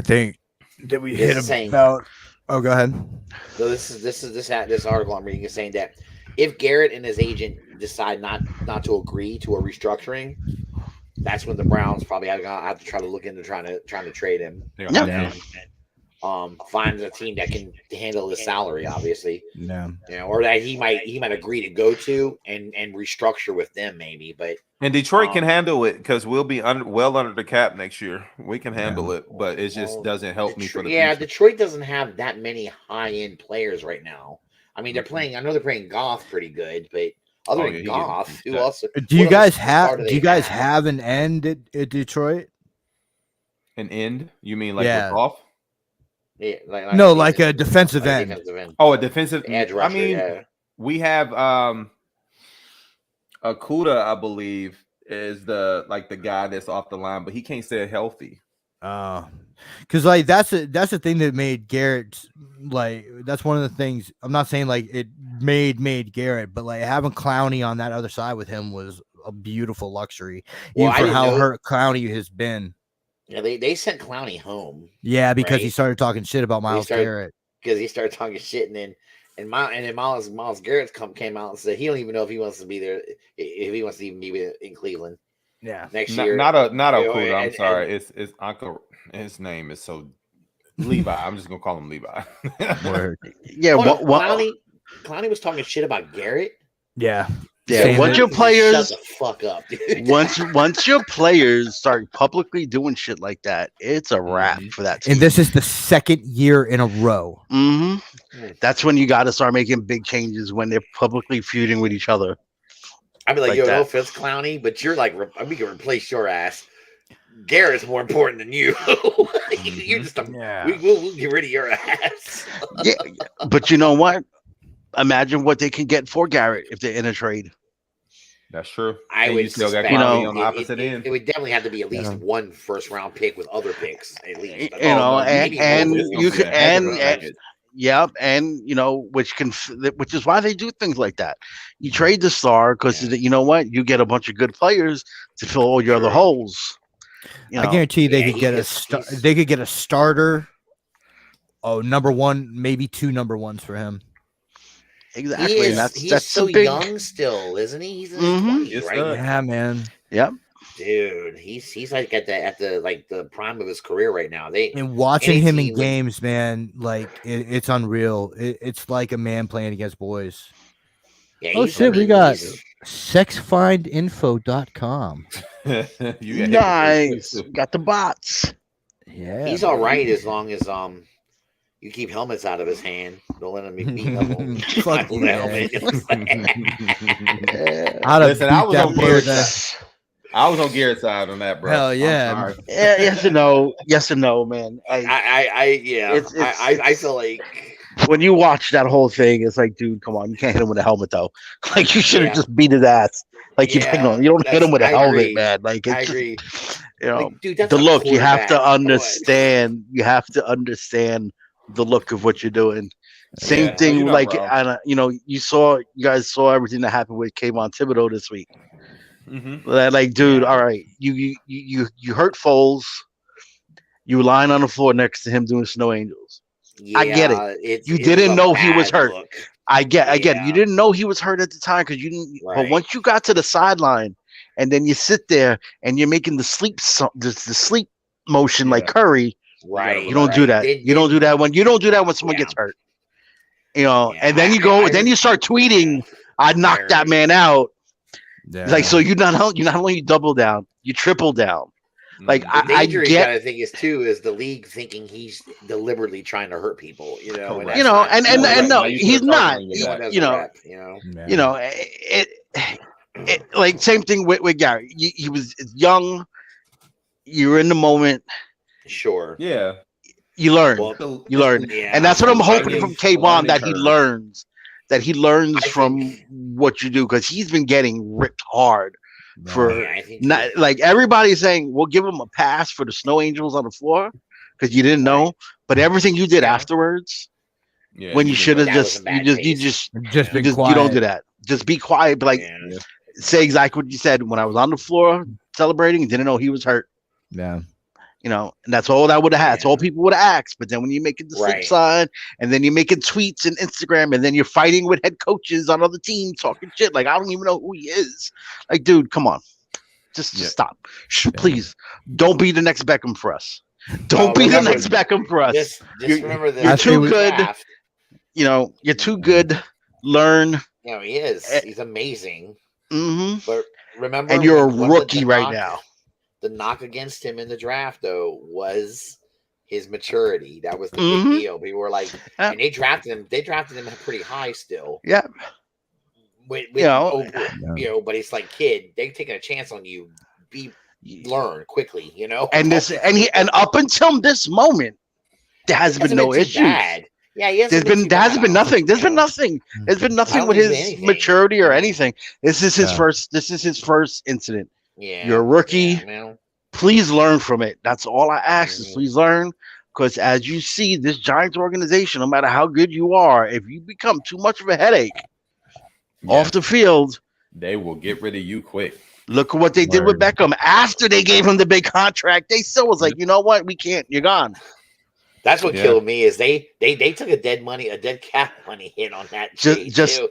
think that we hit about. Oh, go ahead. So this article I'm reading is saying that if Garrett and his agent decide not to agree to a restructuring, that's when the Browns probably have to try to look into trying to trade him. Find a team that can handle his salary, obviously. Or that he might agree to go to and restructure with them, maybe. But and Detroit can handle it because we'll be well under the cap next year. We can handle it, but it just doesn't help me for the future. Detroit doesn't have that many high end players right now. I mean, they're playing. I know they're playing Goff pretty good, but other than Goff, who else? Do you guys have an end at Detroit? An end? You mean like with Goff? Yeah, like a defensive end. Oh, a defensive edge rusher. I mean, we have Akuda, I believe, is the guy that's off the line, but he can't stay healthy. Because like that's the thing that made Garrett that's one of the things. I'm not saying like it made Garrett, but like having Clowney on that other side with him was a beautiful luxury, even for how hurt Clowney has been. Yeah, they sent Clowney home. Yeah, because he started talking shit about Myles Garrett. Because he started talking shit, and then Myles Garrett came out and said he don't even know if he wants to be there, if he wants to even be in Cleveland. Yeah, next year. Not Okuda. I'm sorry. It's Uncle. His name is so Levi. I'm just gonna call him Levi. Yeah. Clowney was talking shit about Garrett. Yeah. Yeah, once your players shut the fuck up, dude. once your players start publicly doing shit like that, it's a wrap for that team. And this is the second year in a row. That's when you got to start making big changes, when they're publicly feuding with each other. I'd be like, yo, no offense, Clowney, but you're like, we can replace your ass. Garrett's more important than you. You're just we'll get rid of your ass. Yeah, but you know what? Imagine what they can get for Garrett if they're in a trade. That's true. I would still got on the opposite end. It would definitely have to be at least one first round pick with other picks, at least. And which is why they do things like that. You trade the star because you know what? You get a bunch of good players to fill all your other holes. I guarantee they could get they could get a starter. Oh, number one, maybe 2 number ones for him. Exactly. He's so young still, isn't he? He's in his 20s, right? Yeah, man. Yep. Dude, he's like at the prime of his career right now. And watching him in games, man, like it's unreal. It's like a man playing against boys. Yeah, oh shit, we got sexfindinfo.com. Nice. Got the bots. Yeah. He's all right as long as you keep helmets out of his hand. Don't let him be beating up on Fuck you, I was on Garrett's side on that, bro. Hell yeah. Yes and no. Yes and no, man. I feel like when you watch that whole thing, it's like, dude, come on, you can't hit him with a helmet though. Like you should have just beat his ass. Like you don't hit him with a helmet, man. Like it's agree. You know, like, dude, the look. You have to understand. You have to understand the look of what you're doing. Same thing, like you guys saw everything that happened with Kayvon Thibodeau this week. Like, dude, all right, you hurt Foles. You were lying on the floor next to him doing Snow Angels. I get it. You didn't know he was hurt. Look. I get it. You didn't know he was hurt at the time because you didn't. Right. But once you got to the sideline and then you sit there and you're making the sleep motion like Curry. Right. You don't do that. You don't do that when someone gets hurt. You know, and then then you start tweeting, "I knocked that man out." Yeah. Like, so you not only double down, you triple down. Like the danger you gotta think is the league thinking he's deliberately trying to hurt people. You know, and no, he's not. It like same thing with Gary. He was young. You were in the moment. Sure. Yeah. You learn. You learn, and that's what I'm hoping from Kayvon, that he learns. That he learns from what you do, because he's been getting ripped hard for like everybody's saying we'll give him a pass for the Snow Angels on the floor because you didn't know, but everything you did afterwards, when you should have just be quiet. You don't do that. Just be quiet. But like say exactly what you said. When I was on the floor celebrating, didn't know he was hurt. Yeah. You know, and that's all I would have had. That's all people would have asked. But then when you make it the flip side, and then you're making tweets and Instagram, and then you're fighting with head coaches on other teams talking shit. Like, I don't even know who he is. Like, dude, come on. Just stop. Please. Don't be the next Beckham for us. Don't be the next Beckham for us. Just remember that you're too good. You know, you're too good. Learn. You know, he is. He's amazing. Mm-hmm. But remember, and you're a rookie right now. The knock against him in the draft, though, was his maturity. That was the big deal. People were like, and they drafted him. They drafted him pretty high still. Yeah. But it's like, kid, they're taking a chance on you. Learn quickly, you know. And up until this moment, there has been no issues. Bad. Yeah, there hasn't been nothing. There's been nothing. There's been nothing with his maturity or anything. This is his first. This is his first incident. Yeah, you're a rookie. Please learn from it. That's all I ask is please learn. Because as you see, this Giants organization, no matter how good you are, if you become too much of a headache off the field, they will get rid of you quick. Look at what they did with Beckham. After they gave him the big contract, they still was like, you know what? We can't. You're gone. That's what killed me is they took a dead cap money hit on that just to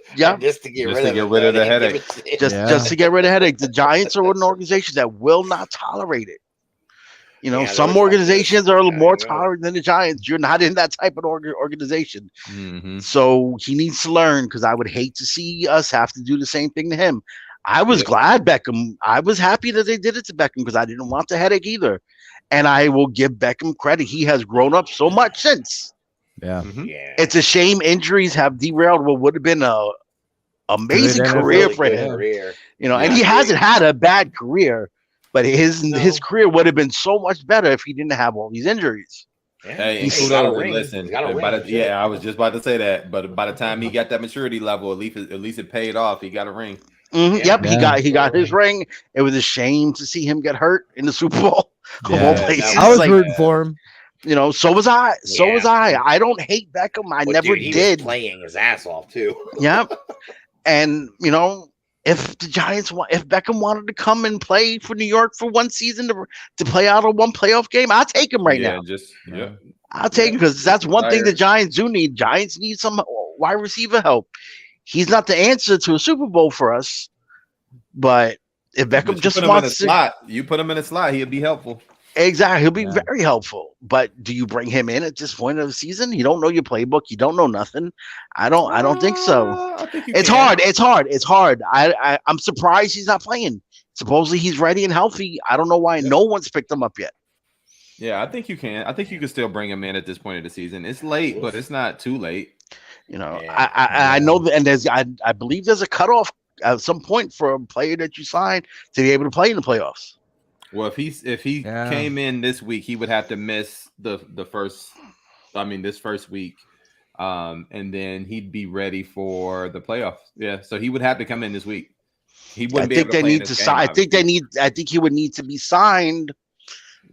get rid of the headache. Just to get rid of headache. The Giants are an organization that will not tolerate it. You know, Yeah, some organizations are a little more tolerant than the Giants. You're not in that type of organization. So he needs to learn, because I would hate to see us have to do the same thing to him. I was glad Beckham. I was happy that they did it to Beckham, because I didn't want the headache either. And I will give Beckham credit. He has grown up so much since. Yeah. It's a shame injuries have derailed what would have been a amazing career for him. You know, and he hasn't had a bad career, but his career would have been so much better if he didn't have all these injuries. Hey, and kudos, listen. I was just about to say that, but by the time he got that maturity level, at least it paid off. He got a ring. Yep, he got his ring. It was a shame to see him get hurt in the Super Bowl. I was rooting for him. You know, so was I. Was I. I don't hate Beckham. I never did. Was playing his ass off too. Yep. And you know, if the Giants if Beckham wanted to come and play for New York for one season to play out of one playoff game, I'll take him now. I'll take him, because that's one thing the Giants do need. Giants need some wide receiver help. He's not the answer to a Super Bowl for us, but if Beckham just wants to, you put him in a slot, he'll be helpful. Exactly, he'll be very helpful. But do you bring him in at this point of the season? You don't know your playbook. You don't know nothing. I don't think so. It's hard. I'm surprised he's not playing. Supposedly he's ready and healthy. I don't know why no one's picked him up yet. Yeah, I think you can. I think you can still bring him in at this point of the season. It's late, but it's not too late. You know, I know that, and I believe there's a cutoff at some point for a player that you sign to be able to play in the playoffs. Well, if he came in this week, he would have to miss this first week, and then he'd be ready for the playoffs. Yeah, so he would have to come in this week. He wouldn't be able to play in this game, I think he would need to be signed.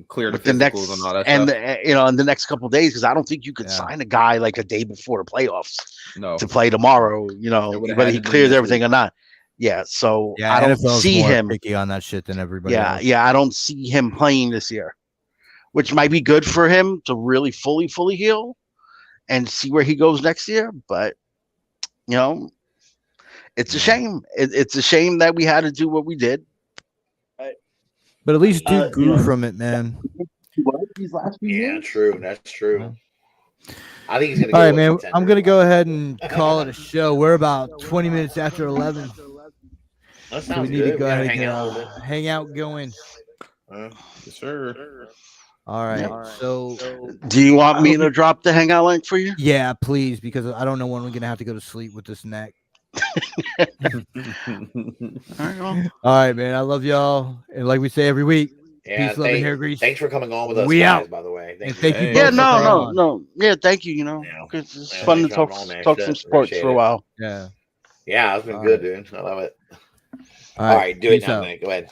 Clear the physicals and all that and stuff. In the next couple of days, because I don't think you could sign a guy like a day before the playoffs to play tomorrow. You know, whether he clears everything or not. Yeah, so I don't see him picky on that shit than everybody. Yeah, I don't see him playing this year, which might be good for him to really fully heal and see where he goes next year. But you know, it's a shame. It's a shame that we had to do what we did. But at least dude grew from it, man. True. That's true. I think he's gonna. All right, man. I'm gonna go ahead and call it a show. We're about 20 minutes after 11. So we need to go ahead and hang out going. Yes, sir. All right. So, do you want me to drop the hangout link for you? Yeah, please, because I don't know when we're gonna have to go to sleep with this neck. All right, man. I love y'all, and like we say every week, peace, love, and hair grease. Thanks for coming on with us, guys, out. By the way. Thank you. Yeah, no. Yeah, thank you. You know, it's fun to talk some sports for a while. Yeah, it's been good, dude. I love it. All right, do it now, man. Go ahead.